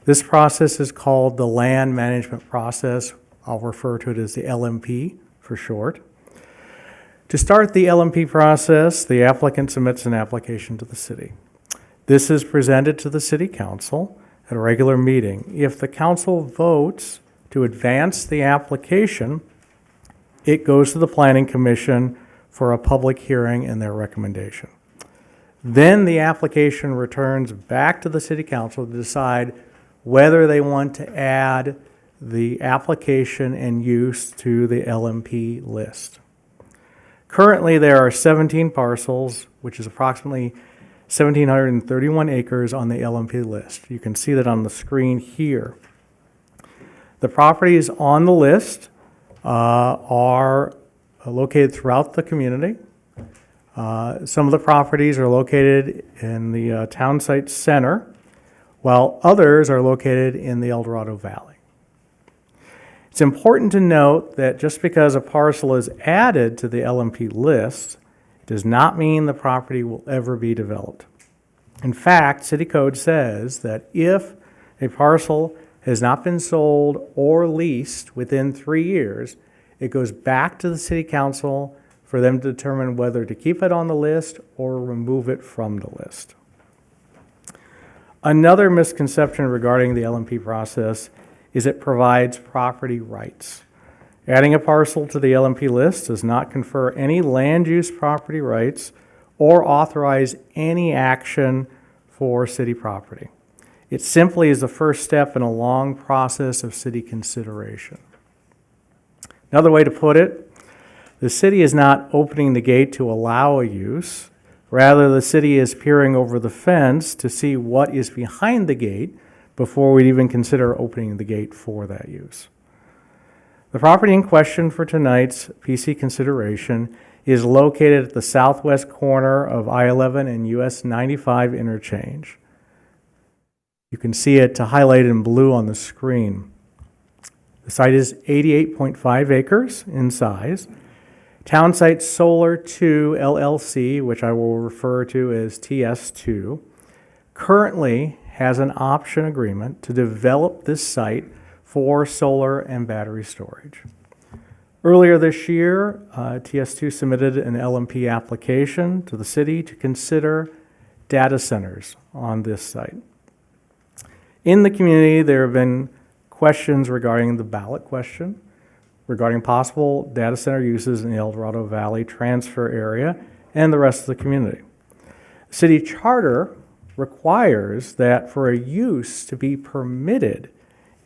This process is called the Land Management Process. I'll refer to it as the LMP for short. To start the LMP process, the applicant submits an application to the city. This is presented to the City Council at a regular meeting. If the council votes to advance the application, it goes to the Planning Commission for a public hearing and their recommendation. Then the application returns back to the City Council to decide whether they want to add the application and use to the LMP list. Currently, there are 17 parcels, which is approximately 1,731 acres on the LMP list. You can see that on the screen here. The properties on the list are located throughout the community. Some of the properties are located in the town site center, while others are located in the El Dorado Valley. It's important to note that just because a parcel is added to the LMP list, it does not mean the property will ever be developed. In fact, City Code says that if a parcel has not been sold or leased within 3 years, it goes back to the City Council for them to determine whether to keep it on the list or remove it from the list. Another misconception regarding the LMP process is it provides property rights. Adding a parcel to the LMP list does not confer any land use property rights or authorize any action for city property. It simply is the first step in a long process of city consideration. Another way to put it, the city is not opening the gate to allow a use. Rather, the city is peering over the fence to see what is behind the gate before we'd even consider opening the gate for that use. The property in question for tonight's PC consideration is located at the southwest corner of I-11 and US 95 interchange. You can see it highlighted in blue on the screen. The site is 88.5 acres in size. Townsite Solar 2 LLC, which I will refer to as TS2, currently has an option agreement to develop this site for solar and battery storage. Earlier this year, TS2 submitted an LMP application to the city to consider data centers on this site. In the community, there have been questions regarding the ballot question, regarding possible data center uses in the El Dorado Valley transfer area and the rest of the community. The city charter requires that for a use to be permitted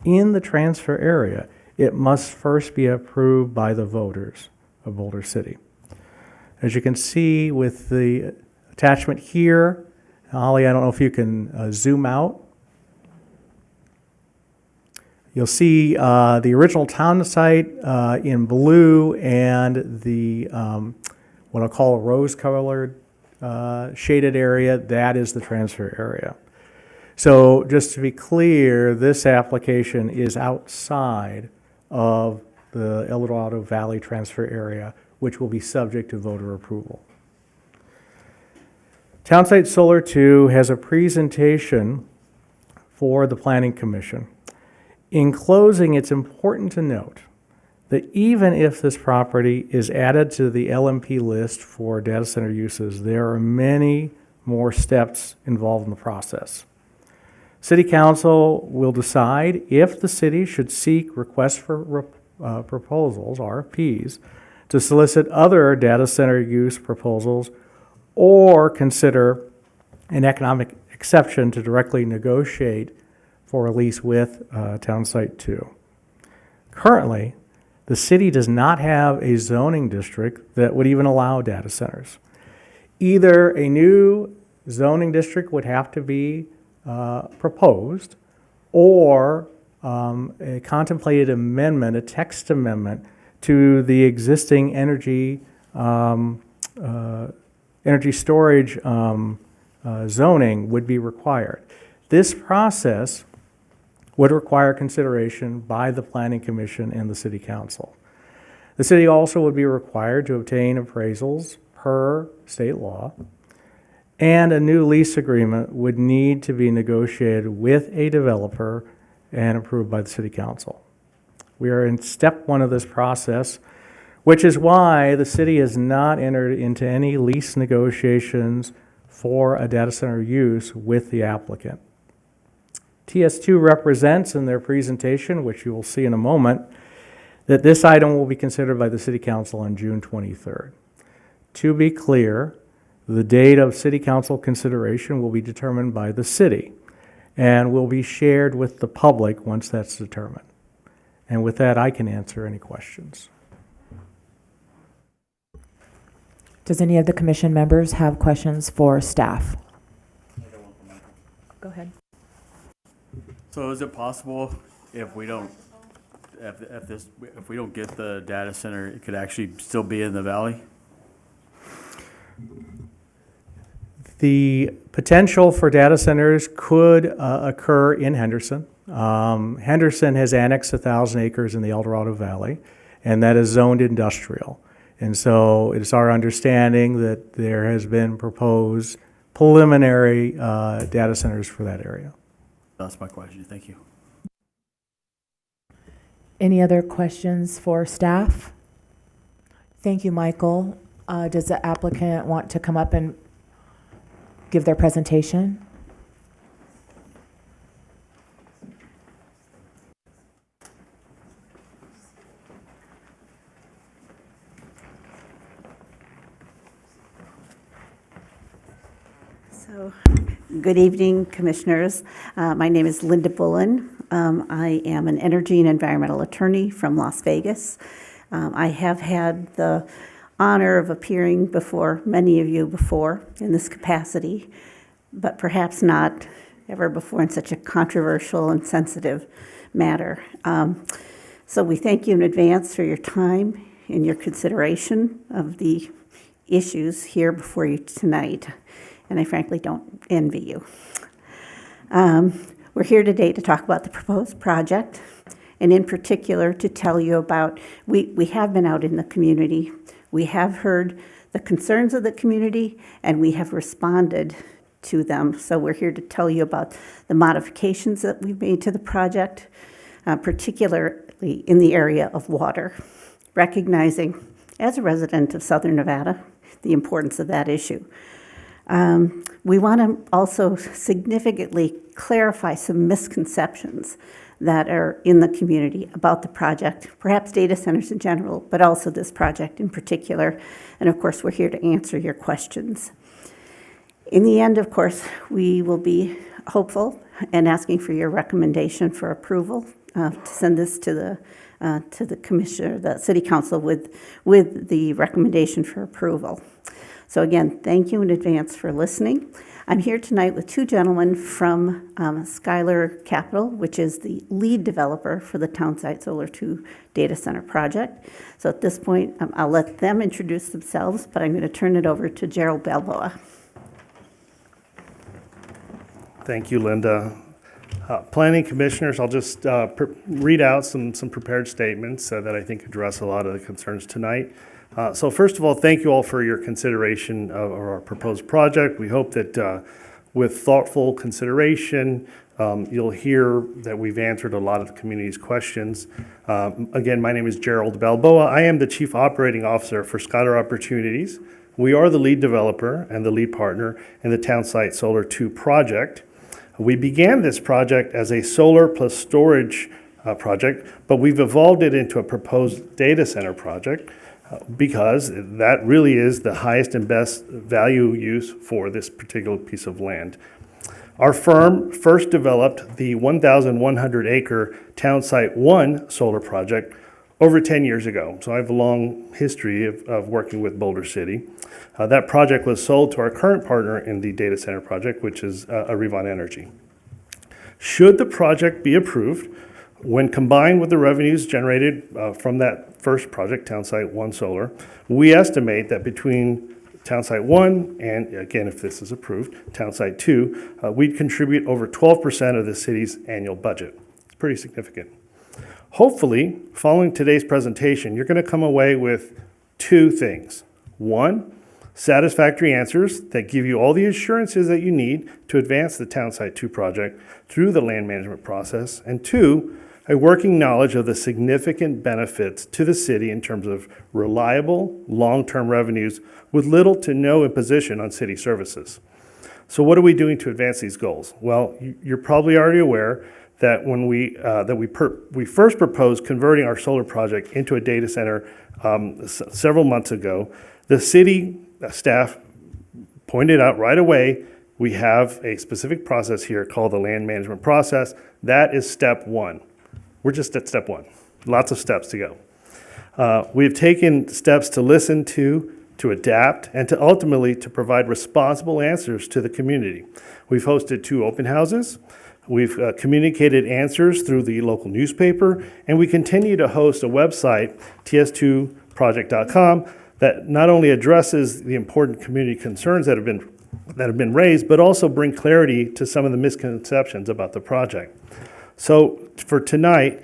in the transfer area, it must first be approved by the voters of Boulder City. As you can see with the attachment here, Holly, I don't know if you can zoom out. You'll see the original town site in blue and the what I'll call a rose-colored shaded area. That is the transfer area. So just to be clear, this application is outside of the El Dorado Valley transfer area, which will be subject to voter approval. Townsite Solar 2 has a presentation for the Planning Commission. In closing, it's important to note that even if this property is added to the LMP list for data center uses, there are many more steps involved in the process. City Council will decide if the city should seek requests for proposals, RFPs, to solicit other data center use proposals or consider an economic exception to directly negotiate for a lease with Townsite 2. Currently, the city does not have a zoning district that would even allow data centers. Either a new zoning district would have to be proposed, or a contemplated amendment, a text amendment to the existing energy storage zoning would be required. This process would require consideration by the Planning Commission and the City Council. The city also would be required to obtain appraisals per state law, and a new lease agreement would need to be negotiated with a developer and approved by the City Council. We are in step one of this process, which is why the city has not entered into any lease negotiations for a data center use with the applicant. TS2 represents in their presentation, which you will see in a moment, that this item will be considered by the City Council on June 23rd. To be clear, the date of City Council consideration will be determined by the city, and will be shared with the public once that's determined. And with that, I can answer any questions. Does any of the commission members have questions for staff? Go ahead. So is it possible if we don't, if we don't get the data center, it could actually still be in the valley? The potential for data centers could occur in Henderson. Henderson has annexed 1,000 acres in the El Dorado Valley, and that is zoned industrial. And so it's our understanding that there has been proposed preliminary data centers for that area. That's my question. Thank you. Any other questions for staff? Thank you, Michael. Does the applicant want to come up and give their presentation? So, good evening, commissioners. My name is Linda Bullen. I am an energy and environmental attorney from Las Vegas. I have had the honor of appearing before many of you before in this capacity, but perhaps not ever before in such a controversial and sensitive matter. So we thank you in advance for your time and your consideration of the issues here before you tonight. And I frankly don't envy you. We're here today to talk about the proposed project, and in particular to tell you about, we have been out in the community. We have heard the concerns of the community, and we have responded to them. So we're here to tell you about the modifications that we've made to the project, particularly in the area of water, recognizing, as a resident of Southern Nevada, the importance of that issue. We want to also significantly clarify some misconceptions that are in the community about the project, perhaps data centers in general, but also this project in particular. And of course, we're here to answer your questions. In the end, of course, we will be hopeful and asking for your recommendation for approval to send this to the commissioner, the city council, with the recommendation for approval. So again, thank you in advance for listening. I'm here tonight with two gentlemen from Skylar Capital, which is the lead developer for the Townsite Solar 2 data center project. So at this point, I'll let them introduce themselves, but I'm going to turn it over to Gerald Balboa. Thank you, Linda. Planning commissioners, I'll just read out some prepared statements that I think address a lot of the concerns tonight. So first of all, thank you all for your consideration of our proposed project. We hope that with thoughtful consideration, you'll hear that we've answered a lot of the community's questions. Again, my name is Gerald Balboa. I am the Chief Operating Officer for Skylar Opportunities. We are the lead developer and the lead partner in the Townsite Solar 2 project. We began this project as a solar plus storage project, but we've evolved it into a proposed data center project. Because that really is the highest and best value use for this particular piece of land. Our firm first developed the 1,100 acre Townsite 1 solar project over 10 years ago. So I have a long history of working with Boulder City. That project was sold to our current partner in the data center project, which is Arivon Energy. Should the project be approved, when combined with the revenues generated from that first project, Townsite 1 Solar, we estimate that between Townsite 1 and, again, if this is approved, Townsite 2, we'd contribute over 12% of the city's annual budget. It's pretty significant. Hopefully, following today's presentation, you're going to come away with two things. One, satisfactory answers that give you all the assurances that you need to advance the Townsite 2 project through the land management process. And two, a working knowledge of the significant benefits to the city in terms of reliable, long-term revenues with little to no imposition on city services. So what are we doing to advance these goals? Well, you're probably already aware that when we first proposed converting our solar project into a data center several months ago, the city staff pointed out right away We have a specific process here called the land management process. That is step one. We're just at step one. Lots of steps to go. We've taken steps to listen to adapt, and to ultimately to provide responsible answers to the community. We've hosted 2 open houses. We've communicated answers through the local newspaper, and we continue to host a website, ts2project.com, that not only addresses the important community concerns that have been raised, but also bring clarity to some of the misconceptions about the project. So for tonight,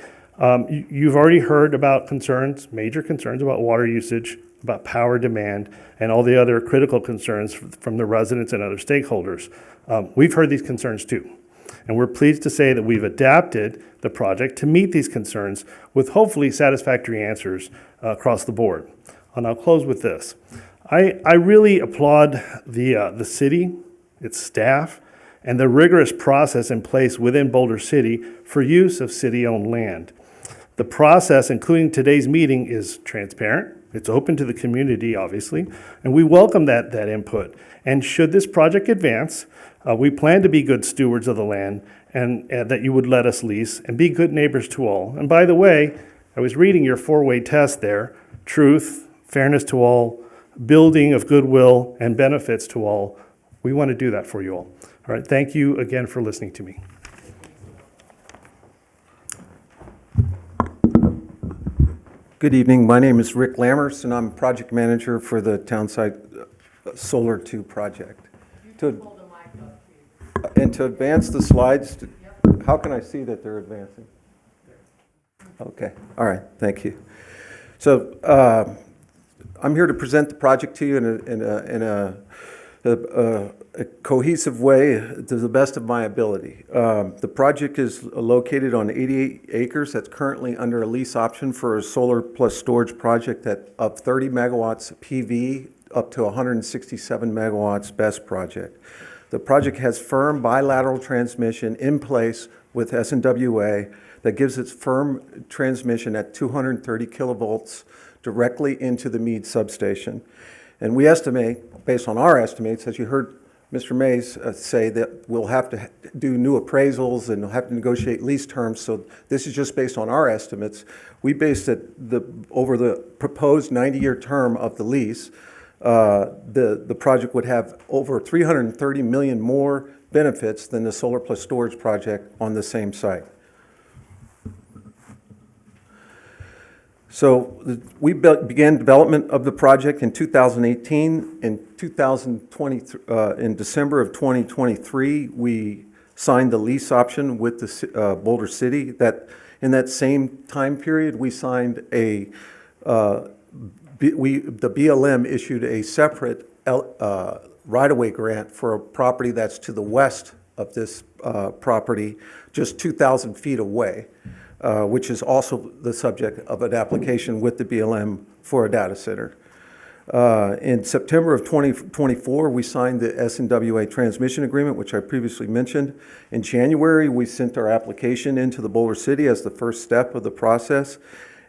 you've already heard about concerns, major concerns about water usage, about power demand, and all the other critical concerns from the residents and other stakeholders. We've heard these concerns too. And we're pleased to say that we've adapted the project to meet these concerns with hopefully satisfactory answers across the board. And I'll close with this. I really applaud the city, its staff, and the rigorous process in place within Boulder City for use of city-owned land. The process, including today's meeting, is transparent. It's open to the community, obviously, and we welcome that input. And should this project advance, we plan to be good stewards of the land and that you would let us lease and be good neighbors to all. And by the way, I was reading your 4-way test there: truth, fairness to all, building of goodwill, and benefits to all. We want to do that for you all. All right, thank you again for listening to me. Good evening. My name is Rick Lammers, and I'm project manager for the Townsite Solar 2 project. And to advance the slides, how can I see that they're advancing? Okay. All right. Thank you. So I'm here to present the project to you in a cohesive way to the best of my ability. The project is located on 88 acres that's currently under a lease option for a solar plus storage project of 30 megawatts PV up to 167 megawatts BESS project. The project has firm bilateral transmission in place with SNWA that gives its firm transmission at 230 kilovolts directly into the Meade substation. And we estimate, based on our estimates, as you heard Mr. Mays say, that we'll have to do new appraisals and we'll have to negotiate lease terms. So this is just based on our estimates. We based it over the proposed 90-year term of the lease. The project would have over 330 million more benefits than the solar plus storage project on the same site. So we began development of the project in 2018. In 2020, in December of 2023, we signed the lease option with the Boulder City. That in that same time period, we signed the BLM issued a separate right-of-way grant for a property that's to the west of this property, just 2,000 feet away. Which is also the subject of an application with the BLM for a data center. In September of 2024, we signed the SNWA transmission agreement, which I previously mentioned. In January, we sent our application into the Boulder City as the first step of the process.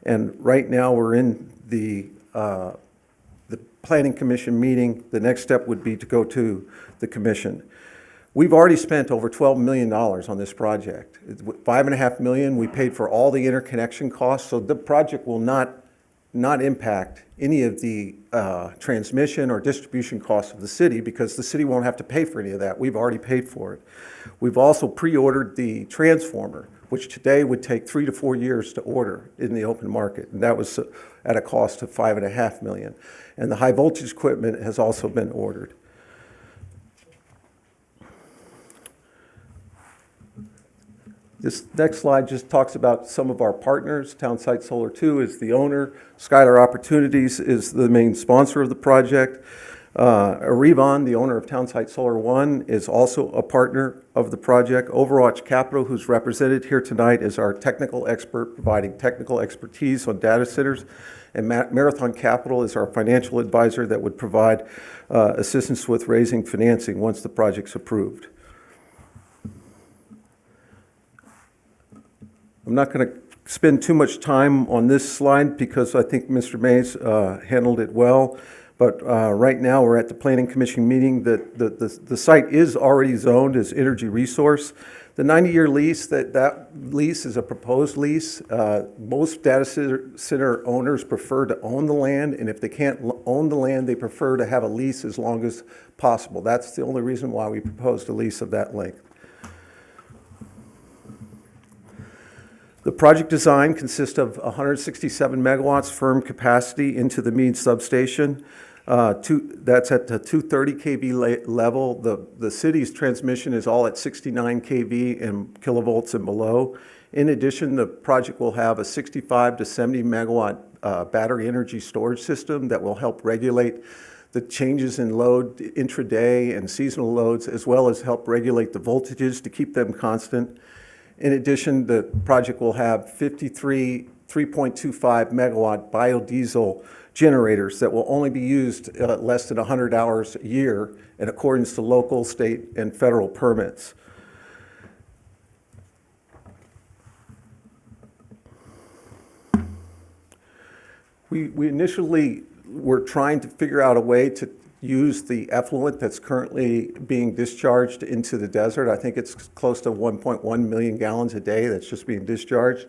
And right now, we're in the Planning Commission meeting. The next step would be to go to the Commission. We've already spent over $12 million on this project. $5.5 million, we paid for all the interconnection costs, so the project will not impact any of the transmission or distribution costs of the city because the city won't have to pay for any of that. We've already paid for it. We've also pre-ordered the transformer, which today would take 3 to 4 years to order in the open market, and that was at a cost of $5.5 million. And the high voltage equipment has also been ordered. This next slide just talks about some of our partners. Townsite Solar 2 is the owner. Skylar Opportunities is the main sponsor of the project. Arivon, the owner of Townsite Solar 1, is also a partner of the project. Overwatch Capital, who's represented here tonight, is our technical expert providing technical expertise on data centers. And Marathon Capital is our financial advisor that would provide assistance with raising financing once the project's approved. I'm not going to spend too much time on this slide because I think Mr. Mays handled it well. But right now, we're at the Planning Commission meeting. The site is already zoned as energy resource. The 90-year lease, that lease is a proposed lease. Most data center owners prefer to own the land, and if they can't own the land, they prefer to have a lease as long as possible. That's the only reason why we proposed a lease of that length. The project design consists of 167 megawatts firm capacity into the Meade substation. That's at the 230 kV level. The city's transmission is all at 69 kV and kilovolts and below. In addition, the project will have a 65 to 70 megawatt battery energy storage system that will help regulate the changes in load intraday and seasonal loads, as well as help regulate the voltages to keep them constant. In addition, the project will have 53 3.25 megawatt biodiesel generators that will only be used less than 100 hours a year in accordance to local, state, and federal permits. We initially were trying to figure out a way to use the effluent that's currently being discharged into the desert. I think it's close to 1.1 million gallons a day that's just being discharged.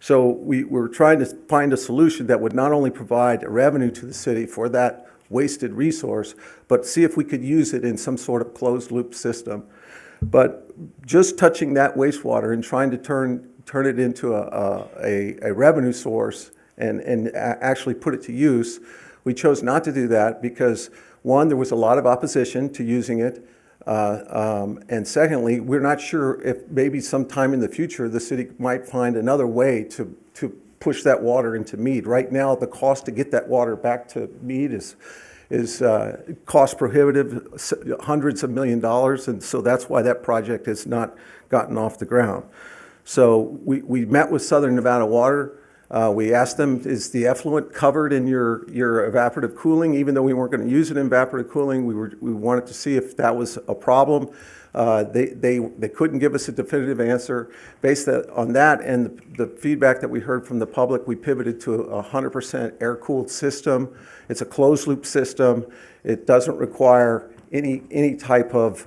So we were trying to find a solution that would not only provide revenue to the city for that wasted resource, but see if we could use it in some sort of closed loop system. But just touching that wastewater and trying to turn it into a revenue source and actually put it to use, we chose not to do that because, one, there was a lot of opposition to using it. And secondly, we're not sure if maybe sometime in the future the city might find another way to push that water into Meade. Right now, the cost to get that water back to Meade is cost prohibitive, hundreds of $millions, and so that's why that project has not gotten off the ground. So we met with Southern Nevada Water. We asked them, is the effluent covered in your evaporative cooling? Even though we weren't going to use it in evaporative cooling, we wanted to see if that was a problem. They couldn't give us a definitive answer. Based on that and the feedback that we heard from the public, we pivoted to a 100% air-cooled system. It's a closed-loop system. It doesn't require any type of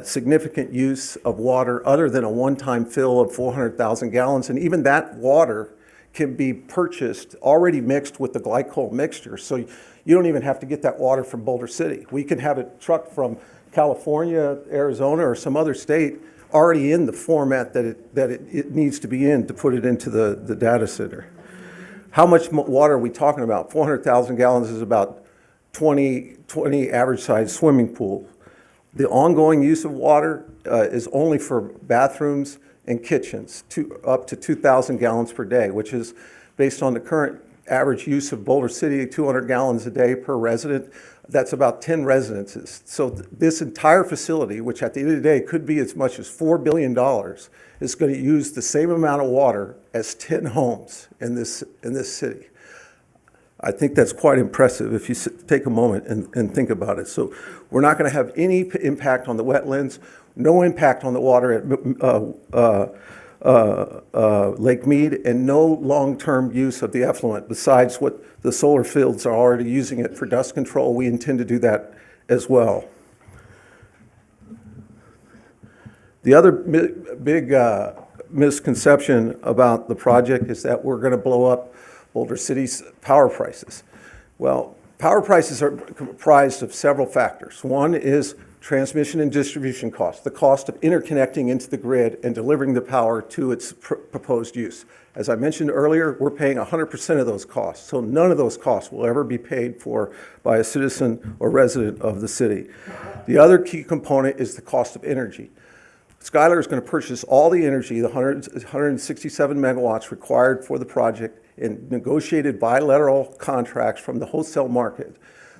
significant use of water other than a one-time fill of 400,000 gallons. And even that water can be purchased already mixed with the glycol mixture. So you don't even have to get that water from Boulder City. We can have it trucked from California, Arizona, or some other state already in the format that it needs to be in to put it into the data center. How much water are we talking about? 400,000 gallons is about 20 average-sized swimming pools. The ongoing use of water is only for bathrooms and kitchens, up to 2,000 gallons per day, which is based on the current average use of Boulder City, 200 gallons a day per resident. That's about 10 residences. So this entire facility, which at the end of the day could be as much as $4 billion, is going to use the same amount of water as 10 homes in this city. I think that's quite impressive if you take a moment and think about it. So we're not going to have any impact on the wetlands, no impact on the water at Lake Meade, and no long-term use of the effluent besides what the solar fields are already using it for dust control. We intend to do that as well. The other big misconception about the project is that we're going to blow up Boulder City's power prices. Well, power prices are comprised of several factors. One is transmission and distribution costs, the cost of interconnecting into the grid and delivering the power to its proposed use. As I mentioned earlier, we're paying 100% of those costs, so none of those costs will ever be paid for by a citizen or resident of the city. The other key component is the cost of energy. Skylar is going to purchase all the energy, the 167 megawatts required for the project, in negotiated bilateral contracts from the wholesale market.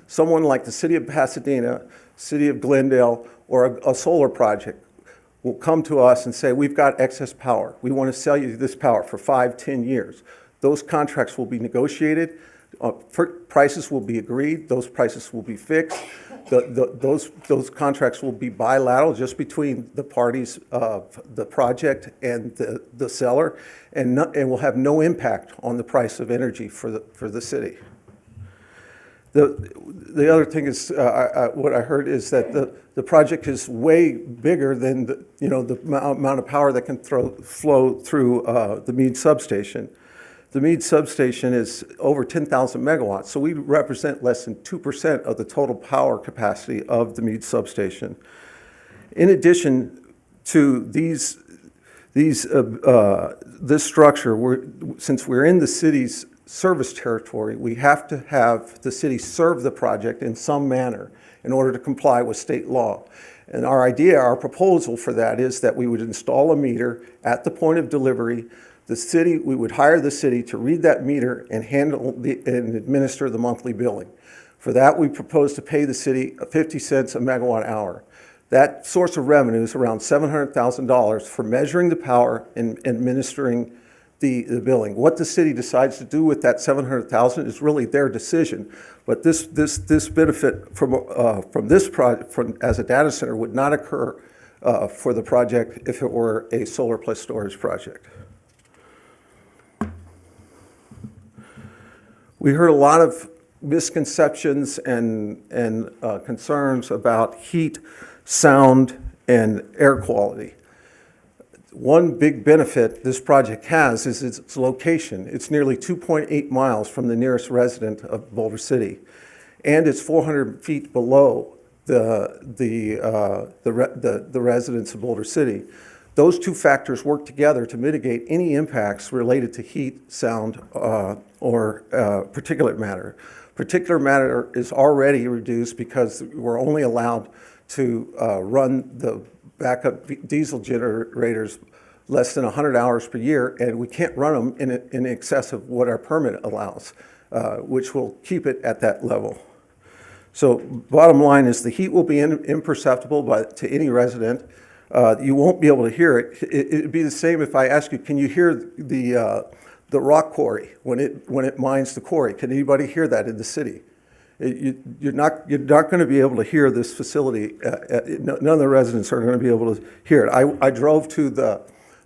Someone like the City of Pasadena, City of Glendale, or a solar project will come to us and say, we've got excess power. We want to sell you this power for 5-10 years. Those contracts will be negotiated. Prices will be agreed. Those prices will be fixed. Those contracts will be bilateral, just between the parties of the project and the seller, and will have no impact on the price of energy for the city. The other thing is, what I heard is that the project is way bigger than the amount of power that can flow through the Meade substation. The Meade substation is over 10,000 megawatts, so we represent less than 2% of the total power capacity of the Meade substation. In addition to this structure, since we're in the city's service territory, we have to have the city serve the project in some manner in order to comply with state law. And our proposal for that is that we would install a meter at the point of delivery. We would hire the city to read that meter and and administer the monthly billing. For that, we propose to pay the city 50 cents a megawatt hour. That source of revenue is around $700,000 for measuring the power and administering the billing. What the city decides to do with that $700,000 is really their decision. But this benefit from this project as a data center would not occur for the project if it were a solar plus storage project. We heard a lot of misconceptions and concerns about heat, sound, and air quality. One big benefit this project has is its location. It's nearly 2.8 miles from the nearest resident of Boulder City, and it's 400 feet below the residents of Boulder City. Those two factors work together to mitigate any impacts related to heat, sound, or particulate matter. Particulate matter is already reduced because we're only allowed to run the backup diesel generators less than 100 hours per year, and we can't run them in excess of what our permit allows, which will keep it at that level. So bottom line is the heat will be imperceptible to any resident. You won't be able to hear it. It'd be the same if I ask you, can you hear the rock quarry when it mines the quarry? Can anybody hear that in the city? You're not going to be able to hear this facility. None of the residents are going to be able to hear it. I drove to the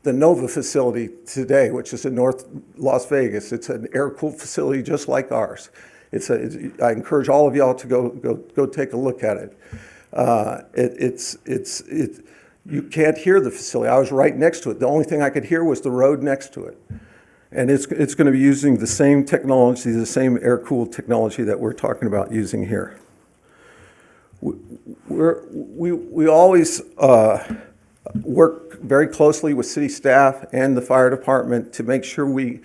Nova facility today, which is in North Las Vegas. It's an air-cooled facility just like ours. I encourage all of y'all to go take a look at it. You can't hear the facility. I was right next to it. The only thing I could hear was the road next to it. And it's going to be using the same technology, the same air-cooled technology that we're talking about using here. We always work very closely with city staff and the fire department to make sure we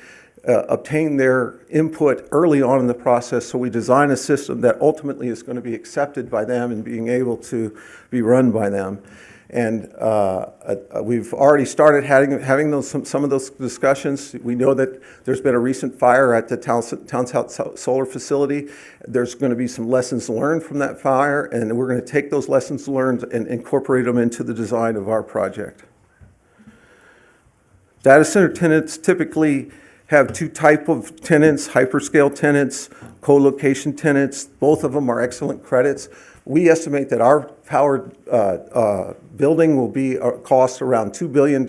obtain their input early on in the process, so we design a system that ultimately is going to be accepted by them and being able to be run by them. And we've already started having some of those discussions. We know that there's been a recent fire at the Townshouse Solar Facility. There's going to be some lessons learned from that fire, and we're going to take those lessons learned and incorporate them into the design of our project. Data center tenants typically have two types of tenants: hyperscale tenants, co-location tenants. Both of them are excellent credits. We estimate that our powered building will cost around $2 billion.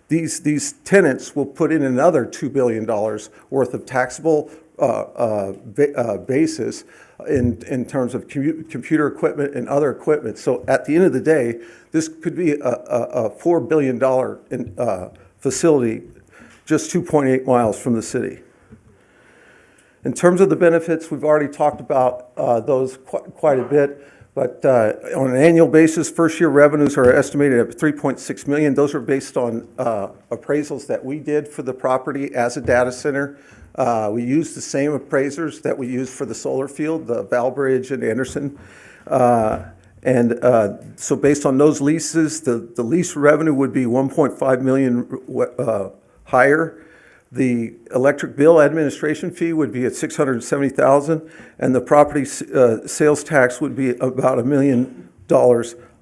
These tenants will put in another $2 billion worth of taxable basis in terms of computer equipment and other equipment. So at the end of the day, this could be a $4 billion facility just 2.8 miles from the city. In terms of the benefits, we've already talked about those quite a bit, but on an annual basis, first-year revenues are estimated at $3.6 million. Those are based on appraisals that we did for the property as a data center. We used the same appraisers that we used for the solar field, the Valbridge and Anderson. So based on those leases, the lease revenue would be $1.5 million higher. The electric bill administration fee would be at $670,000, and the property sales tax would be about $1 million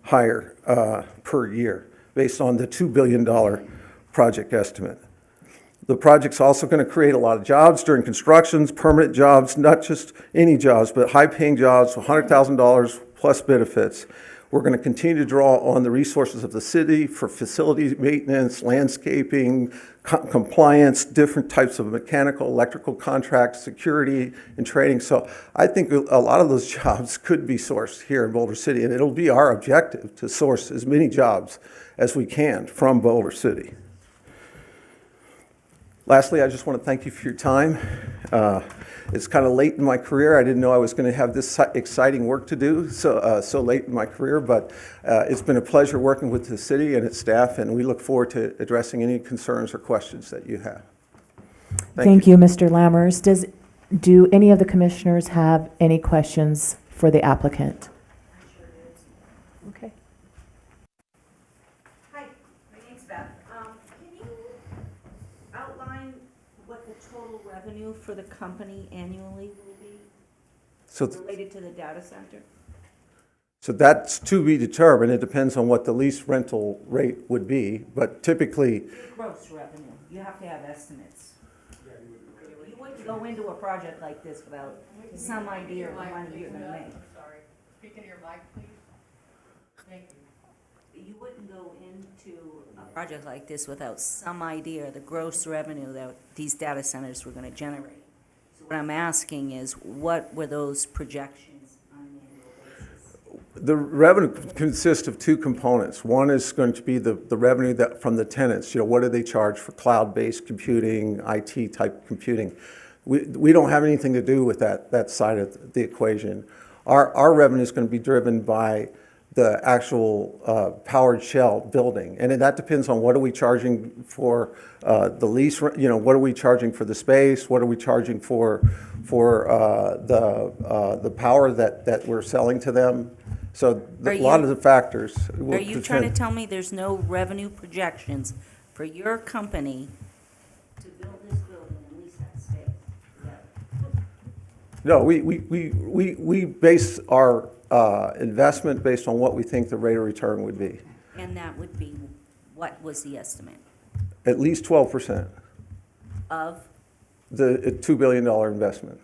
higher per year, based on the $2 billion project estimate. The project's also going to create a lot of jobs during constructions, permanent jobs, not just any jobs, but high-paying jobs, $100,000 plus benefits. We're going to continue to draw on the resources of the city for facility maintenance, landscaping, compliance, different types of mechanical, electrical contracts, security, and training. So I think a lot of those jobs could be sourced here in Boulder City, and it'll be our objective to source as many jobs as we can from Boulder City. Lastly, I just want to thank you for your time. It's kind of late in my career. I didn't know I was going to have this exciting work to do so late in my career, but it's been a pleasure working with the city and its staff, and we look forward to addressing any concerns or questions that you have. Thank you, Mr. Lammers. Do any of the commissioners have any questions for the applicant? Okay. Hi, my name's Beth. Can you outline what the total revenue for the company annually will be related to the data center? So that's to be determined. It depends on what the lease rental rate would be, but typically, Gross revenue. You have to have estimates. You wouldn't go into a project like this without some idea of the money you're gonna make. Sorry. Speak into your mic, please. Thank you. You wouldn't go into a project like this without some idea of the gross revenue that these data centers were gonna generate. So what I'm asking is, what were those projections on an annual basis? the revenue consists of two components. One is going to be the revenue that from the tenants. You know, what do they charge for cloud-based computing, IT type computing? We don't have anything to do with that side of the equation. Our revenue is going to be driven by the actual powered shell building, and that depends on what are we charging for the lease. You know, what are we charging for the space? What are we charging for the power that we're selling to them? So a lot of the factors. Are you trying to tell me there's no revenue projections for your company to build this building and lease that space? No, we base our investment based on what we think the rate of return would be. And that would be, what was the estimate? At least 12% Of? the $2 billion investment.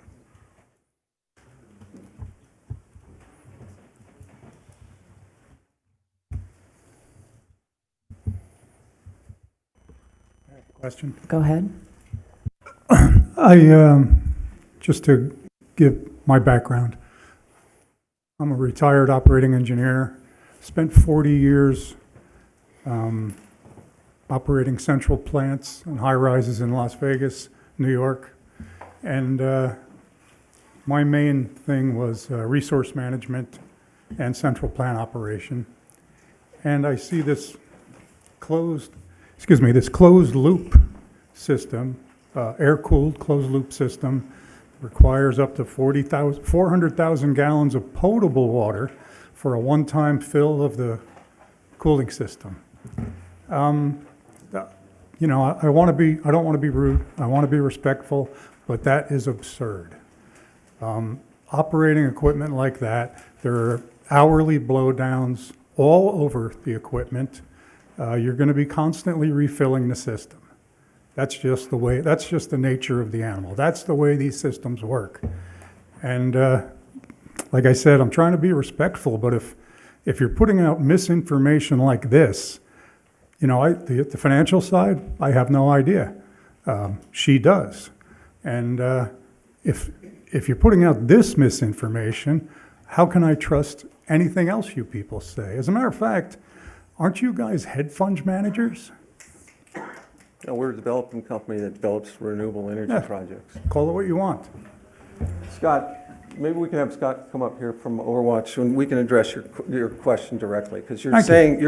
Question? Go ahead. Just to give my background, I'm a retired operating engineer, spent 40 years operating central plants and high-rises in Las Vegas, New York, and my main thing was resource management and central plant operation. And I see this closed loop system, air-cooled closed loop system, requires up to 400,000 gallons of potable water for a one-time fill of the cooling system. You know, I don't want to be rude, I want to be respectful, but that is absurd. Operating equipment like that, there are hourly blowdowns all over the equipment. You're going to be constantly refilling the system. That's just the nature of the animal. That's the way these systems work. And like I said, I'm trying to be respectful, but if you're putting out misinformation like this, you know, the financial side, I have no idea. She does. And if you're putting out this misinformation, how can I trust anything else you people say? As a matter of fact, aren't you guys hedge fund managers? No, we're a developing company that develops renewable energy projects. Call it what you want. Scott, maybe we can have Scott come up here from Overwatch and we can address your question directly, because you're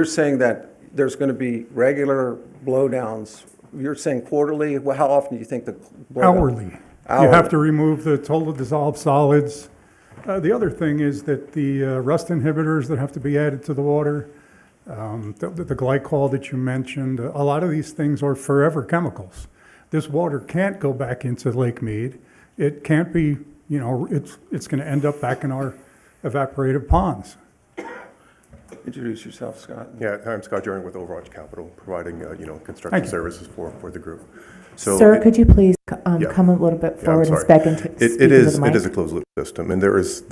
saying that there's going to be regular blowdowns. You're saying quarterly. Well, how often do you think the blowdown? Hourly. You have to remove the total dissolved solids. The other thing is that the rust inhibitors that have to be added to the water, the glycol that you mentioned, a lot of these things are forever chemicals. This water can't go back into Lake Mead. It can't be, you know, it's going to end up back in our evaporative ponds. Introduce yourself, Scott. Yeah, I'm Scott Joring with Overwatch Capital, providing, Thank construction you. services for the group. So Sir, could you please yeah. come a little bit Yeah, I'm forward and sorry. spec into It speak into is the mic? a closed loop system, and there is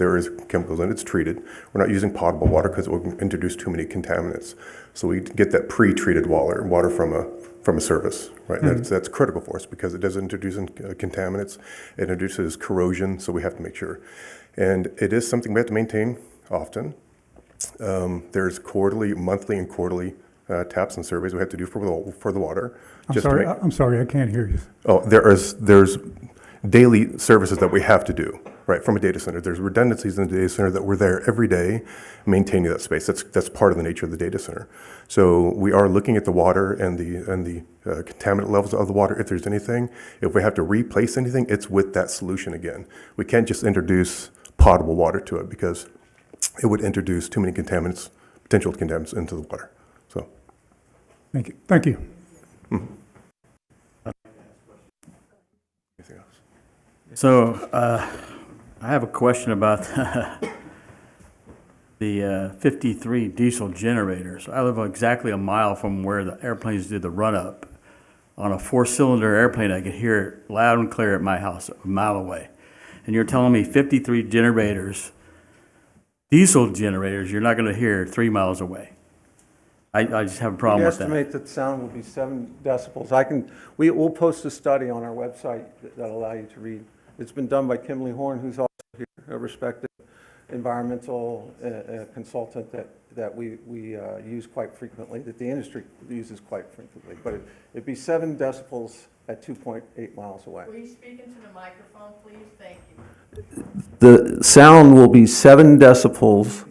chemicals in it. It's treated. We're not using potable water because it will introduce too many contaminants. So we get that pre-treated water from a service, right? That's critical for us because it does introduce contaminants. It introduces corrosion, so we have to make sure. And it is something we have to maintain often. There's monthly and quarterly taps and surveys we have to do for the water. I'm sorry, I can't hear you. Oh, there's daily services that we have to do, right, from a data center. There's redundancies in the data center that we're there every day maintaining that space. That's part of the nature of the data center. So we are looking at the water and the contaminant levels of the water. If there's anything, if we have to replace anything, it's with that solution again. We can't just introduce potable water to it because it would introduce too many potential contaminants into the water. So, Thank you. Thank you. anything else? So, I have a question about the 53 diesel generators. I live exactly a mile from where the airplanes did the run-up. On a 4-cylinder airplane, I could hear it loud and clear at my house, a mile away. And you're telling me 53 generators, diesel generators, you're not going to hear 3 miles away. I just have a problem We with that. estimate that sound will be 7 decibels. We'll post a study on our website that'll allow you to read. It's been done by Kimberly Horn, who's also here, a respected environmental consultant that we use quite frequently, that the industry uses quite frequently. But it'd be 7 decibels at 2.8 miles away. Will you speak into the microphone, please? Thank you. The sound will be 7 decibels,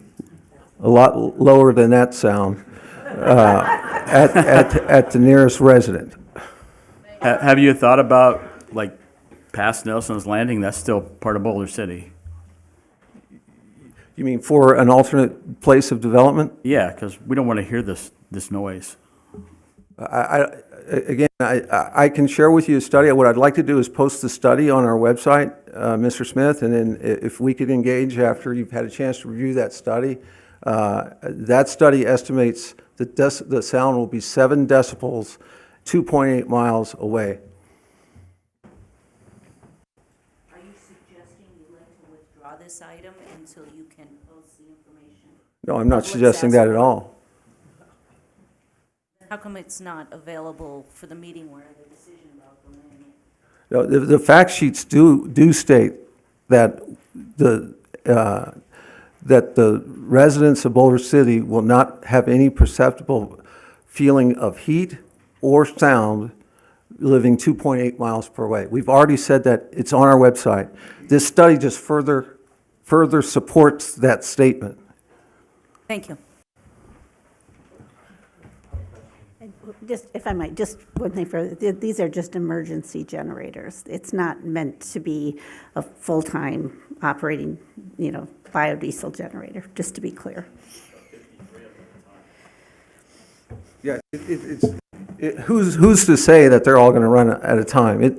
a lot lower than that sound, at the nearest resident. Have you thought about, like, past Nelson's Landing? That's still part of Boulder City. You mean for an alternate place of development? Yeah, because we don't want to hear this noise. I can share with you a study. What I'd like to do is post the study on our website, Mr. Smith, and then if we could engage after you've had a chance to review that study. That study estimates that the sound will be 7 decibels, 2.8 miles away. Are you suggesting you'd like to withdraw this item until you can post the information? No, I'm not What's suggesting that at all. How come it's not available for the meeting where the decision about the land? No, the fact sheets do state that the residents of Boulder City will not have any perceptible feeling of heat or sound living 2.8 miles per way. We've already said that. It's on our website. This study just further supports that statement. Thank you. And just, if I might, just one thing further, these are just emergency generators. It's not meant to be a full-time operating, biodiesel generator, just to be clear. Yeah, who's to say that they're all going to run at a time?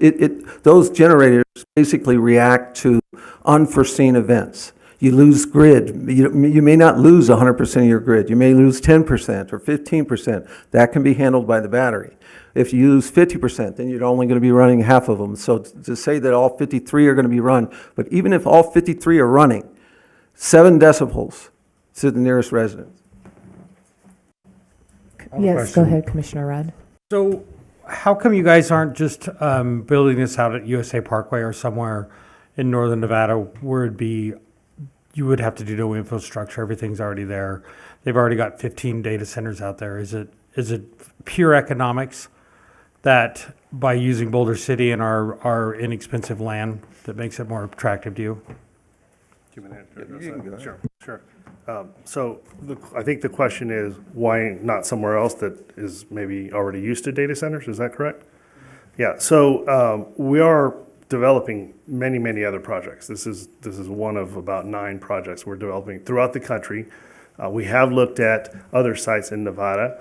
Those generators basically react to unforeseen events. You lose grid. You may not lose 100% of your grid. You may lose 10% or 15%. That can be handled by the battery. If you lose 50%, then you're only going to be running half of them. So to say that all 53 are going to be run, but even if all 53 are running, 7 decibels to the nearest resident. Yes, go ahead, Commissioner Rudd. So how come you guys aren't just building this out at USA Parkway or somewhere in northern Nevada where you would have to do no infrastructure, everything's already there. They've already got 15 data centers out there. Is it pure economics that by using Boulder City and our inexpensive land that makes it more attractive to you? Sure. So I think the question is, why not somewhere else that is maybe already used to data centers? Is that correct? Yeah, so we are developing many other projects. This is one of about 9 projects we're developing throughout the country. We have looked at other sites in Nevada.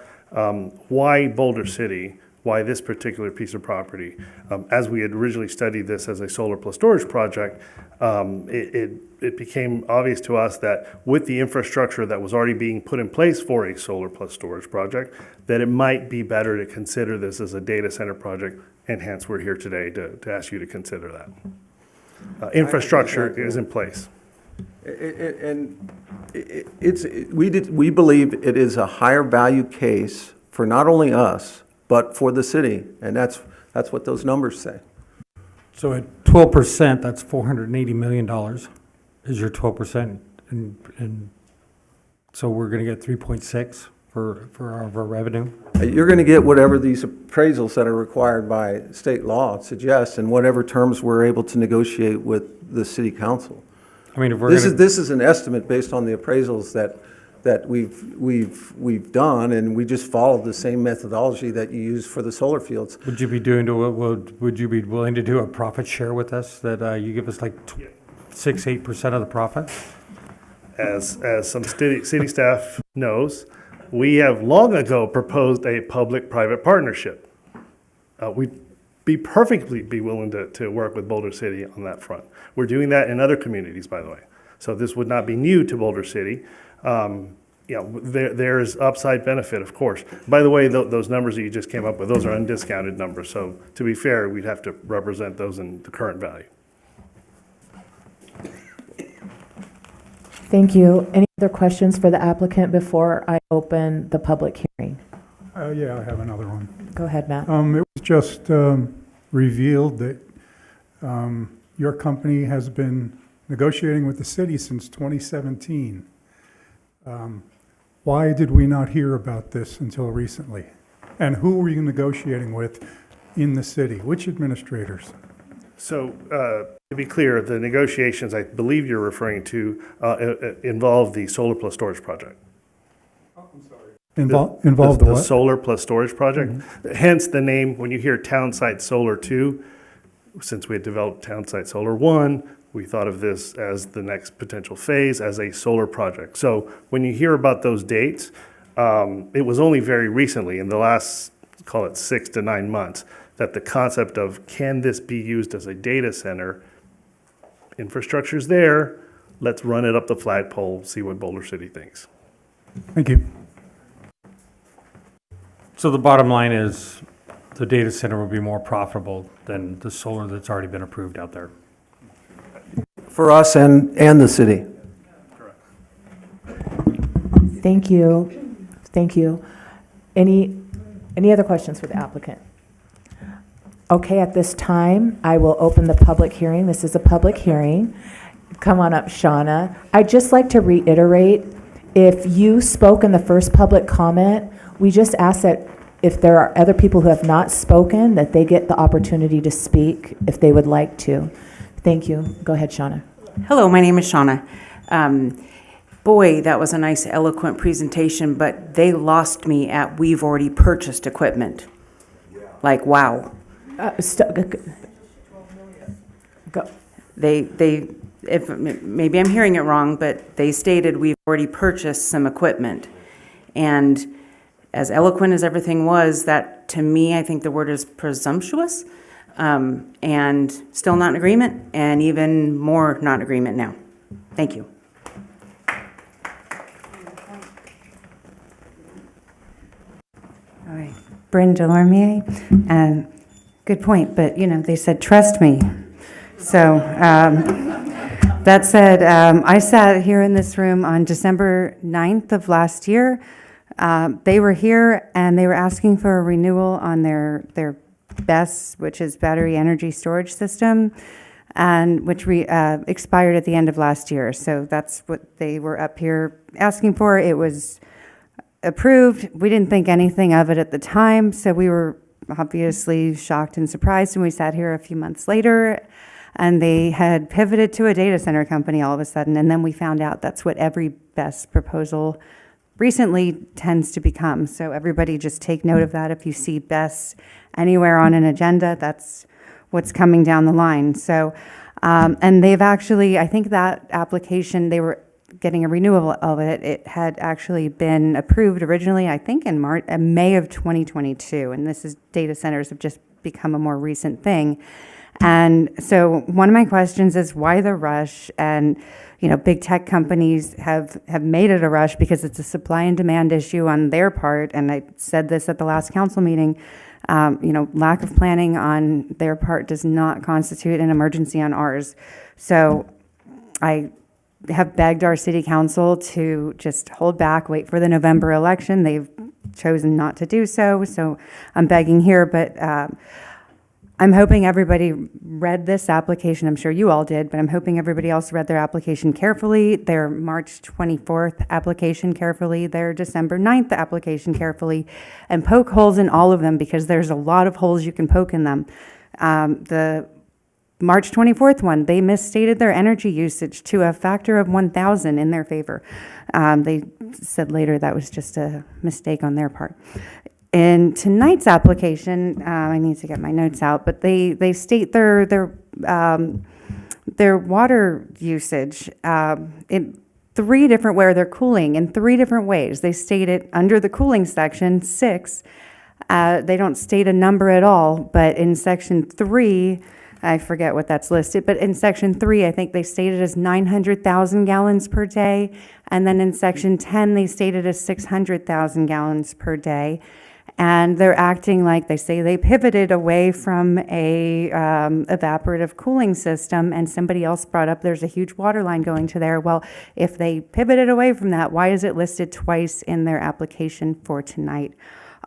Why Boulder City? Why this particular piece of property? As we had originally studied this as a solar plus storage project, it it became obvious to us that with the infrastructure that was already being put in place for a solar plus storage project, that it might be better to consider this as a data center project, and hence we're here today to ask you to consider that. Infrastructure is in place. We believe it is a higher value case for not only us, but for the city, and that's what those numbers say. So at 12%, that's $480 million is your 12%. And so we're going to get 3.6 for our revenue? You're going to get whatever these appraisals that are required by state law suggest, and whatever terms we're able to negotiate with the city council. I mean, if we're This is an estimate based on the appraisals that we've done, and we just followed the same methodology that you use for the solar fields. would you be would you be willing to do a profit share with us, that you give us like 6-8% of the profit? As some city staff knows, we have long ago proposed a public-private partnership. We'd be perfectly willing to work with Boulder City on that front. We're doing that in other communities, by the way. So this would not be new to Boulder City. There is upside benefit, of course. By the way, those numbers that you just came up with, those are undiscounted numbers. So to be fair, we'd have to represent those in the current value. Thank you. Any other questions for the applicant before I open the public hearing? Yeah, I have another one. Go ahead, Matt. It was just revealed that your company has been negotiating with the city since 2017. Why did we not hear about this until recently? And who were you negotiating with in the city? Which administrators? So, to be clear, the negotiations I believe you're referring to involve the solar plus storage project. Involved the what? solar plus storage project. Mm-hmm. Hence the name, when you hear Townsite Solar 2, since we had developed Townsite Solar 1, we thought of this as the next potential phase as a solar project. So when you hear about those dates, it was only very recently, in the last, call it 6 to 9 months, that the concept of can this be used as a data center, infrastructure's there, let's run it up the flagpole, see what Boulder City thinks. Thank you. So the bottom line is the data center will be more profitable than the solar that's already been approved out there. For us and the city. Thank you. Thank you. Any other questions for the applicant? Okay, at this time, I will open the public hearing. This is a public hearing. Come on up, Shauna. I'd just like to reiterate, if you spoke in the first public comment, we just ask that if there are other people who have not spoken, that they get the opportunity to speak if they would like to. Thank you. Go ahead, Shauna. Hello, my name is Shauna. Boy, that was a nice, eloquent presentation, but they lost me at we've already purchased equipment. Like, wow. Go. If maybe I'm hearing it wrong, but they stated we've already purchased some equipment. And as eloquent as everything was, that to me, I think the word is presumptuous, and still not in agreement, and even more not in agreement now. Thank you. All right, Bryn Delormier. Good point, but they said, trust me. So that said, I sat here in this room on December 9th of last year. They were here and they were asking for a renewal on their BESS, which is battery energy storage system, and which expired at the end of last year. So that's what they were up here asking for. It was approved. We didn't think anything of it at the time, so we were obviously shocked and surprised when we sat here a few months later and they had pivoted to a data center company all of a sudden, and then we found out that's what every BESS proposal recently tends to become. So everybody just take note of that. If you see BESS anywhere on an agenda, that's what's coming down the line. So, and they've actually, I think that application, they were getting a renewal of it. It had actually been approved originally, I think, in May of 2022. And this is data centers have just become a more recent thing. And so one of my questions is why the rush? And, you know, big tech companies have made it a rush because it's a supply and demand issue on their part. And I said this at the last council meeting, you know, lack of planning on their part does not constitute an emergency on ours. So I have begged our city council to just hold back, wait for the November election. They've chosen not to do so. So I'm begging here, but I'm hoping everybody read this application. I'm sure you all did, but I'm hoping everybody else read their application carefully, their March 24th application carefully, their December 9th application carefully, and poke holes in all of them because there's a lot of holes you can poke in them. The March 24th one, they misstated their energy usage to a factor of 1,000 in their favor. They said later that was just a mistake on their part. In tonight's application, I need to get my notes out, but they state their water usage in three different where they're cooling in three different ways. They state it under the cooling section 6. They don't state a number at all, but in section 3, I forget what that's listed, but in section 3, I think they stated as 900,000 gallons per day, and then in section 10, they stated as 600,000 gallons per day. And they're acting like they say they pivoted away from a evaporative cooling system, and somebody else brought up there's a huge water line going to there. Well, if they pivoted away from that, why is it listed twice in their application for tonight?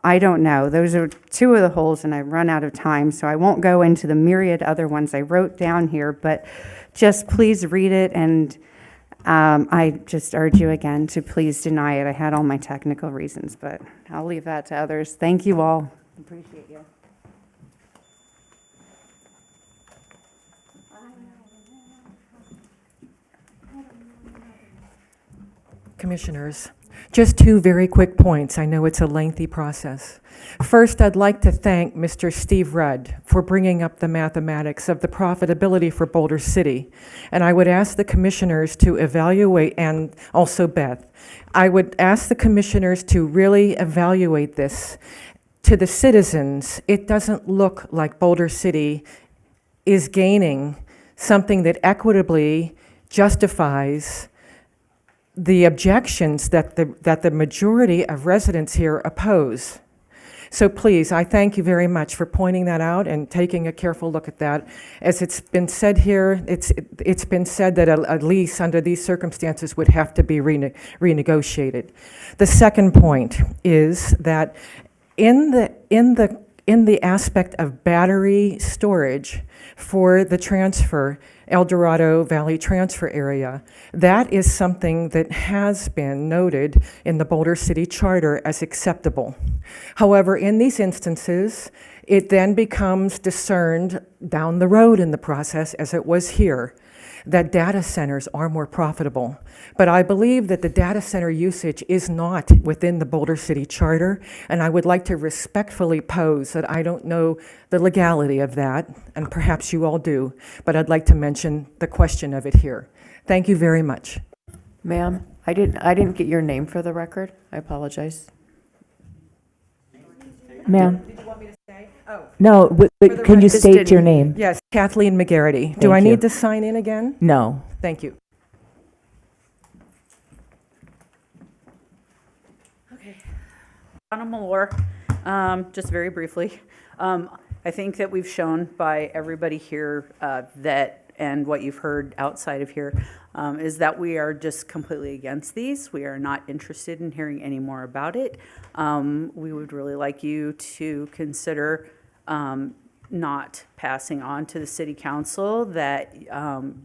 I don't know. Those are two of the holes, and I've run out of time, so I won't go into the myriad other ones I wrote down here, but just please read it, and I just urge you again to please deny it. I had all my technical reasons, but I'll leave that to others. Thank you all. Appreciate you. Commissioners, just two very quick points. I know it's a lengthy process. First, I'd like to thank Mr. Steve Rudd for bringing up the mathematics of the profitability for Boulder City. And I would ask the commissioners to evaluate, and also Beth, I would ask the commissioners to really evaluate this. To the citizens, it doesn't look like Boulder City is gaining something that equitably justifies the objections that the majority of residents here oppose. So please, I thank you very much for pointing that out and taking a careful look at that. As it's been said here, it's been said that a lease under these circumstances would have to be renegotiated. The second point is that in the aspect of battery storage for the transfer, El Dorado Valley transfer area, that is something that has been noted in the Boulder City Charter as acceptable. However, in these instances, it then becomes discerned down the road in the process, as it was here, that data centers are more profitable. But I believe that the data center usage is not within the Boulder City Charter, and I would like to respectfully pose that I don't know the legality of that, and perhaps you all do, but I'd like to mention the question of it here. Thank you very much. Ma'am, I didn't get your name for the record. I apologize. Ma'am? Did you want me to say? Oh. No, but can you Just state didn't- your name? Yes, Kathleen McGarity. Do I Thank you. need to sign in again? No. Thank you. Donna Malore, just very briefly. I think that we've shown by everybody here that, and what you've heard outside of here, is that we are just completely against these. We are not interested in hearing any more about it. We would really like you to consider not passing on to the city council that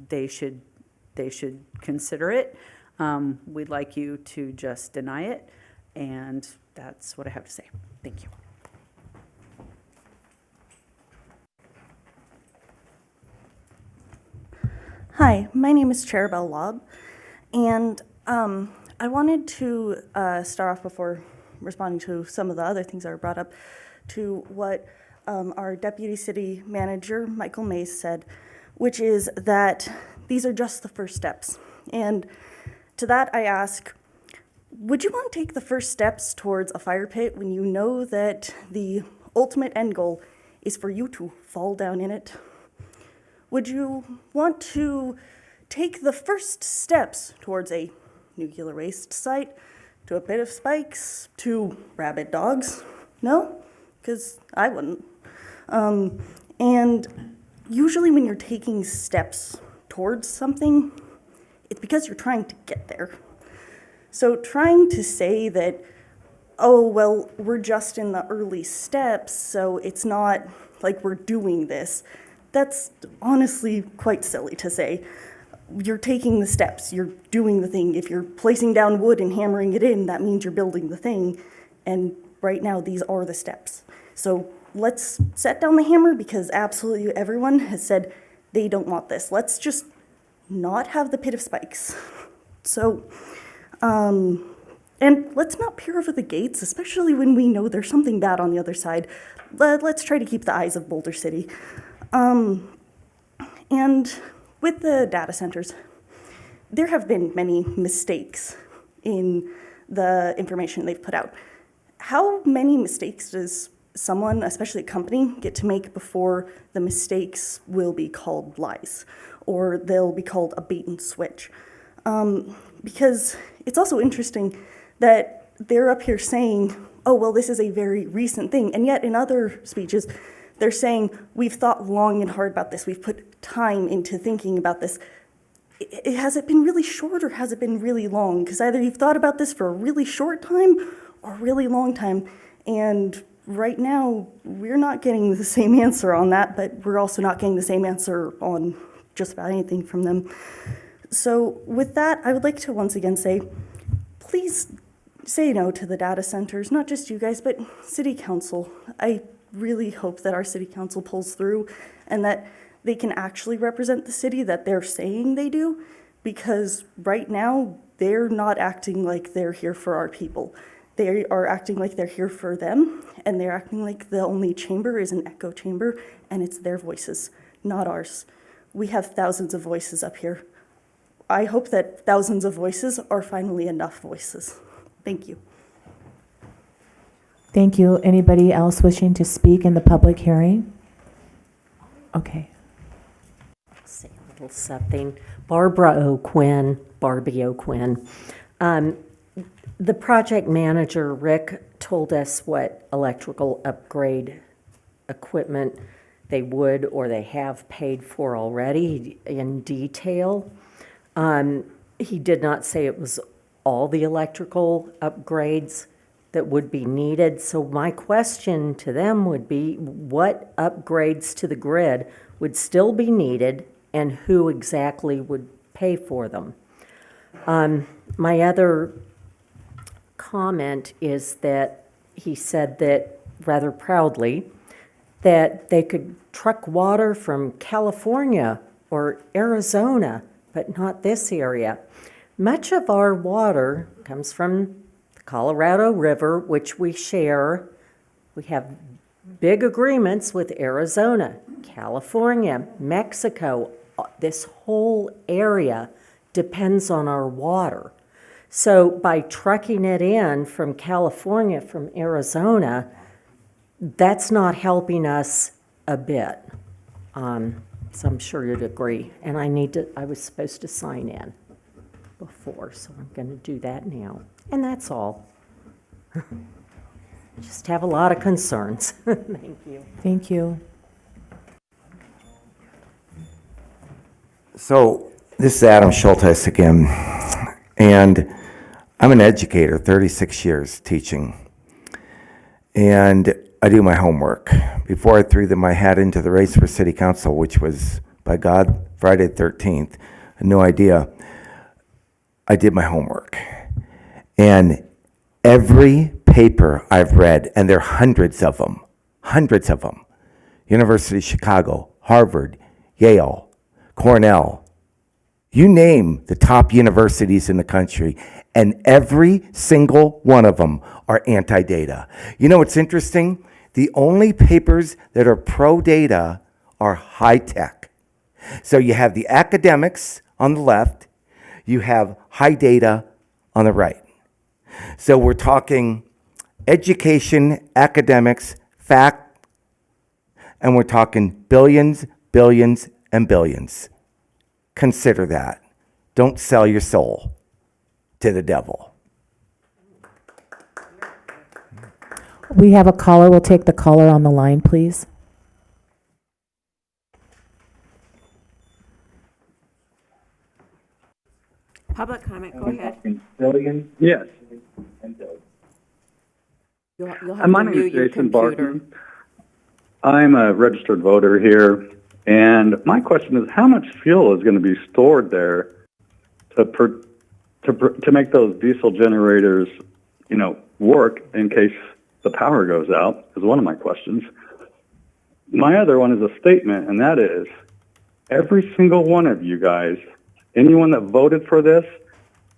they should consider it. We'd like you to just deny it, and that's what I have to say. Thank you. Hi, my name is Cherabelle Lobb, and I wanted to start off before responding to some of the other things that were brought up to what our Deputy City Manager, Michael Mays, said, which is that these are just the first steps. And to that I ask, would you want to take the first steps towards a fire pit when you know that the ultimate end goal is for you to fall down in it? would you want to take the first steps towards a nuclear waste site, to a pit of spikes, to rabid dogs? No? Because I wouldn't. And usually when you're taking steps towards something, it's because you're trying to get there. So trying to say that, oh, well, we're just in the early steps, so it's not like we're doing this, that's honestly quite silly to say. You're taking the steps, you're doing the thing. If you're placing down wood and hammering it in, that means you're building the thing. And right now, these are the steps. So let's set down the hammer, because absolutely everyone has said they don't want this. Let's just not have the pit of spikes. So, and let's not peer over the gates, especially when we know there's something bad on the other side. Let's try to keep the eyes of Boulder City. And with the data centers, there have been many mistakes in the information they've put out. How many mistakes does someone, especially a company, get to make before the mistakes will be called lies, or they'll be called a bait and switch? Because it's also interesting that they're up here saying, oh, well, this is a very recent thing, and yet in other speeches, they're saying, we've thought long and hard about this, we've put time into thinking about this. Has it been really short, or has it been really long? Because either you've thought about this for a really short time or a really long time, and right now, we're not getting the same answer on that, but we're also not getting the same answer on just about anything from them. So with that, I would like to once again say, please say no to the data centers, not just you guys, but City Council. I really hope that our City Council pulls through and that they can actually represent the city that they're saying they do, because right now, they're not acting like they're here for our people. They are acting like they're here for them, and they're acting like the only chamber is an echo chamber, and it's their voices, not ours. We have thousands of voices up here. I hope that thousands of voices are finally enough voices. Thank you. Thank you. Anybody else wishing to speak in the public hearing? Okay. Say a little something. Barbara O'Quinn, Barbie O'Quinn. The project manager, Rick, told us what electrical upgrade equipment they would or they have paid for already in detail. He did not say it was all the electrical upgrades that would be needed. So my question to them would be, what upgrades to the grid would still be needed and who exactly would pay for them? My other comment is that he said that, rather proudly, that they could truck water from California or Arizona, but not this area. Much of our water comes from the Colorado River, which we share. We have big agreements with Arizona, California, Mexico. This whole area depends on our water. So by trucking it in from California, from Arizona, that's not helping us a bit. So I'm sure you'd agree. And I was supposed to sign in before, so I'm going to do that now. And that's all. Just have a lot of concerns. Thank you. Thank you. So this is Adam Schultes again, and I'm an educator, 36 years teaching, and I do my homework. Before I threw my hat into the race for city council, which was, by God, Friday the 13th, no idea, I did my homework. And every paper I've read, and there are hundreds of them, University of Chicago, Harvard, Yale, Cornell, you name the top universities in the country, and every single one of them are anti-data. You know what's interesting? The only papers that are pro-data are high-tech. So you have the academics on the left, you have high data on the right. So we're talking education, academics, fact, and we're talking billions, billions, and billions. Consider that. Don't sell your soul to the devil. We have a caller. We'll take the caller on the line, please. Public comment, go ahead. Yes. You'll have My to name mute is your Jason computer. Barton. I'm a registered voter here, and my question is, how much fuel is going to be stored there to make those diesel generators, work in case the power goes out? Is one of my questions. My other one is a statement, and that is, every single one of you guys, anyone that voted for this,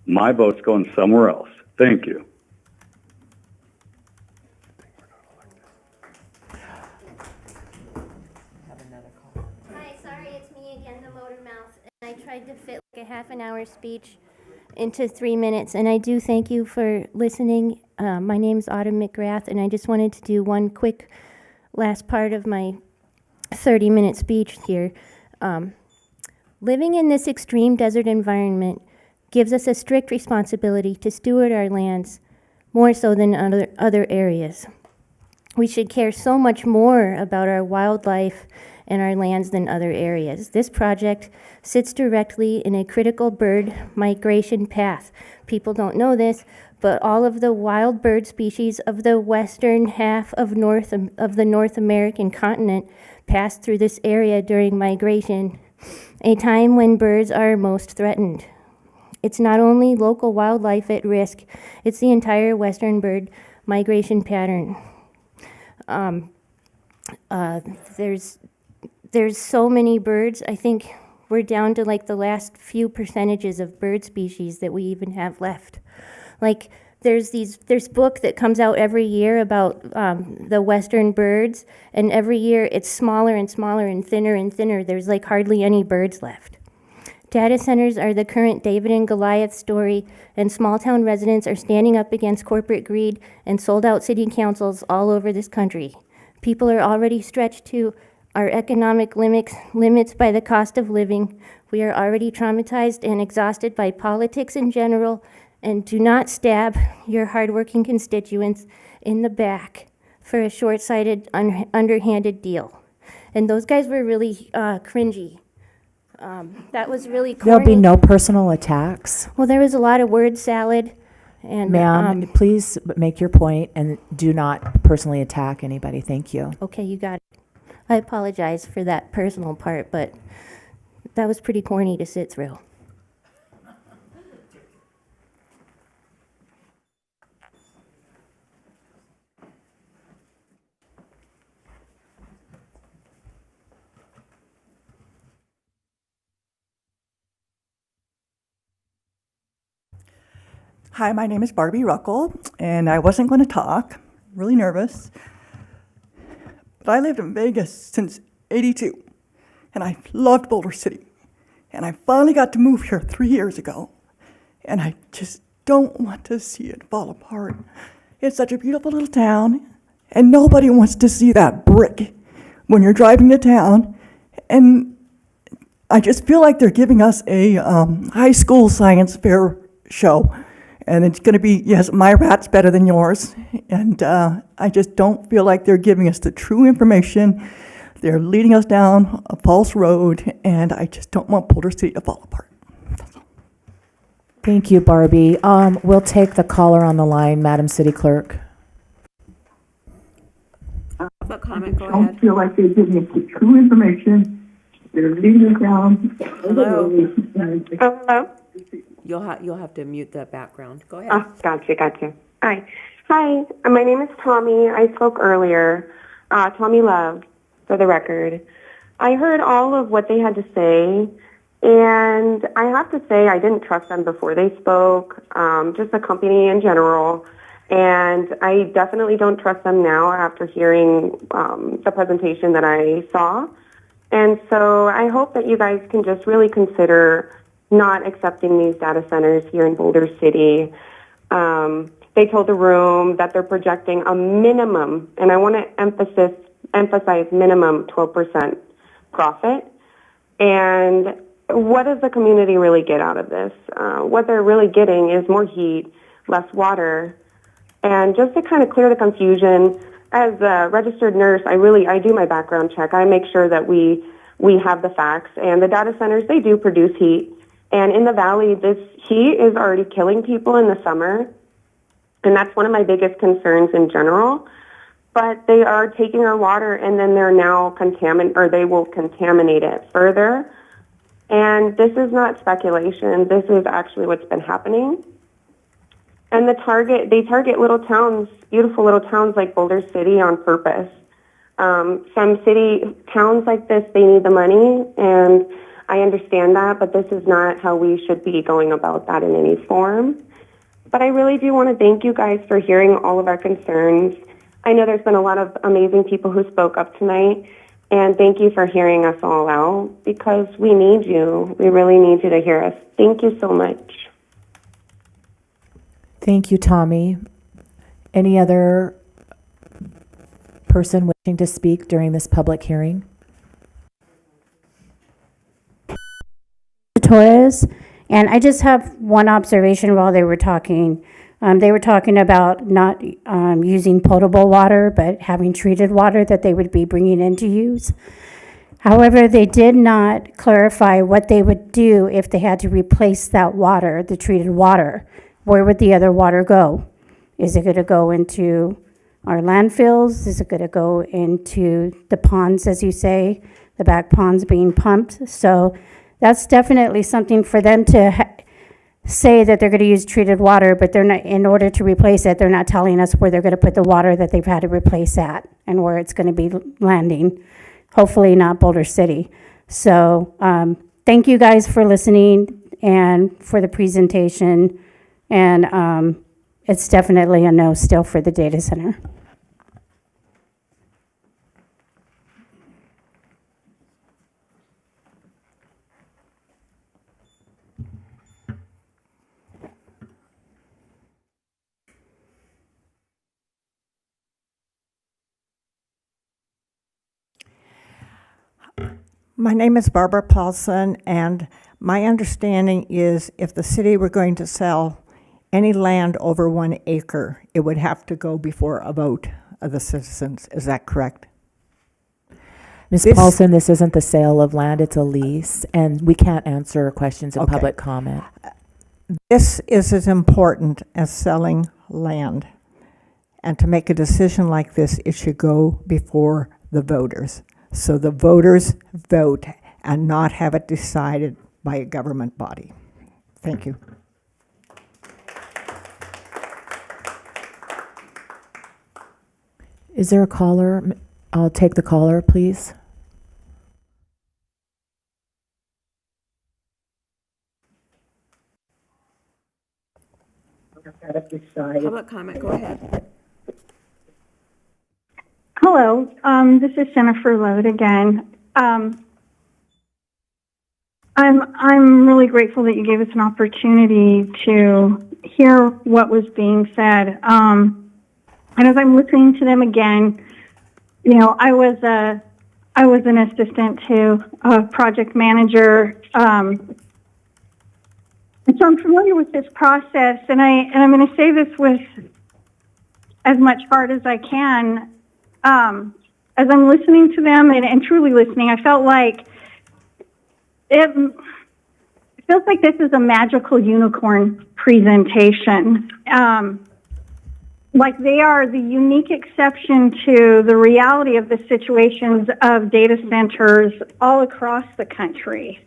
my vote's going somewhere else. Thank you. Hi, sorry, it's me again, the motor mouth. And I tried to fit like a half an hour speech into 3 minutes, and I do thank you for listening. My name's Autumn McGrath, and I just wanted to do one quick last part of my 30-minute speech here. Living in this extreme desert environment gives us a strict responsibility to steward our lands more so than other areas. We should care so much more about our wildlife and our lands than other areas. This project sits directly in a critical bird migration path. People don't know this, but all of the wild bird species of the western half of the North American continent pass through this area during migration, a time when birds are most threatened. It's not only local wildlife at risk, it's the entire western bird migration pattern. There's so many birds. I think we're down to like the last few percentages of bird species that we even have left. Like there's book that comes out every year about the western birds, and every year it's smaller and smaller and thinner. There's like hardly any birds left. Data centers are the current David and Goliath story, and small town residents are standing up against corporate greed and sold out city councils all over this country. People are already stretched to our economic limits by the cost of living. We are already traumatized and exhausted by politics in general, and do not stab your hardworking constituents in the back for a short-sighted, underhanded deal. And those guys were really cringy. That was really corny. There'll be no personal attacks. Well, there was a lot of word salad. And Ma'am, please make your point and do not personally attack anybody. Thank you. Okay, you got it. I apologize for that personal part, but that was pretty corny to sit through. Hi, my name is Barbie Ruckel, and I wasn't going to talk, really nervous, but I lived in Vegas since '82, and I loved Boulder City, and I finally got to move here 3 years ago, and I just don't want to see it fall apart. It's such a beautiful little town, and nobody wants to see that brick when you're driving to town, and I just feel like they're giving us a high school science fair show. And it's going to be, yes, my rat's better than yours. And I just don't feel like they're giving us the true information. They're leading us down a false road, and I just don't want Boulder City to fall apart. Thank you, Barbie. We'll take the caller on the line, Madam City Clerk. Public comment, go I don't ahead. feel like they're giving us the true information. They're leading us down. Hello? You'll have to mute the background. Go ahead. Oh, gotcha. Hi, my name is Tommy. I spoke earlier. Tommy Love, for the record. I heard all of what they had to say, and I have to say I didn't trust them before they spoke, just the company in general, and I definitely don't trust them now after hearing the presentation that I saw. And so I hope that you guys can just really consider not accepting these data centers here in Boulder City. They told the room that they're projecting a minimum, and I want to emphasize minimum 12% profit. And what does the community really get out of this? What they're really getting is more heat, less water, and just to kind of clear the confusion, as a registered nurse, I do my background check. I make sure that we have the facts. And the data centers, they do produce heat. And in the valley, this heat is already killing people in the summer. And that's one of my biggest concerns in general. But they are taking our water and then they're now they will contaminate it further. And this is not speculation. This is actually what's been happening. And they target little towns, beautiful little towns like Boulder City on purpose. Some towns like this, they need the money, and I understand that, but this is not how we should be going about that in any form. But I really do want to thank you guys for hearing all of our concerns. I know there's been a lot of amazing people who spoke up tonight, and thank you for hearing us all out, because we need you. We really need you to hear us. Thank you so much. Thank you, Tommy. Any other person wishing to speak during this public hearing? Torres, and I just have one observation while they were talking. They were talking about not using potable water, but having treated water that they would be bringing in to use. However, they did not clarify what they would do if they had to replace that water, the treated water. Where would the other water go? Is it going to go into our landfills? Is it going to go into the ponds, as you say, the back ponds being pumped? So that's definitely something for them to say that they're going to use treated water, but they're not, in order to replace it, they're not telling us where they're going to put the water that they've had to replace at and where it's going to be landing. Hopefully not Boulder City. So thank you guys for listening and for the presentation. And it's definitely a no still for the data center. My name is Barbara Paulson, and my understanding is if the city were going to sell any land over 1 acre, it would have to go before a vote of the citizens. Is that correct? Ms. Paulson, this isn't the sale of land, it's a lease, and we can't answer questions in public comment. This is as important as selling land. And to make a decision like this, it should go before the voters. So the voters vote and not have it decided by a government body. Thank you. Is there a caller? I'll take the caller, please. Public comment, go ahead. Hello, this is Jennifer Load again. I'm really grateful that you gave us an opportunity to hear what was being said. And as I'm listening to them again, you know, I was an assistant to a project manager, and so I'm familiar with this process. And I'm going to say this with as much heart as I can. As I'm listening to them and truly listening, I felt like it feels like this is a magical unicorn presentation. Like they are the unique exception to the reality of the situations of data centers all across the country.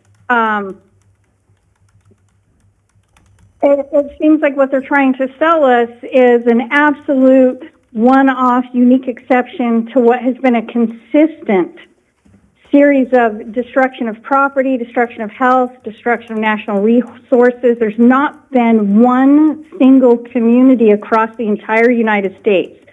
It seems like what they're trying to sell us is an absolute one-off unique exception to what has been a consistent series of destruction of property, destruction of health, destruction of national resources. There's not been one single community across the entire United States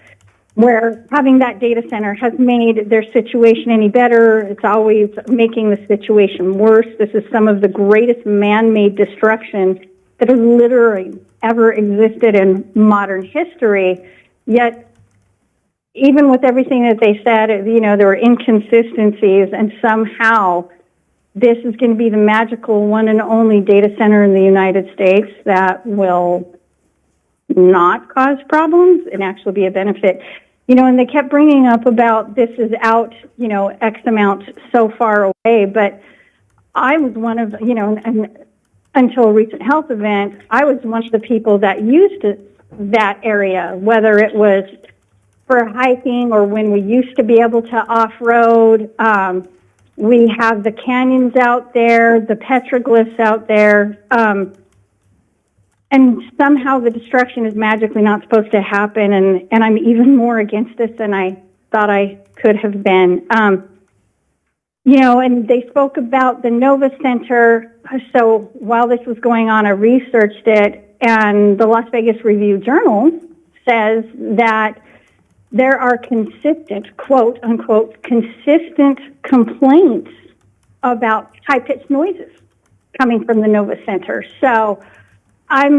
where having that data center has made their situation any better. It's always making the situation worse. This is some of the greatest man-made destruction that has literally ever existed in modern history. Yet, even with everything that they said, you know, there were inconsistencies, and somehow this is going to be the magical one and only data center in the United States that will not cause problems and actually be a benefit. You know, and they kept bringing up about this is out, you know, X amount so far away, but I was one of, you know, and until a recent health event, I was one of the people that used that area, whether it was for hiking or when we used to be able to off-road. We have the canyons out there, the petroglyphs out there, and somehow the destruction is magically not supposed to happen, and I'm even more against this than I thought I could have been. You know, and they spoke about the Nova Center. So while this was going on, I researched it, and the Las Vegas Review-Journal says that there are consistent, quote unquote, consistent complaints about high-pitched noises coming from the Nova Center. So I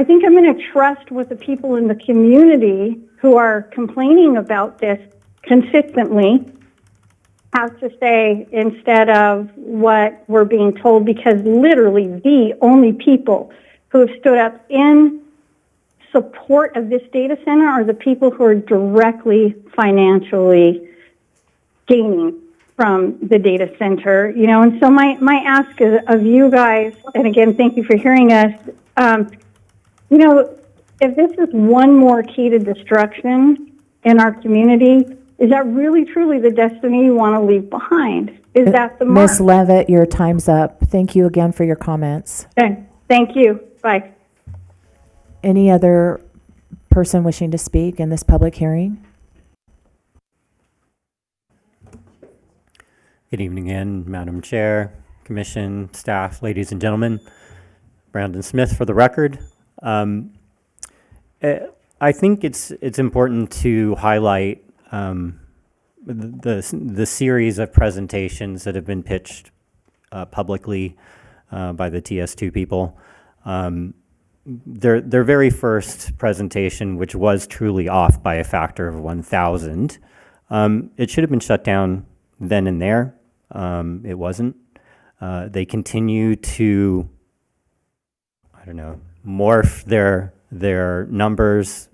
think I'm going to trust what the people in the community who are complaining about this consistently have to say instead of what we're being told, because literally the only people who have stood up in support of this data center are the people who are directly financially gaining from the data center, you know. And so my ask of you guys, and again, thank you for hearing us, you know, if this is one more key to destruction in our community, is that really truly the destiny you want to leave behind? Is that the mark? Ms. Levitt, your time's up. Thank you again for your comments. Okay, thank you. Bye. Any other person wishing to speak in this public hearing? Good evening again, Madam Chair, Commission, staff, ladies and gentlemen. Brandon Smith for the record. I think it's important to highlight the series of presentations that have been pitched publicly by the TS2 people. Their very first presentation, which was truly off by a factor of 1,000, it should have been shut down then and there. It wasn't. They continue to, I don't know, morph their numbers.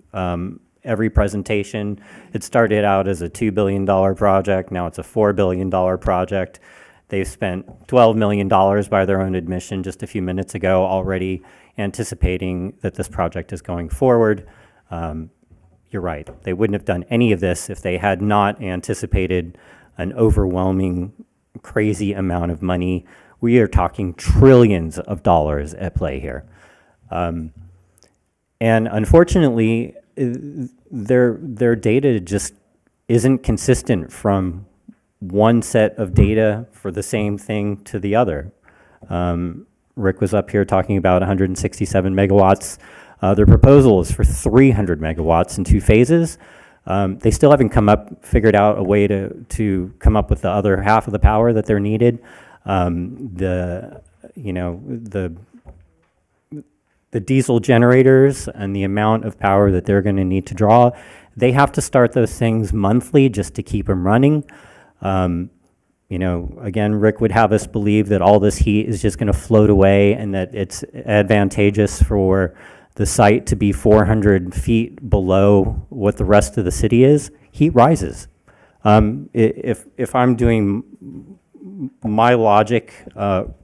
Every presentation, it started out as a $2 billion project. Now it's a $4 billion project. They've spent $12 million by their own admission just a few minutes ago, already anticipating that this project is going forward. You're right. They wouldn't have done any of this if they had not anticipated an overwhelming, crazy amount of money. We are talking trillions of dollars at play here. And unfortunately, their data just isn't consistent from one set of data for the same thing to the other. Rick was up here talking about 167 megawatts. Their proposal is for 300 megawatts in 2 phases. They still haven't figured out a way to come up with the other half of the power that they're needed. The diesel generators and the amount of power that they're going to need to draw, they have to start those things monthly just to keep them running. Again, Rick would have us believe that all this heat is just going to float away and that it's advantageous for the site to be 400 feet below what the rest of the city is. Heat rises. If I'm doing my logic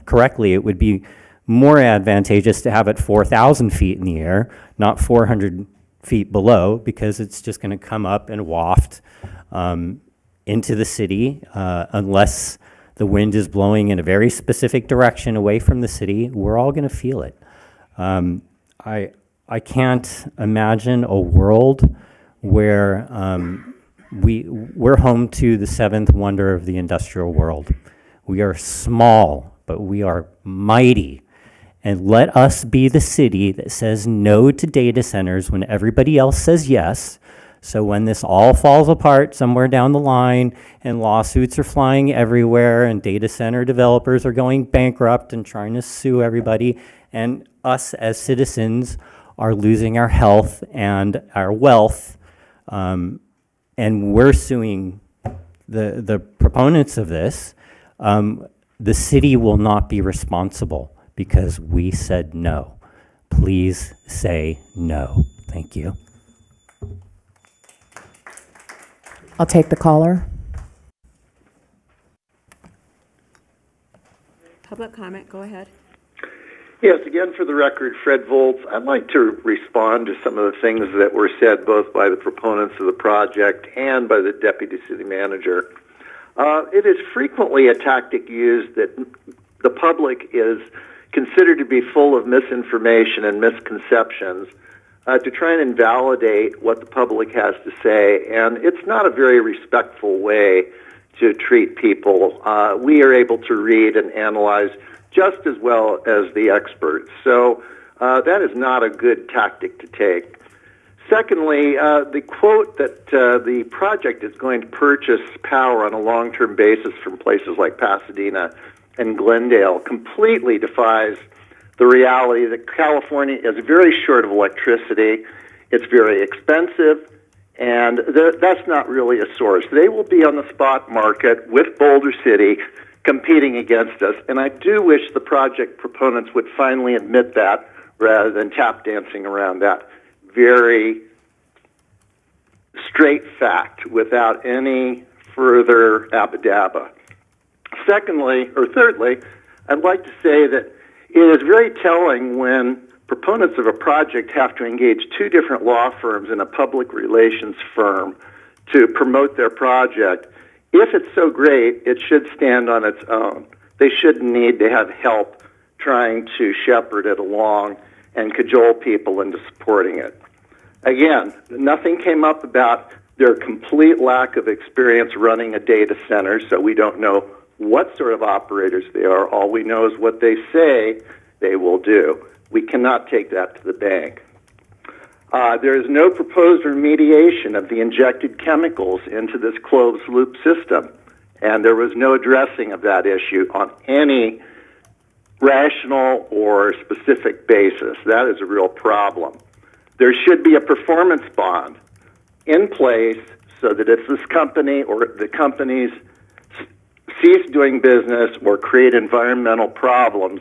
correctly, it would be more advantageous to have it 4,000 feet in the air, not 400 feet below, because it's just going to come up and waft into the city unless the wind is blowing in a very specific direction away from the city. We're all going to feel it. I can't imagine a world where we're home to the 7th wonder of the industrial world. We are small, but we are mighty. And let us be the city that says no to data centers when everybody else says yes. So when this all falls apart somewhere down the line and lawsuits are flying everywhere and data center developers are going bankrupt and trying to sue everybody, and us as citizens are losing our health and our wealth, and we're suing the proponents of this, The city will not be responsible because we said no. Please say no. Thank you. I'll take the caller. Public comment, go ahead. Yes, again, for the record, Fred Volz. I'd like to respond to some of the things that were said both by the proponents of the project and by the deputy city manager. It is frequently a tactic used that the public is considered to be full of misinformation and misconceptions to try and invalidate what the public has to say, and it's not a very respectful way to treat people. We are able to read and analyze just as well as the experts. So that is not a good tactic to take. Secondly, the quote that the project is going to purchase power on a long-term basis from places like Pasadena and Glendale completely defies the reality that California is very short of electricity. It's very expensive, and that's not really a source. They will be on the spot market with Boulder City competing against us, and I do wish the project proponents would finally admit that rather than tap dancing around that very straight fact without any further abadabba. Thirdly, I'd like to say that it is very telling when proponents of a project have to engage two different law firms and a public relations firm to promote their project. If it's so great, it should stand on its own. They shouldn't need to have help trying to shepherd it along and cajole people into supporting it. Again, nothing came up about their complete lack of experience running a data center, so we don't know what sort of operators they are. All we know is what they say they will do. We cannot take that to the bank. There is no proposed remediation of the injected chemicals into this closed-loop system, and there was no addressing of that issue on any rational or specific basis. That is a real problem. There should be a performance bond in place so that if this company or the companies cease doing business or create environmental problems,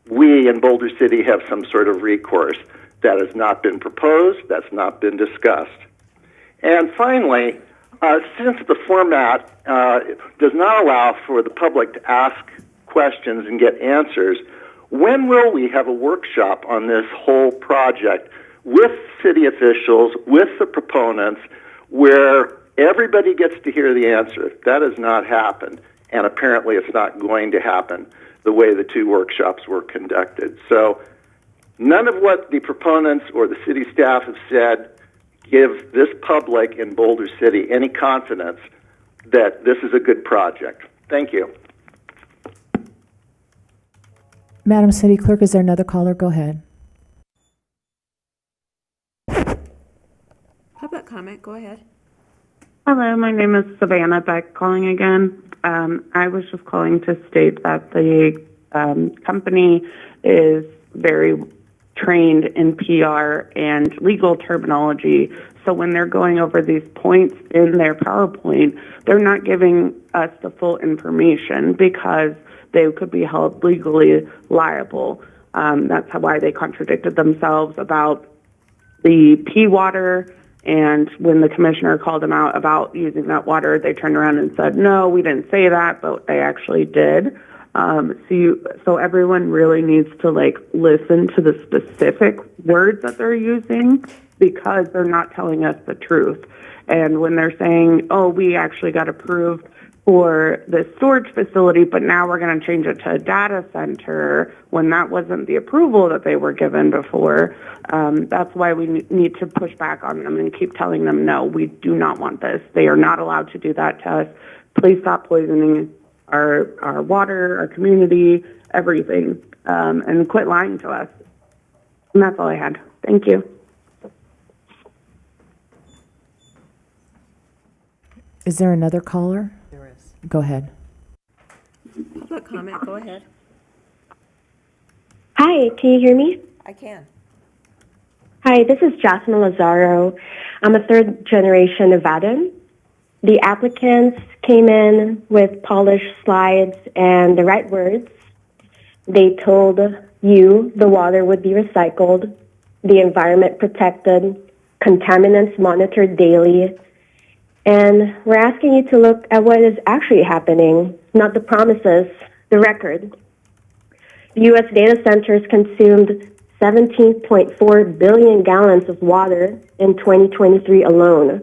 we in Boulder City have some sort of recourse. That has not been proposed. That's not been discussed. And finally, since the format does not allow for the public to ask questions and get answers, when will we have a workshop on this whole project with city officials, with the proponents, where everybody gets to hear the answer? That has not happened, and apparently it's not going to happen the way the two workshops were conducted. So none of what the proponents or the city staff have said give this public in Boulder City any confidence that this is a good project. Thank you. Madam City Clerk, is there another caller? Go ahead. Public comment, go ahead. Hello, my name is Savannah Beck calling again. I was just calling to state that the company is very trained in PR and legal terminology. So when they're going over these points in their PowerPoint, they're not giving us the full information because they could be held legally liable. That's why they contradicted themselves about the P water. And when the commissioner called them out about using that water, they turned around and said, no, we didn't say that, but they actually did. So everyone really needs to listen to the specific words that they're using because they're not telling us the truth. And when they're saying, oh, we actually got approved for the storage facility, but now we're going to change it to a data center when that wasn't the approval that they were given before. That's why we need to push back on them and keep telling them, no, we do not want this. They are not allowed to do that to us. Please stop poisoning our water, our community, everything, and quit lying to us. And that's all I had. Thank you. Is there another caller? There is. Go ahead. Public comment, go ahead. Hi, can you hear me? I can. Hi, this is Jasmine Lazaro. I'm a third-generation Nevadan. The applicants came in with polished slides and the right words. They told you the water would be recycled, the environment protected, contaminants monitored daily, and we're asking you to look at what is actually happening, not the promises, the record. U.S. data centers consumed 17.4 billion gallons of water in 2023 alone,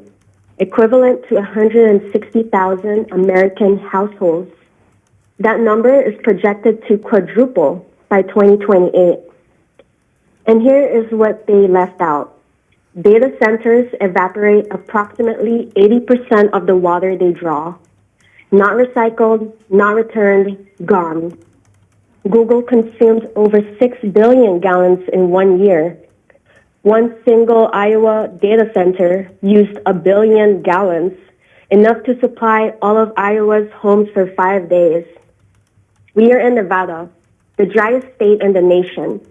equivalent to 160,000 American households. That number is projected to quadruple by 2028. And here is what they left out. Data centers evaporate approximately 80% of the water they draw. Not recycled, not returned, gone. Google consumed over 6 billion gallons in 1 year. One single Iowa data center used 1 billion gallons, enough to supply all of Iowa's homes for 5 days. We are in Nevada, the driest state in the nation.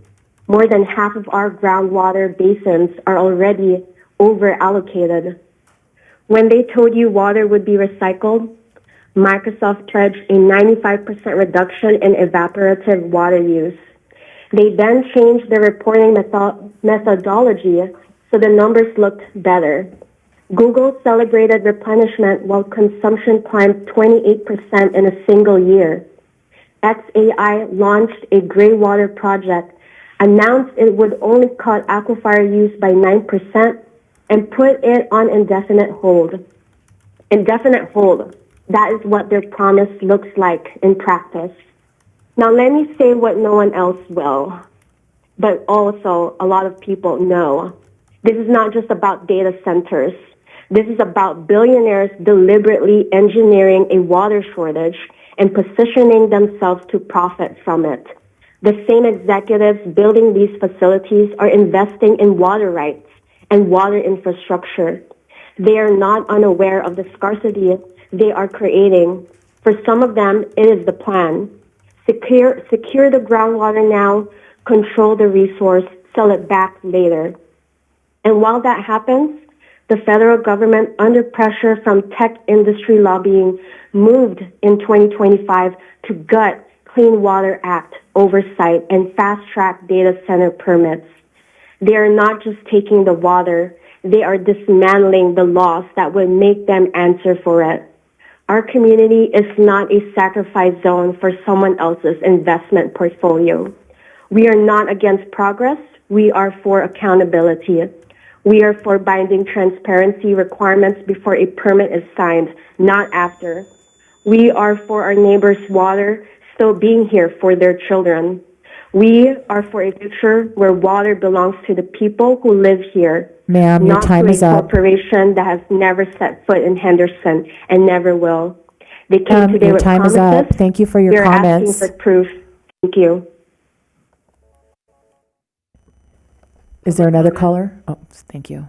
More than half of our groundwater basins are already over-allocated. When they told you water would be recycled, Microsoft pledged a 95% reduction in evaporative water use. They then changed their reporting methodology so the numbers looked better. Google celebrated replenishment while consumption climbed 28% in a single year. xAI launched a gray water project, announced it would only cut aquifer use by 9%, and put it on indefinite hold. Indefinite hold. That is what their promise looks like in practice. Now let me say what no one else will, but also a lot of people know. This is not just about data centers. This is about billionaires deliberately engineering a water shortage and positioning themselves to profit from it. The same executives building these facilities are investing in water rights and water infrastructure. They are not unaware of the scarcity they are creating. For some of them, it is the plan. Secure the groundwater now, control the resource, sell it back later. And while that happens, the federal government, under pressure from tech industry lobbying, moved in 2025 to gut Clean Water Act oversight and fast-track data center permits. They are not just taking the water, they are dismantling the laws that would make them answer for it. Our community is not a sacrifice zone for someone else's investment portfolio. We are not against progress, we are for accountability. We are for binding transparency requirements before a permit is signed, not after. We are for our neighbors' water still being here for their children. We are for a future where water belongs to the people who live here, Ma'am, your time is not to a up. corporation that has never set foot in Henderson and never will. They came today Your with time is promises. up. Thank you for your We're comments. asking for proof. Thank you. Is there another caller? Oh, thank you.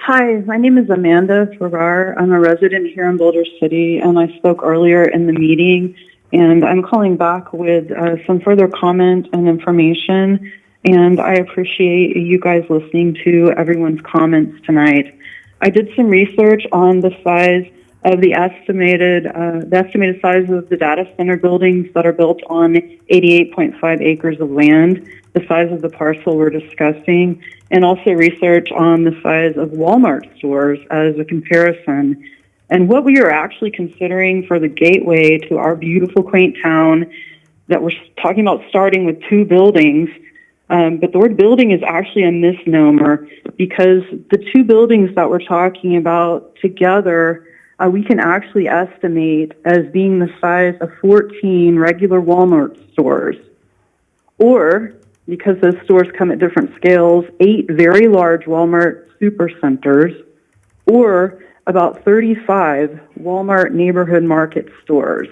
Hi, my name is Amanda Farrar. I'm a resident here in Boulder City, and I spoke earlier in the meeting, and I'm calling back with some further comment and information, and I appreciate you guys listening to everyone's comments tonight. I did some research on the size of the estimated size of the data center buildings that are built on 88.5 acres of land, the size of the parcel we're discussing, and also research on the size of Walmart stores as a comparison. And what we are actually considering for the gateway to our beautiful, quaint town, that we're talking about starting with 2 buildings, but the word building is actually a misnomer, because the 2 buildings that we're talking about together, we can actually estimate as being the size of 14 regular Walmart stores. Or, because those stores come at different scales, 8 very large Walmart supercenters, or about 35 Walmart neighborhood market stores.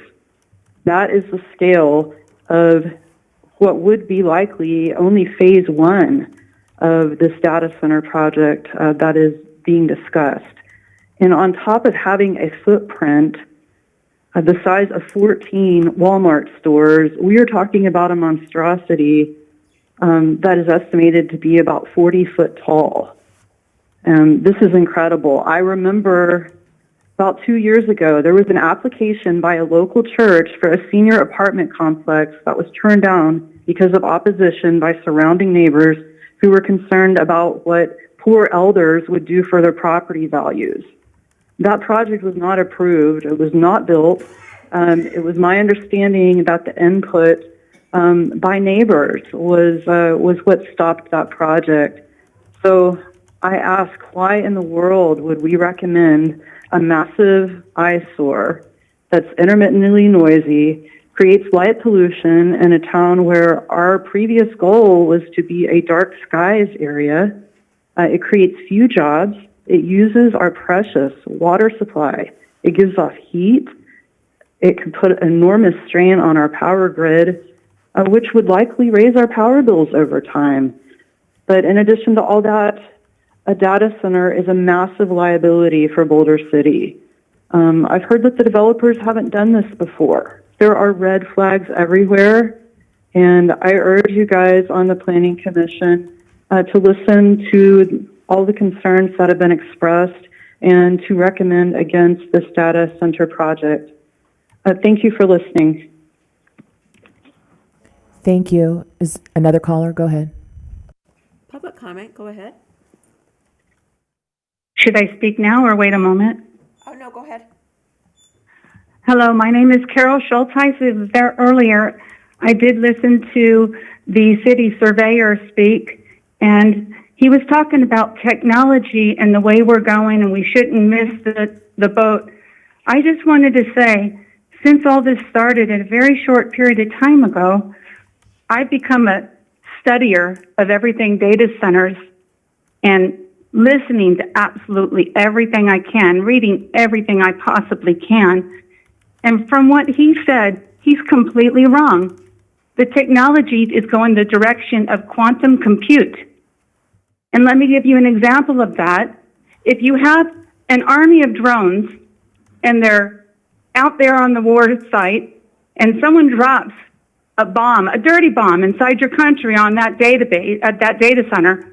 That is the scale of what would be likely only phase 1 of this data center project that is being discussed. And on top of having a footprint the size of 14 Walmart stores, we are talking about a monstrosity that is estimated to be about 40 foot tall. This is incredible. I remember about 2 years ago, there was an application by a local church for a senior apartment complex that was turned down because of opposition by surrounding neighbors who were concerned about what poor elders would do for their property values. That project was not approved. It was not built. It was my understanding that the input by neighbors was what stopped that project. So I ask, why in the world would we recommend a massive eyesore that's intermittently noisy, creates light pollution in a town where our previous goal was to be a dark skies area? It creates few jobs. It uses our precious water supply. It gives off heat. It could put enormous strain on our power grid, which would likely raise our power bills over time. But in addition to all that, a data center is a massive liability for Boulder City. I've heard that the developers haven't done this before. There are red flags everywhere, and I urge you guys on the Planning Commission to listen to all the concerns that have been expressed and to recommend against this data center project. Thank you for listening. Thank you. Is another caller? Go ahead. Public comment, go ahead. Should I speak now or wait a moment? Oh, no, go ahead. Hello, my name is Carol Schultz. I was there earlier. I did listen to the city surveyor speak, and he was talking about technology and the way we're going, and we shouldn't miss the boat. I just wanted to say, since all this started in a very short period of time ago, I've become a studier of everything data centers and listening to absolutely everything I can, reading everything I possibly can. And from what he said, he's completely wrong. The technology is going the direction of quantum compute. And let me give you an example of that. If you have an army of drones and they're out there on the war site and someone drops a bomb, a dirty bomb inside your country on that database, at that data center,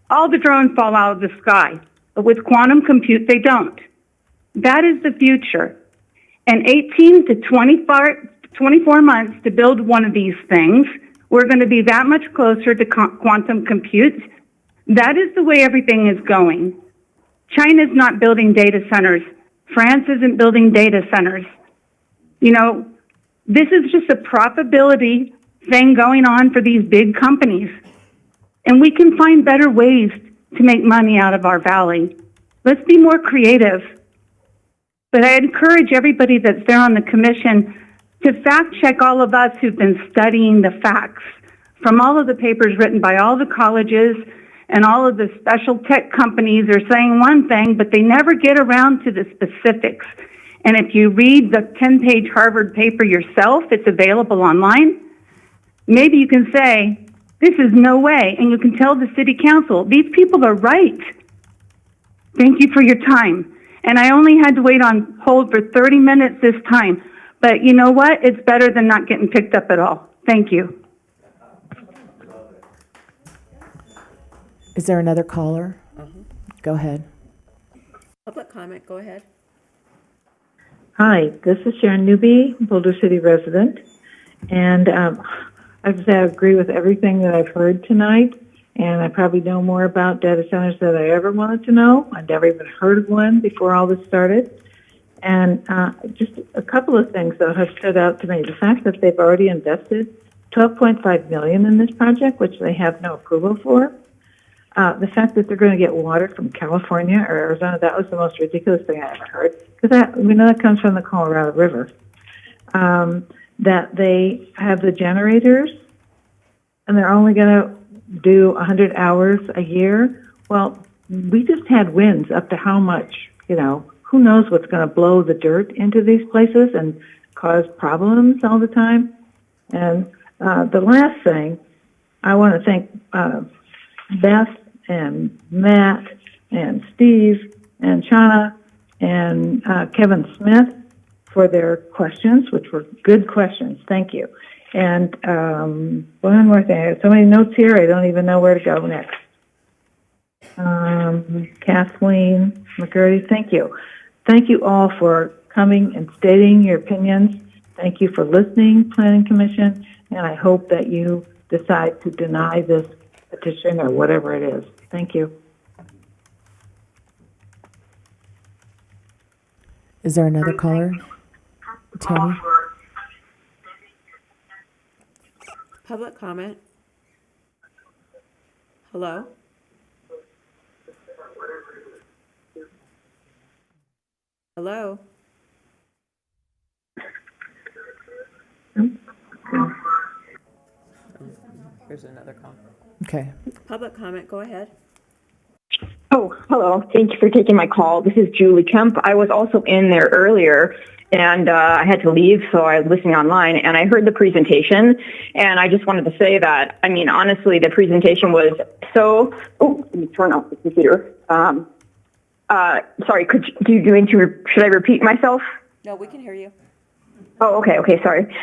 all the drones fall out of the sky. But with quantum compute, they don't. That is the future. And 18 to 24 months to build one of these things, we're going to be that much closer to quantum compute. That is the way everything is going. China's not building data centers. France isn't building data centers. You know, this is just a profitability thing going on for these big companies. And we can find better ways to make money out of our valley. Let's be more creative. But I encourage everybody that's there on the commission to fact check all of us who've been studying the facts from all of the papers written by all the colleges and all of the special tech companies are saying one thing, but they never get around to the specifics. And if you read the 10-page Harvard paper yourself, it's available online, maybe you can say, this is no way, and you can tell the city council, these people are right. Thank you for your time. And I only had to wait on hold for 30 minutes this time. But you know what? It's better than not getting picked up at all. Thank you. Is there another caller? Go ahead. Public comment, go ahead. Hi, this is Sharon Newby, Boulder City resident, and I would say I agree with everything that I've heard tonight, and I probably know more about data centers than I ever wanted to know. I'd never even heard of one before all this started. And just a couple of things, though, have stood out to me. The fact that they've already invested $12.5 million in this project, which they have no approval for. The fact that they're going to get water from California or Arizona, that was the most ridiculous thing I ever heard. Because we know that comes from the Colorado River. That they have the generators, and they're only going to do 100 hours a year. Well, we just had winds up to how much, you know, who knows what's going to blow the dirt into these places and cause problems all the time. And the last thing, I want to thank Beth and Matt and Steve and Shauna and Kevin Smith for their questions, which were good questions. Thank you. And one more thing. I have so many notes here, I don't even know where to go next. Kathleen McCurdy, thank you. thank you all for coming and stating your opinions. Thank you for listening, Planning Commission, and I hope that you decide to deny this petition or whatever it is. Thank you. Is there another caller? Tammy? Public comment? Hello? Hello? Here's another call. Okay. Public comment, go ahead. Oh, hello. Thank you for taking my call. This is Julie Kemp. I was also in there earlier, and I had to leave, so I was listening online, and I heard the presentation, and I just wanted to say that, I mean, honestly, the presentation was so... Oh, let me turn off the computer. Sorry, should I repeat myself? No, we can hear you. Oh, okay, sorry.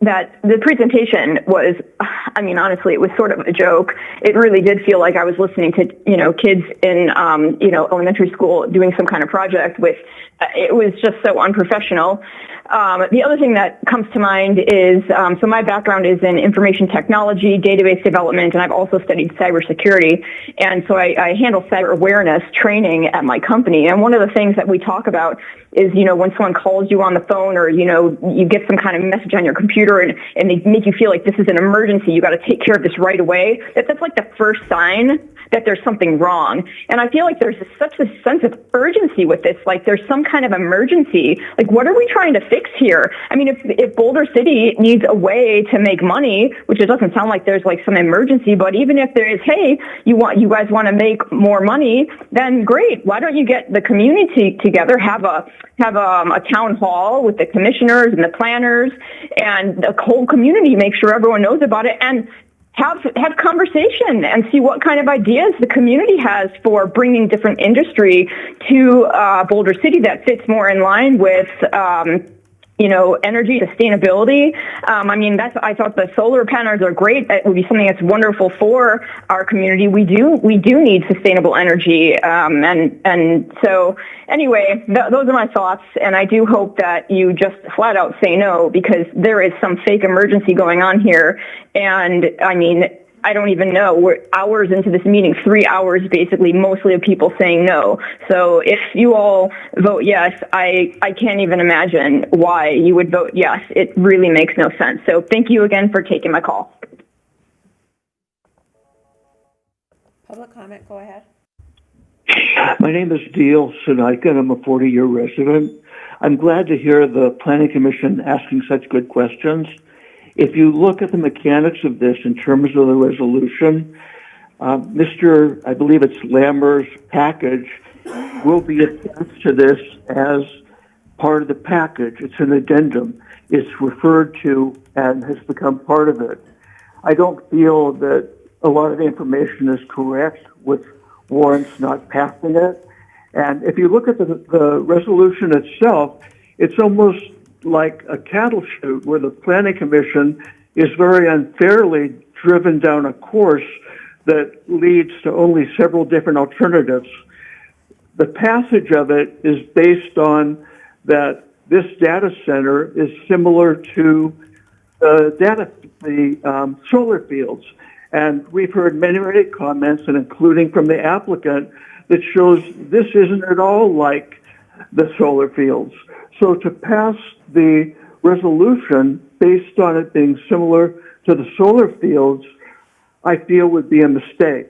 That the presentation was, I mean, honestly, it was sort of a joke. It really did feel like I was listening to, kids in, elementary school doing some kind of project with, it was just so unprofessional. The other thing that comes to mind is, so my background is in information technology, database development, and I've also studied cybersecurity. And so I handle cyber awareness training at my company. And one of the things that we talk about is, when someone calls you on the phone or, you get some kind of message on your computer and they make you feel like this is an emergency, you got to take care of this right away. That's like the first sign that there's something wrong. And I feel like there's such a sense of urgency with this, like there's some kind of emergency. Like, what are we trying to fix here? I mean, if Boulder City needs a way to make money, which it doesn't sound like there's like some emergency, but even if there is, hey, you guys want to make more money, then great. Why don't you get the community together, have a town hall with the commissioners and the planners and the whole community, make sure everyone knows about it, and have conversation and see what kind of ideas the community has for bringing different industry to Boulder City that fits more in line with energy sustainability. I thought the solar panels are great. That would be something that's wonderful for our community. We do need sustainable energy. And so anyway, those are my thoughts. And I do hope that you just flat out say no, because there is some fake emergency going on here. And I don't even know. We're hours into this meeting, 3 hours basically, mostly of people saying no. So if you all vote yes, I can't even imagine why you would vote yes. It really makes no sense. So thank you again for taking my call. Public comment, go ahead. My name is Deal Sunaika, and I'm a 40-year resident. I'm glad to hear the Planning Commission asking such good questions. If you look at the mechanics of this in terms of the resolution, I believe it's Lamber's package, will be attached to this as part of the package. It's an addendum. It's referred to and has become part of it. I don't feel that a lot of the information is correct, which warrants not passing it. And if you look at the resolution itself, it's almost like a cattle chute where the Planning Commission is very unfairly driven down a course that leads to only several different alternatives. The passage of it is based on that this data center is similar to the solar fields. And we've heard many comments, and including from the applicant, that shows this isn't at all like the solar fields. So to pass the resolution based on it being similar to the solar fields, I feel would be a mistake.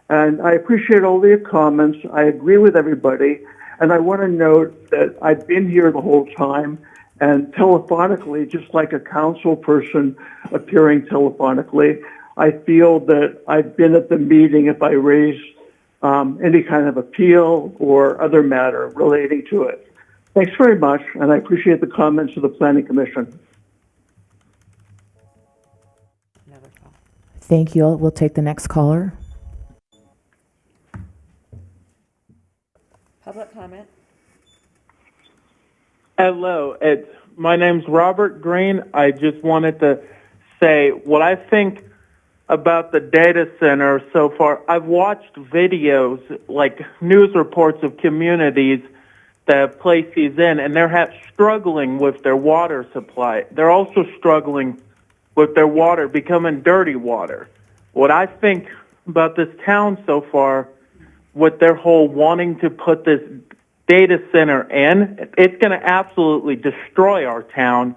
And I appreciate all the comments. I agree with everybody. And I want to note that I've been here the whole time, and telephonically, just like a council person appearing telephonically, I feel that I've been at the meeting if I raise any kind of appeal or other matter relating to it. Thanks very much, and I appreciate the comments of the Planning Commission. Thank you. We'll take the next caller. Public comment. Hello, my name's Robert Green. I just wanted to say what I think about the data center so far. I've watched videos, like news reports of communities the place he's in, and they're struggling with their water supply. They're also struggling with their water becoming dirty water. What I think about this town so far, with their whole wanting to put this data center in, it's going to absolutely destroy our town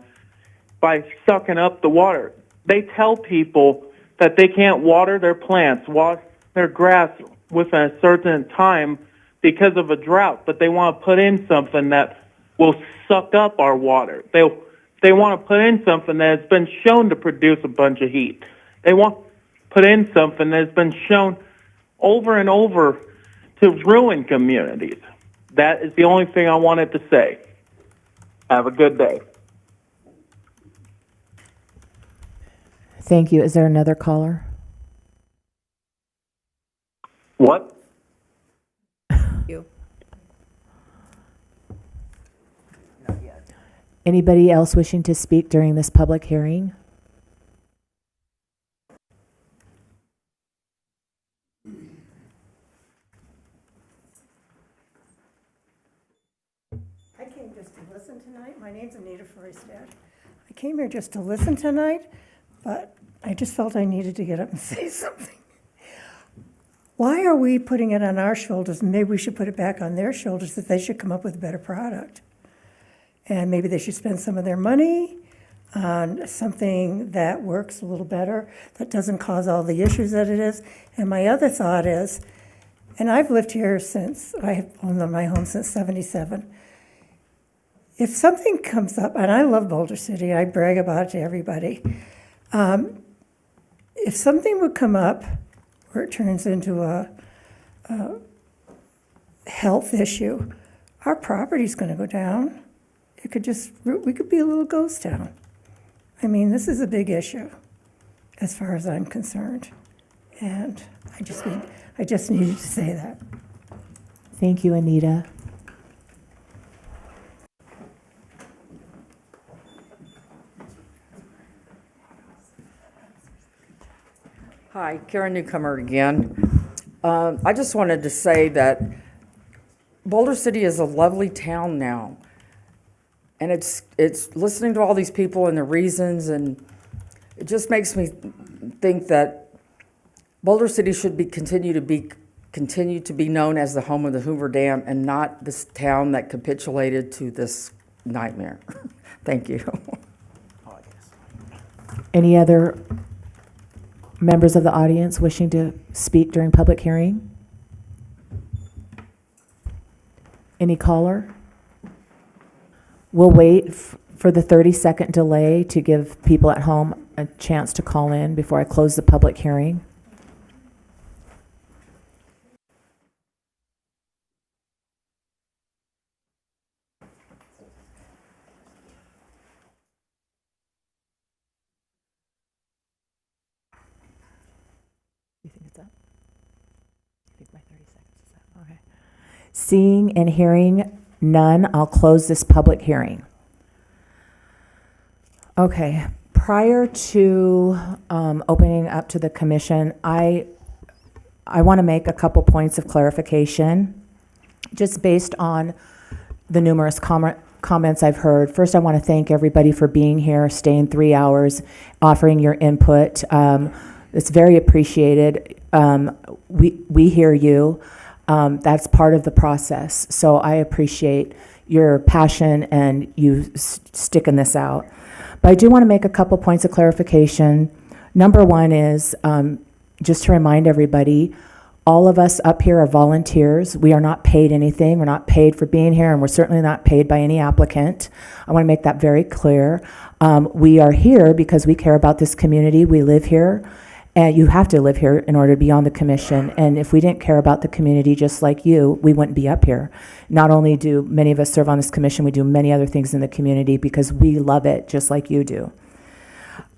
by sucking up the water. They tell people that they can't water their plants, water their grass within a certain time because of a drought, but they want to put in something that will suck up our water. They want to put in something that has been shown to produce a bunch of heat. They want to put in something that has been shown over and over to ruin communities. That is the only thing I wanted to say. Have a good day. Thank you. Is there another caller? What? Anybody else wishing to speak during this public hearing? I came just to listen tonight. My name's Anita Freistad. I came here just to listen tonight, but I just felt I needed to get up and say something. Why are we putting it on our shoulders? Maybe we should put it back on their shoulders, that they should come up with a better product. And maybe they should spend some of their money on something that works a little better, that doesn't cause all the issues that it is. And my other thought is, and I've lived here since, I have owned my home since 77. If something comes up, and I love Boulder City, I brag about it to everybody. If something would come up where it turns into a health issue, our property's going to go down. We could be a little ghost town. I mean, this is a big issue as far as I'm concerned. And I just needed to say that. Thank you, Anita. Hi, Karen Newcomer again. I just wanted to say that Boulder City is a lovely town now. And it's listening to all these people and the reasons, and it just makes me think that Boulder City should continue to be known as the home of the Hoover Dam and not this town that capitulated to this nightmare. Thank you. Any other members of the audience wishing to speak during public hearing? Any caller? We'll wait for the 30-second delay to give people at home a chance to call in before I close the public hearing. You think it's up? I think my 30 seconds is up. Okay. Seeing and hearing none, I'll close this public hearing. Okay, prior to opening up to the commission, I want to make a couple points of clarification, just based on the numerous comments I've heard. First, I want to thank everybody for being here, staying 3 hours, offering your input. It's very appreciated. We hear you. That's part of the process. So I appreciate your passion and you sticking this out. But I do want to make a couple points of clarification. Number one is, just to remind everybody, all of us up here are volunteers. We are not paid anything. We're not paid for being here, and we're certainly not paid by any applicant. I want to make that very clear. We are here because we care about this community. We live here. And you have to live here in order to be on the commission. And if we didn't care about the community just like you, we wouldn't be up here. Not only do many of us serve on this commission, we do many other things in the community because we love it just like you do.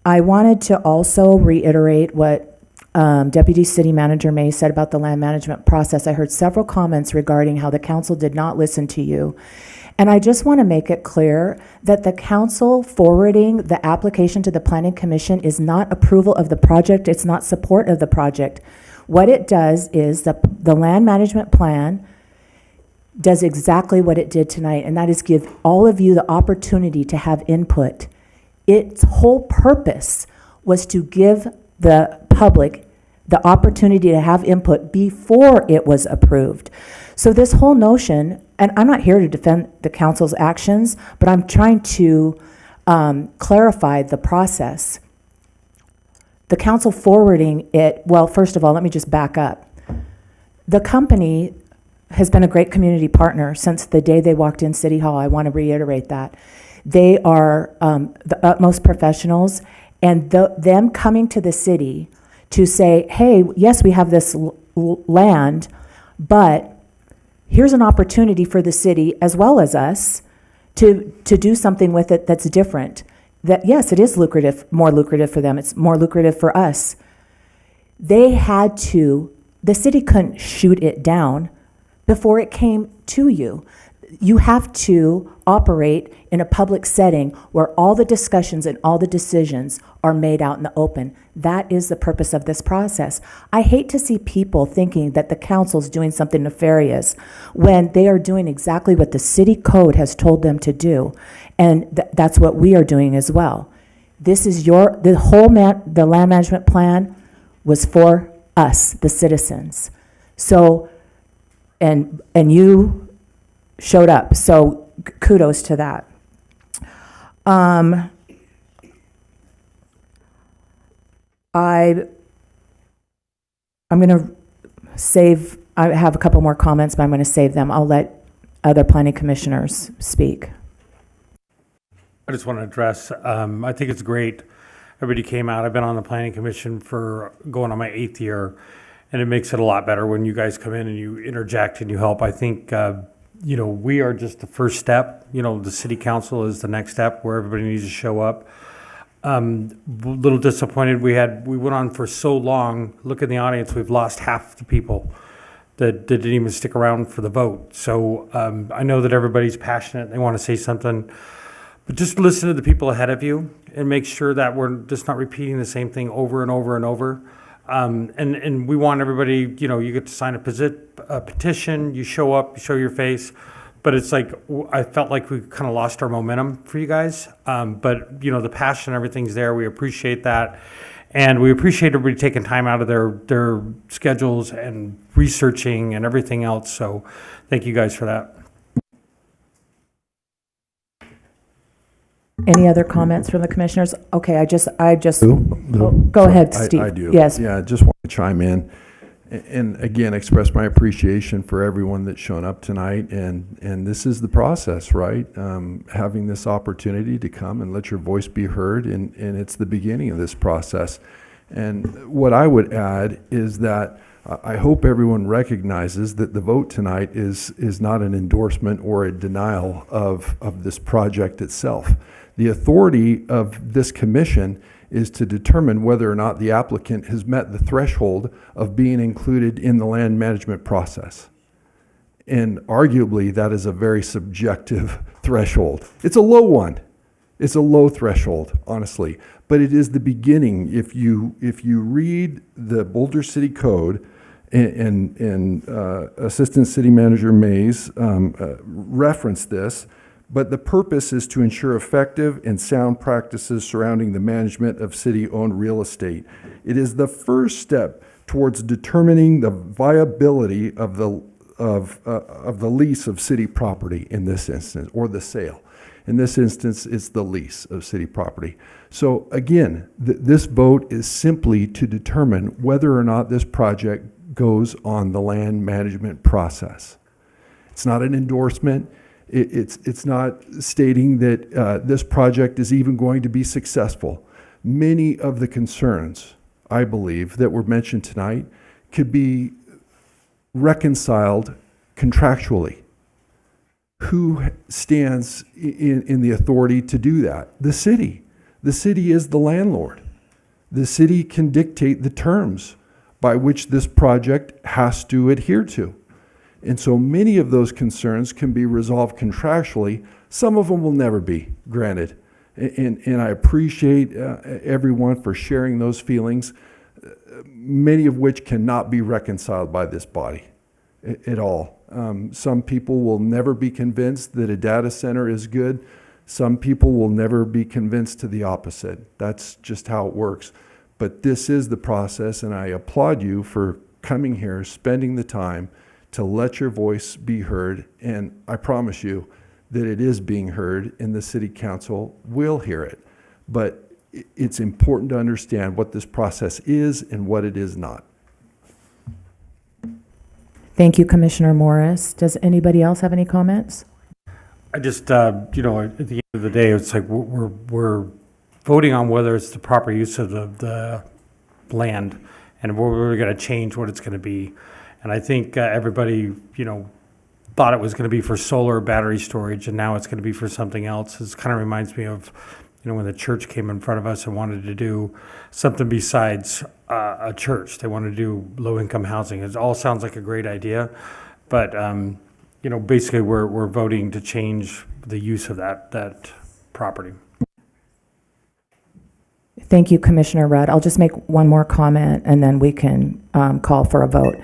I wanted to also reiterate what Deputy City Manager May said about the land management process. I heard several comments regarding how the council did not listen to you. And I just want to make it clear that the council forwarding the application to the Planning Commission is not approval of the project. It's not support of the project. What it does is the land management plan does exactly what it did tonight, and that is give all of you the opportunity to have input. Its whole purpose was to give the public the opportunity to have input before it was approved. So this whole notion, and I'm not here to defend the council's actions, but I'm trying to clarify the process. The council forwarding it, well, first of all, let me just back up. The company has been a great community partner since the day they walked in City Hall. I want to reiterate that. They are the utmost professionals, and them coming to the city to say, hey, yes, we have this land, but here's an opportunity for the city as well as us to do something with it that's different. That, yes, it is lucrative, more lucrative for them. It's more lucrative for us. They had to, the city couldn't shoot it down before it came to you. You have to operate in a public setting where all the discussions and all the decisions are made out in the open. That is the purpose of this process. I hate to see people thinking that the council's doing something nefarious when they are doing exactly what the city code has told them to do. And that's what we are doing as well. This is the land management plan was for us, the citizens. So, and you showed up, so kudos to that. I'm going to save, I have a couple more comments, but I'm going to save them. I'll let other planning commissioners speak. I just want to address, I think it's great. Everybody came out. I've been on the planning commission for going on my 8th year, and it makes it a lot better when you guys come in and you interject and you help. I think, we are just the first step. The city council is the next step where everybody needs to show up. A little disappointed. We went on for so long. Look in the audience. We've lost half the people that didn't even stick around for the vote. So I know that everybody's passionate. They want to say something. But just listen to the people ahead of you and make sure that we're just not repeating the same thing over and over and over. And we want everybody, you get to sign a petition, you show up, you show your face. But it's like, I felt like we kind of lost our momentum for you guys. But, the passion, everything's there. We appreciate that. And we appreciate everybody taking time out of their schedules and researching and everything else. So thank you guys for that. Any other comments from the commissioners? Okay, go ahead, Steve. I do. Yes. Yeah, I just want to chime in and again express my appreciation for everyone that's shown up tonight. And this is the process, right? Having this opportunity to come and let your voice be heard, and it's the beginning of this process. And what I would add is that I hope everyone recognizes that the vote tonight is not an endorsement or a denial of this project itself. The authority of this commission is to determine whether or not the applicant has met the threshold of being included in the land management process. And arguably, that is a very subjective threshold. It's a low one. It's a low threshold, honestly. But it is the beginning. If you read the Boulder City Code, and Assistant City Manager Mays referenced this, but the purpose is to ensure effective and sound practices surrounding the management of city-owned real estate. It is the first step towards determining the viability of the lease of city property in this instance, or the sale. In this instance, it's the lease of city property. So again, this vote is simply to determine whether or not this project goes on the land management process. It's not an endorsement. It's not stating that this project is even going to be successful. Many of the concerns, I believe, that were mentioned tonight could be reconciled contractually. Who stands in the authority to do that? The city. The city is the landlord. The city can dictate the terms by which this project has to adhere to. And so many of those concerns can be resolved contractually. Some of them will never be, granted. And I appreciate everyone for sharing those feelings, many of which cannot be reconciled by this body. at all. Some people will never be convinced that a data center is good. Some people will never be convinced to the opposite. That's just how it works. But this is the process, and I applaud you for coming here, spending the time to let your voice be heard. And I promise you that it is being heard, and the city council will hear it. But it's important to understand what this process is and what it is not. Thank you, Commissioner Morris. Does anybody else have any comments? I just, at the end of the day, it's like we're voting on whether it's the proper use of the land and we're going to change what it's going to be. And I think everybody, thought it was going to be for solar battery storage, and now it's going to be for something else. It kind of reminds me of, when the church came in front of us and wanted to do something besides a church. They wanted to do low-income housing. It all sounds like a great idea, but basically we're voting to change the use of that property. Thank you, Commissioner Rudd. I'll just make one more comment, and then we can call for a vote.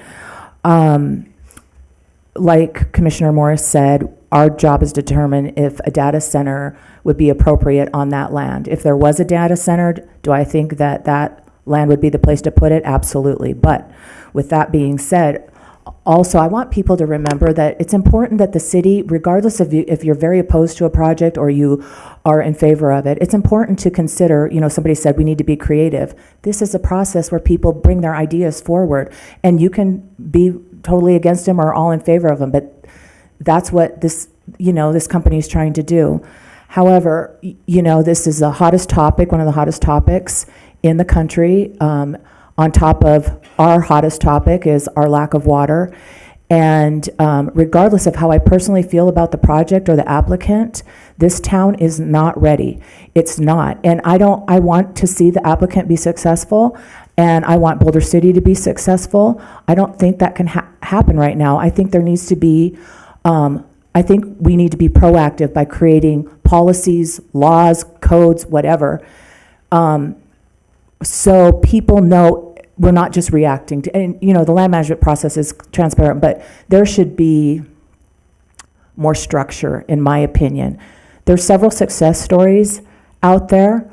Like Commissioner Morris said, our job is to determine if a data center would be appropriate on that land. If there was a data center, do I think that that land would be the place to put it? Absolutely. But with that being said, also, I want people to remember that it's important that the city, regardless of if you're very opposed to a project or you are in favor of it, it's important to consider, somebody said we need to be creative. This is a process where people bring their ideas forward, and you can be totally against them or all in favor of them, but that's what this company is trying to do. However, this is the hottest topic, one of the hottest topics in the country. On top of our hottest topic is our lack of water. And regardless of how I personally feel about the project or the applicant, this town is not ready. It's not. And I want to see the applicant be successful, and I want Boulder City to be successful. I don't think that can happen right now. I think there needs to be, I think we need to be proactive by creating policies, laws, codes, whatever, so people know we're not just reacting to, and the land management process is transparent, but there should be more structure, in my opinion. There's several success stories out there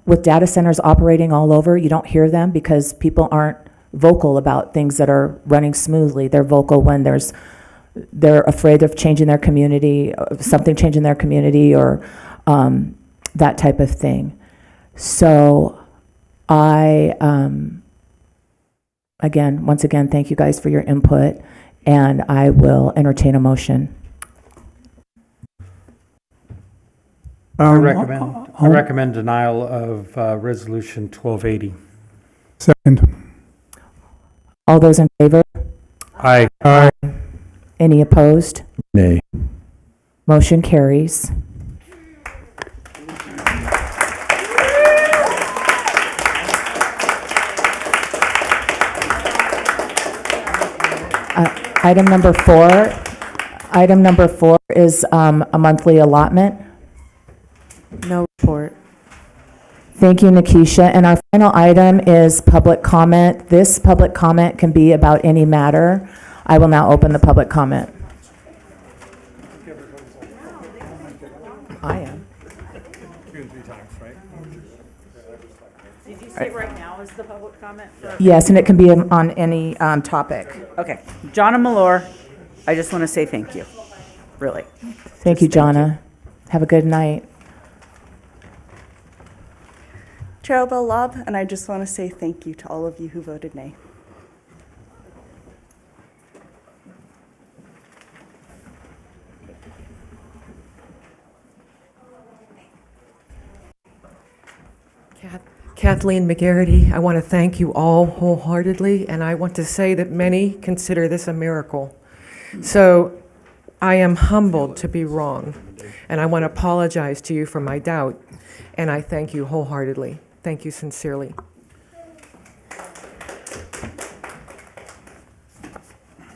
with data centers operating all over. You don't hear them because people aren't vocal about things that are running smoothly. They're vocal when they're afraid of changing their community, something changing their community, or that type of thing. So once again, thank you guys for your input, and I will entertain a motion. I recommend denial of Resolution 1280. Second. All those in favor? Aye. Any opposed? Nay. Motion carries. Item number four is a monthly allotment. No report. Thank you, Nikisha. And our final item is public comment. This public comment can be about any matter. I will now open the public comment. I am. Did you say right now is the public comment? Yes, and it can be on any topic. Okay. Jonna Malore, I just want to say thank you. Really. Thank you, Jonna. Have a good night. Cherylville Lobb, and I just want to say thank you to all of you who voted nay. Kathleen McGarity, I want to thank you all wholeheartedly, and I want to say that many consider this a miracle. So I am humbled to be wrong, and I want to apologize to you for my doubt, and I thank you wholeheartedly. Thank you sincerely.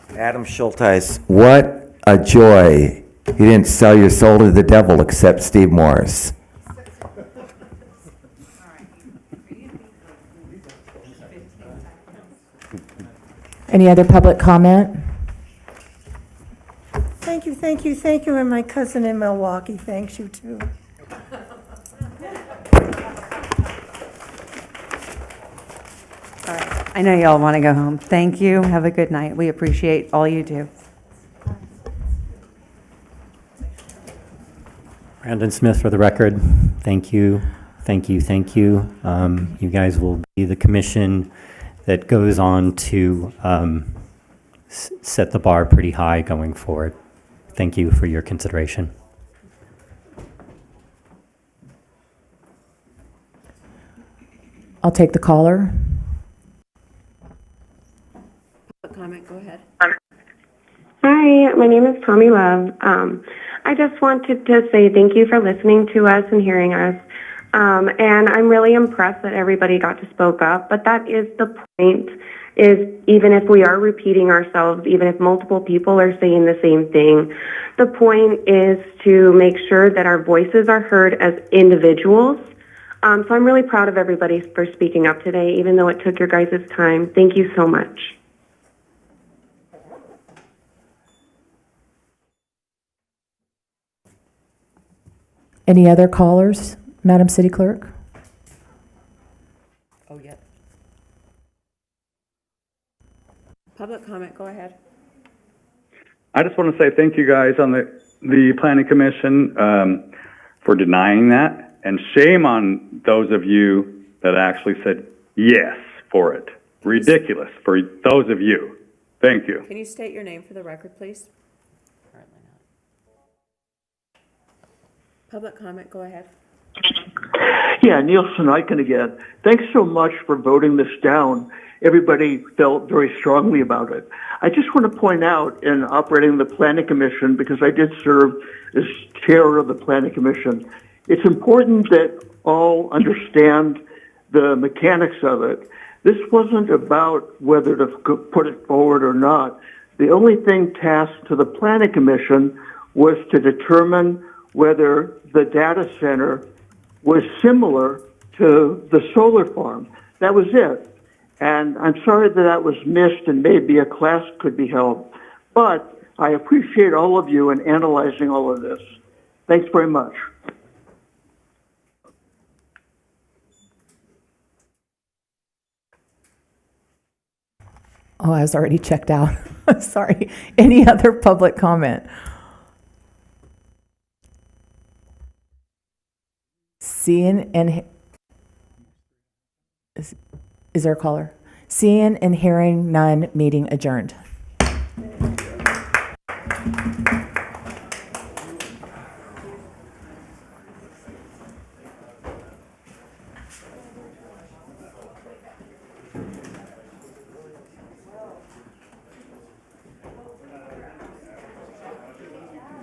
Adam Schulteis, what a joy. You didn't sell your soul to the devil except Steve Morris. Any other public comment? thank you, and my cousin in Milwaukee thanks you too. All right. I know y'all want to go home. Thank you. Have a good night. We appreciate all you do. Brandon Smith for the record. Thank you, thank you, thank you. You guys will be the commission that goes on to set the bar pretty high going forward. Thank you for your consideration. I'll take the caller. Comment, go ahead. Hi, my name is Tommy Love. I just wanted to say thank you for listening to us and hearing us. And I'm really impressed that everybody got to spoke up, but that is the point, is even if we are repeating ourselves, even if multiple people are saying the same thing, the point is to make sure that our voices are heard as individuals. So I'm really proud of everybody for speaking up today, even though it took your guys' time. Thank you so much. Any other callers, Madam City Clerk? Oh, yeah. Public comment, go ahead. I just want to say thank you guys on the Planning Commission for denying that, and shame on those of you that actually said yes for it. Ridiculous for those of you. Thank you. Can you state your name for the record, please? Public comment, go ahead. Yeah, Neil Sonikin again. Thanks so much for voting this down. Everybody felt very strongly about it. I just want to point out, in operating the Planning Commission, because I did serve as chair of the Planning Commission, it's important that all understand the mechanics of it. This wasn't about whether to put it forward or not. The only thing tasked to the Planning Commission was to determine whether the data center was similar to the solar farm. That was it. And I'm sorry that that was missed, and maybe a class could be held. But I appreciate all of you in analyzing all of this. Thanks very much. Oh, I was already checked out. Sorry. Any other public comment? Seeing and is there a caller? Seeing and hearing none, meeting adjourned.